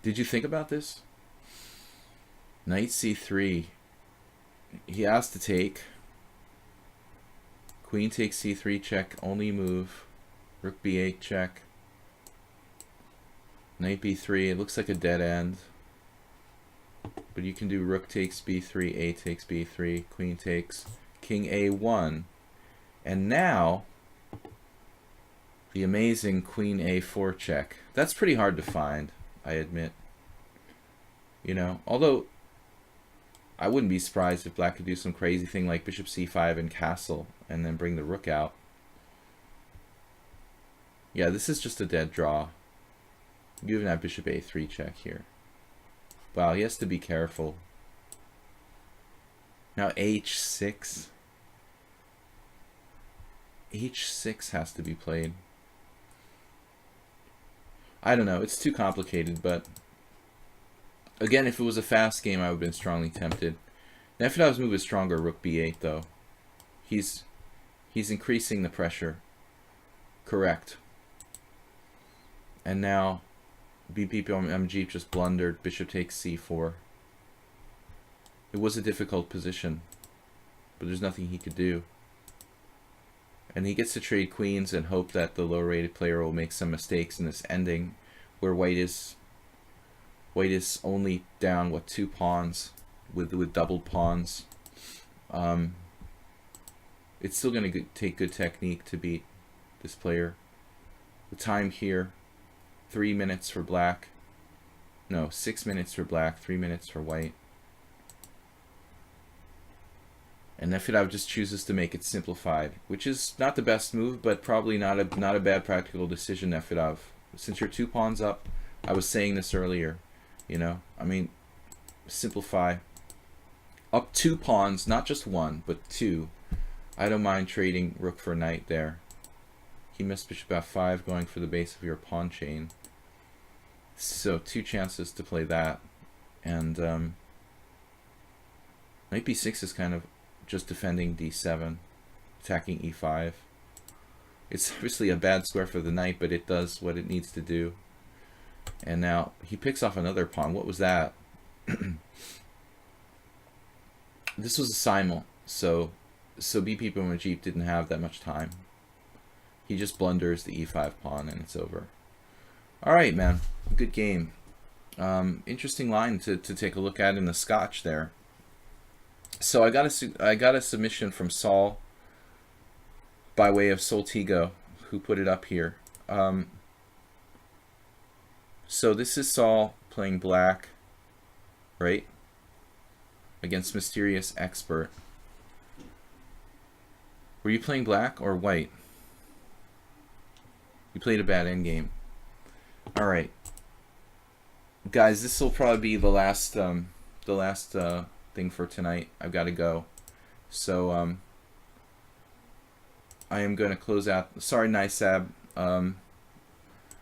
Did you think about this? Knight C3. He asked to take. Queen takes C3 check, only move. Rook B8 check. Knight B3, it looks like a dead end. But you can do rook takes B3, A takes B3, queen takes, king A1. And now, the amazing queen A4 check. That's pretty hard to find, I admit. You know, although I wouldn't be surprised if black could do some crazy thing like bishop C5 and castle and then bring the rook out. Yeah, this is just a dead draw. You even have bishop A3 check here. Wow, he has to be careful. Now H6. H6 has to be played. I don't know, it's too complicated, but again, if it was a fast game, I would have been strongly tempted. Nefyadov's move is stronger, rook b8, though. He's increasing the pressure. Correct. And now, BPMG just blundered, bishop takes c4. It was a difficult position, but there's nothing he could do. And he gets to trade queens and hope that the low-rated player will make some mistakes in this ending, where white is only down, what, 2 pawns with doubled pawns. It's still going to take good technique to beat this player. The time here, 3 minutes for black. No, 6 minutes for black, 3 minutes for white. And Nefedov just chooses to make it simplified, which is not the best move, but probably not a bad practical decision, Nefedov. Since you're 2 pawns up, I was saying this earlier, you know, I mean, simplify. Up 2 pawns, not just 1, but 2. I don't mind trading rook for knight there. He missed bishop f5, going for the base of your pawn chain. So 2 chances to play that. And knight b6 is kind of just defending d7, attacking e5. It's obviously a bad square for the knight, but it does what it needs to do. And now he picks off another pawn. What was that? This was a simul, so BP Bumajip didn't have that much time. He just blunders the e5 pawn and it's over. Alright, man. Good game. Interesting line to take a look at in the Scotch there. So I got a submission from Saul by way of Soltigo, who put it up here. So this is Saul playing black, right? Against Mysterious Expert. Were you playing black or white? You played a bad endgame. Alright. Guys, this will probably be the last thing for tonight. I've got to go. So I am going to close out. Sorry, Nisab. I'm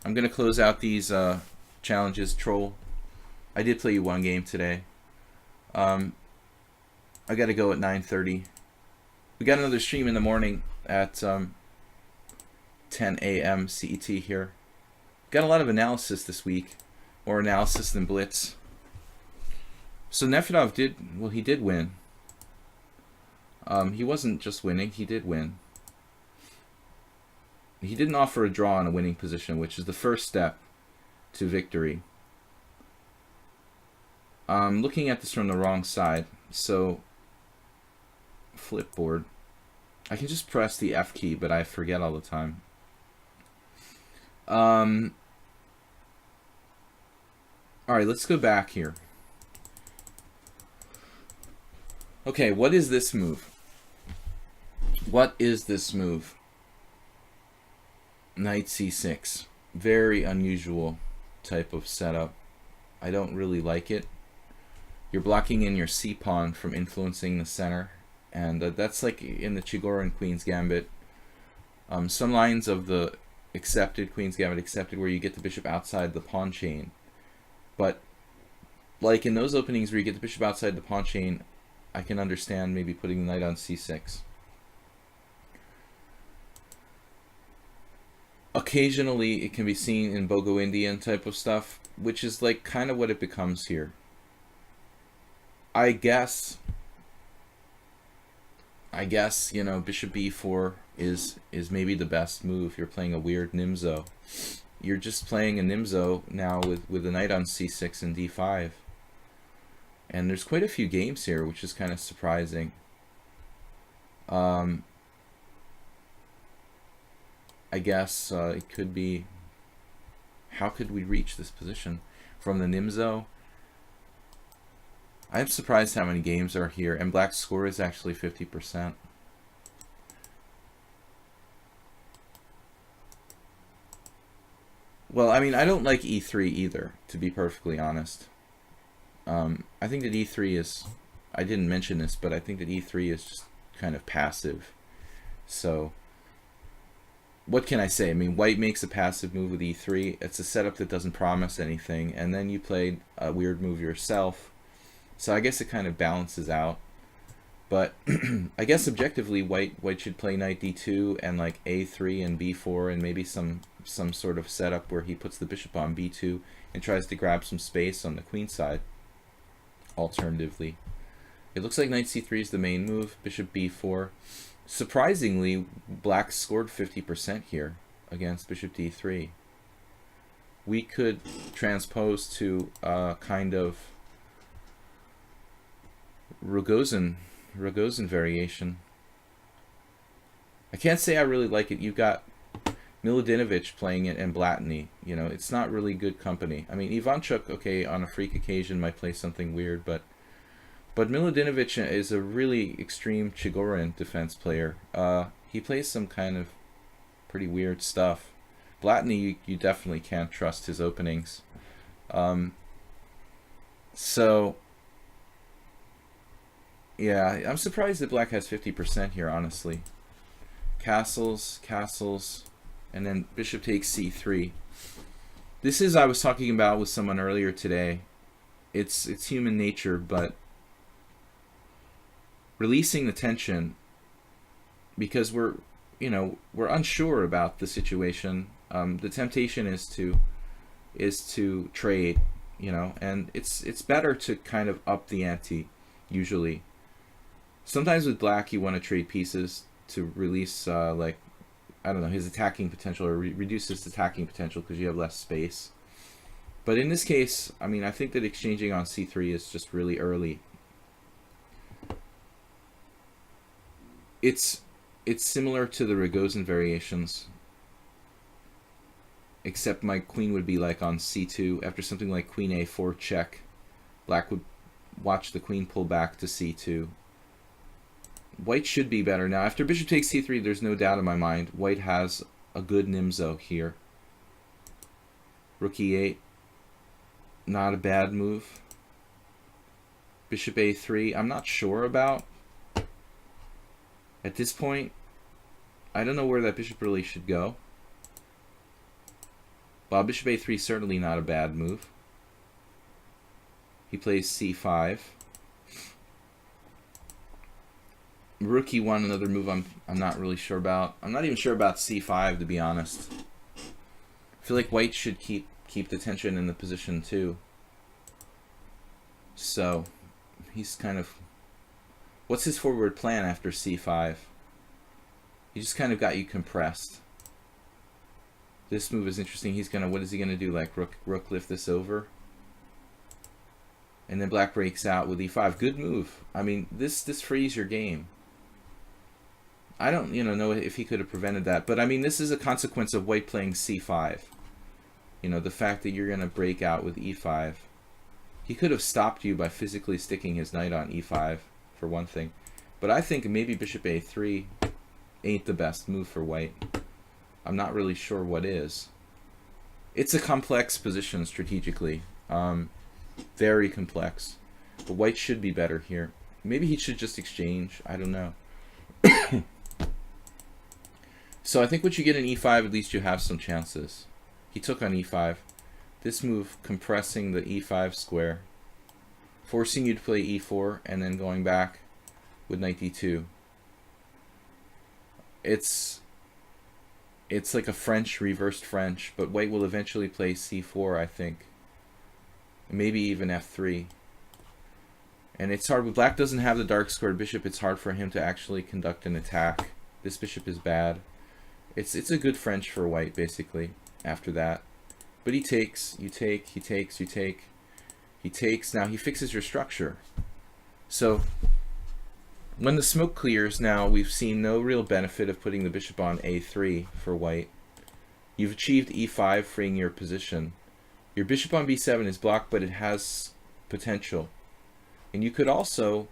going to close out these challenges. Troll, I did play you 1 game today. I got to go at 9:30. We got another stream in the morning at 10 a.m. CET here. Got a lot of analysis this week, more analysis than Blitz. So Nefedov he did win. He wasn't just winning, he did win. He didn't offer a draw in a winning position, which is the first step to victory. I'm looking at this from the wrong side, so flip board. I can just press the F key, but I forget all the time. Alright, let's go back here. Okay, what is this move? What is this move? Knight c6. Very unusual type of setup. I don't really like it. You're blocking in your c pawn from influencing the center, and that's like in the Chigorin Queen's Gambit. Some lines of the accepted Queen's Gambit accepted where you get the bishop outside the pawn chain, but like in those openings where you get the bishop outside the pawn chain, I can understand maybe putting the knight on c6. Occasionally it can be seen in Bogo Indian type of stuff, which is like kind of what it becomes here. I guess, you know, bishop b4 is maybe the best move. You're playing a weird Nimzo. You're just playing a Nimzo now with the knight on c6 and d5. And there's quite a few games here, which is kind of surprising. I guess it could be, how could we reach this position from the Nimzo? I'm surprised how many games are here, and black's score is actually 50%. Well, I mean, I don't like e3 either, to be perfectly honest. I think that e3 is, I didn't mention this, but I think that e3 is just kind of passive. So what can I say? I mean, white makes a passive move with e3. It's a setup that doesn't promise anything, and then you played a weird move yourself. So I guess it kind of balances out. But I guess objectively, white should play knight d2 and like a3 and b4 and maybe some sort of setup where he puts the bishop on b2 and tries to grab some space on the queen side. Alternatively, it looks like knight c3 is the main move. Bishop b4. Surprisingly, black scored 50% here against bishop d3. We could transpose to kind of Rogozin variation. I can't say I really like it. You've got Miladinovich playing it and Blatny. You know, it's not really good company. I mean, Ivanchuk, okay, on a freak occasion might play something weird, but But Milodinovic is a really extreme Chigorin defense player. He plays some kind of pretty weird stuff. Blatny, you definitely can't trust his openings. So, yeah, I'm surprised that black has 50% here, honestly. Castles, castles, and then bishop takes c3. This is, I was talking about with someone earlier today. It's human nature, but releasing the tension, because we're unsure about the situation. The temptation is to trade, and it's better to kind of up the ante. Usually, sometimes with black, you want to trade pieces to release like, I don't know, his attacking potential, or reduce his attacking potential because you have less space. But in this case, I mean, I think that exchanging on c3 is just really early. It's similar to the Rogozin variations, except my queen would be like on c2. After something like queen a4 check, black would watch the queen pull back to c2. White should be better. Now, after bishop takes c3, there's no doubt in my mind white has a good Nimzo here. Rook e8, not a bad move. Bishop a3, I'm not sure about. At this point, I don't know where that bishop really should go. While bishop a3 is certainly not a bad move. He plays c5. Rook e1, another move I'm not really sure about. I'm not even sure about c5, to be honest. I feel like white should keep the tension in the position too. So he's kind of, what's his forward plan after c5? He just kind of got you compressed. This move is interesting. He's gonna, what is he gonna do? Like rook lift this over, and then black breaks out with e5. Good move. I mean, this frees your game. I don't know if he could have prevented that, but I mean, this is a consequence of white playing c5. The fact that you're gonna break out with e5. He could have stopped you by physically sticking his knight on e5, for one thing. But I think maybe bishop a3 ain't the best move for white. I'm not really sure what is. It's a complex position strategically. Very complex. But white should be better here. Maybe he should just exchange. I don't know. So I think once you get an e5, at least you have some chances. He took on e5. This move compressing the e5 square, forcing you to play e4, and then going back with knight d2. It's like a French, reversed French, but white will eventually play c4, I think. Maybe even f3. And it's hard, but black doesn't have the dark squared bishop. It's hard for him to actually conduct an attack. This bishop is bad. It's a good French for white, basically, after that. But he takes, you take, he takes, you take, he takes. Now he fixes your structure. So when the smoke clears, now we've seen no real benefit of putting the bishop on a3 for white. You've achieved e5, freeing your position. Your bishop on b7 is blocked, but it has potential. And you could also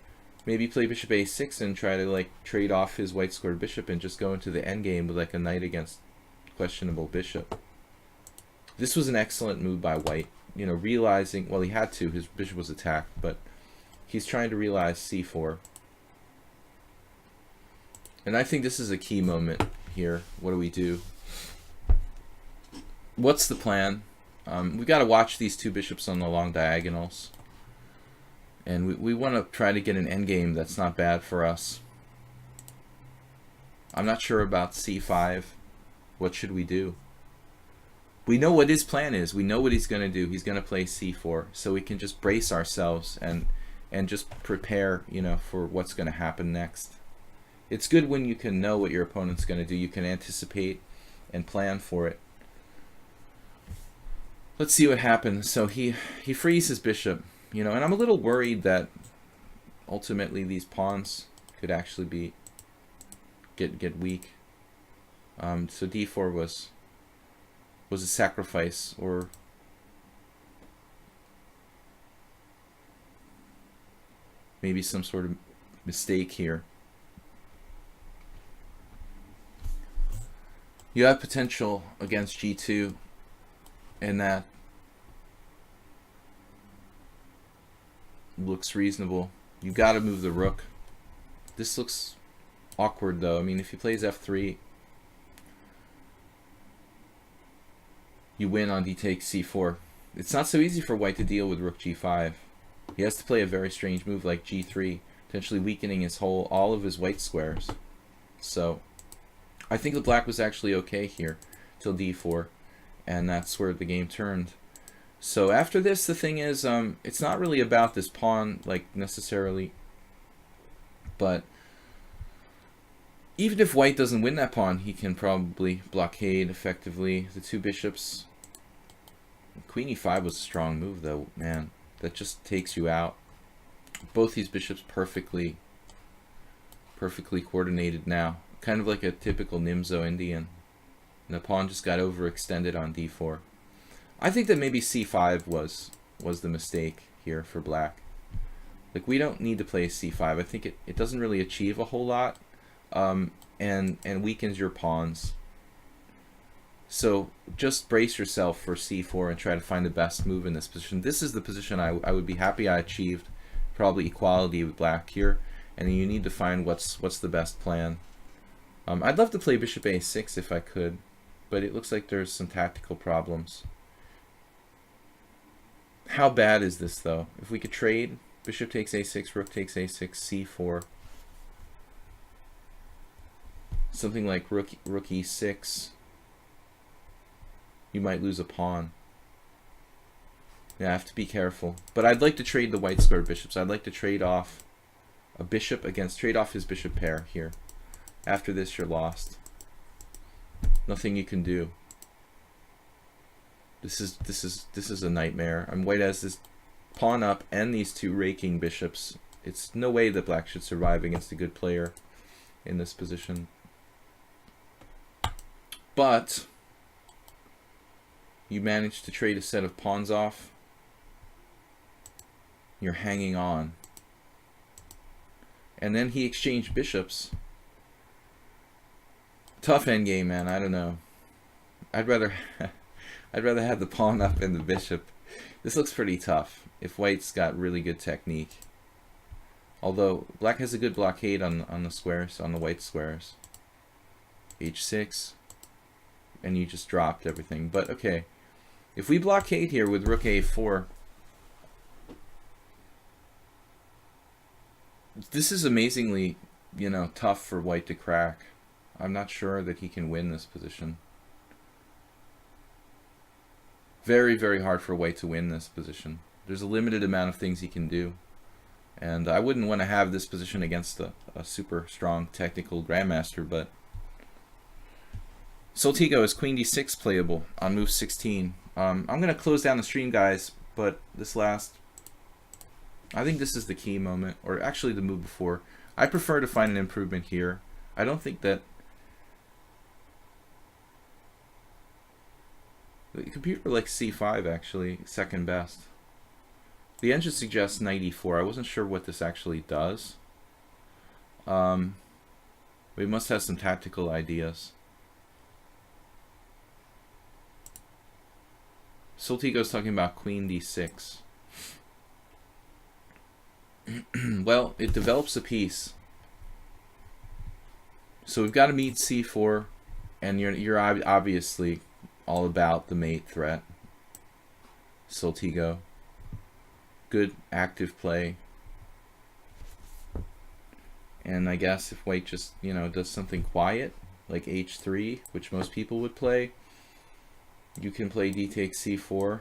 maybe play bishop a6 and try to like trade off his white squared bishop and just go into the endgame with like a knight against questionable bishop. This was an excellent move by white. Realizing, well, he had to, his bishop was attacked, but he's trying to realize c4. And I think this is a key moment here. What do we do? What's the plan? We got to watch these two bishops on the long diagonals. And we want to try to get an endgame that's not bad for us. I'm not sure about c5. What should we do? We know what his plan is. We know what he's going to do. He's going to play c4. So we can just brace ourselves and just prepare, for what's going to happen next. It's good when you can know what your opponent's going to do. You can anticipate and plan for it. Let's see what happens. So he frees his bishop, and I'm a little worried that ultimately these pawns could actually get weak. So d4 was a sacrifice, or maybe some sort of mistake here. You have potential against g2, and that looks reasonable. You got to move the rook. This looks awkward though. I mean, if he plays f3, you win on d takes c4. It's not so easy for white to deal with rook g5. He has to play a very strange move like g3, potentially weakening all of his white squares. So I think the black was actually okay here till d4, and that's where the game turned. So after this, the thing is, it's not really about this pawn, like, necessarily, but even if white doesn't win that pawn, he can probably blockade effectively the two bishops. Queen e5 was a strong move though, man. That just takes you out. Both these bishops perfectly coordinated now. Kind of like a typical Nimzo Indian. And the pawn just got overextended on d4. I think that maybe c5 was the mistake here for black. Like, we don't need to play c5. I think it doesn't really achieve a whole lot, and weakens your pawns. So just brace yourself for c4 and try to find the best move in this position. This is the position I would be happy I achieved. Probably equality with black here, and you need to find what's the best plan. I'd love to play bishop a6 if I could, but it looks like there's some tactical problems. How bad is this though? If we could trade, bishop takes a6, rook takes a6, c4. Something like rook e6. You might lose a pawn. Yeah, I have to be careful. But I'd like to trade the white square bishops. I'd like to trade off a bishop trade off his bishop pair here. After this, you're lost. Nothing you can do. This is a nightmare. White has this pawn up and these two raking bishops. It's no way that black should survive against a good player in this position. But you managed to trade a set of pawns off. You're hanging on. And then he exchanged bishops. Tough endgame, man. I don't know. I'd rather have the pawn up and the bishop. This looks pretty tough if white's got really good technique. Although black has a good blockade on the squares, on the white squares. h6, and you just dropped everything. But okay, if we blockade here with rook a4, this is amazingly, tough for white to crack. I'm not sure that he can win this position. Very, very hard for white to win this position. There's a limited amount of things he can do. And I wouldn't want to have this position against a super strong technical grandmaster, but Soltigo is queen d6 playable on move 16. I'm going to close down the stream, guys, but I think this is the key moment, or actually the move before. I prefer to find an improvement here. I don't think that the computer likes c5 actually, second best. The engine suggests knight e4. I wasn't sure what this actually does. We must have some tactical ideas. Soltigo's talking about queen d6. Well, it develops a piece. So we've got to meet c4, and you're obviously all about the mate threat. Soltigo. Good active play. And I guess if white just, does something quiet, like h3, which most people would play, you can play d takes c4.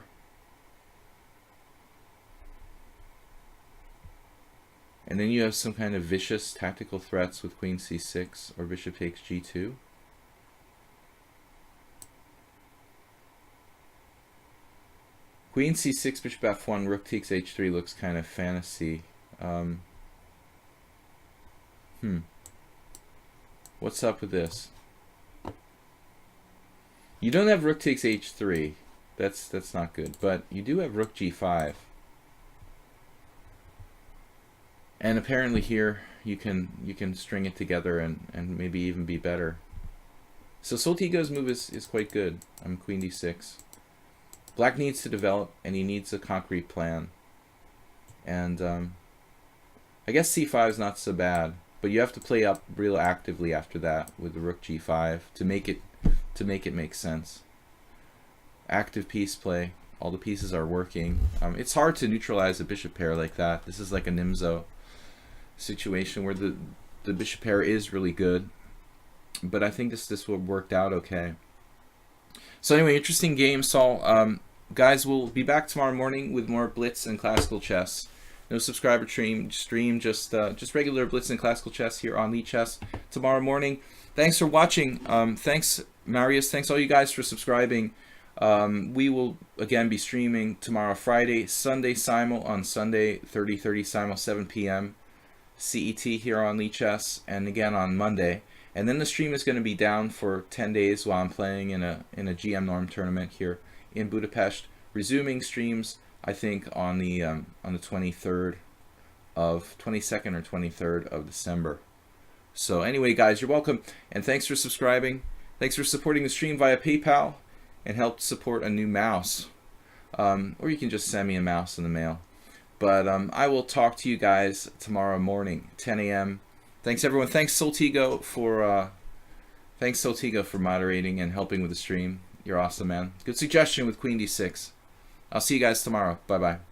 And then you have some kind of vicious tactical threats with queen c6 or bishop takes g2. Queen c6, bishop f1, rook takes h3 looks kind of fantasy. What's up with this? You don't have rook takes h3. That's not good. But you do have rook g5. And apparently here you can string it together and maybe even be better. So Soltigo's move is quite good. I'm queen d6. Black needs to develop, and he needs a concrete plan. And I guess c5 is not so bad, but you have to play up real actively after that with the rook g5 to make it make sense. Active piece play. All the pieces are working. It's hard to neutralize a bishop pair like that. This is like a Nimzo situation where the bishop pair is really good, but I think this will worked out okay. So anyway, interesting game, Saul. Guys, we'll be back tomorrow morning with more Blitz and Classical Chess. No subscriber stream, just regular Blitz and Classical Chess here on lichess tomorrow morning. Thanks for watching. Thanks Marius. Thanks all you guys for subscribing. We will again be streaming tomorrow, Friday, Sunday simul on Sunday 30:30 simul 7 p.m. CET here on lichess, and again on Monday. And then the stream is going to be down for 10 days while I'm playing in a GM Norm tournament here in Budapest. Resuming streams, I think, on the 22nd or 23rd of December. So anyway, guys, you're welcome, and thanks for subscribing. Thanks for supporting the stream via PayPal, and help support a new mouse. Or you can just send me a mouse in the mail. But I will talk to you guys tomorrow morning, 10 a.m. Thanks everyone. Thanks Soltigo for moderating and helping with the stream. You're awesome, man. Good suggestion with Queen D6. I'll see you guys tomorrow. Bye bye.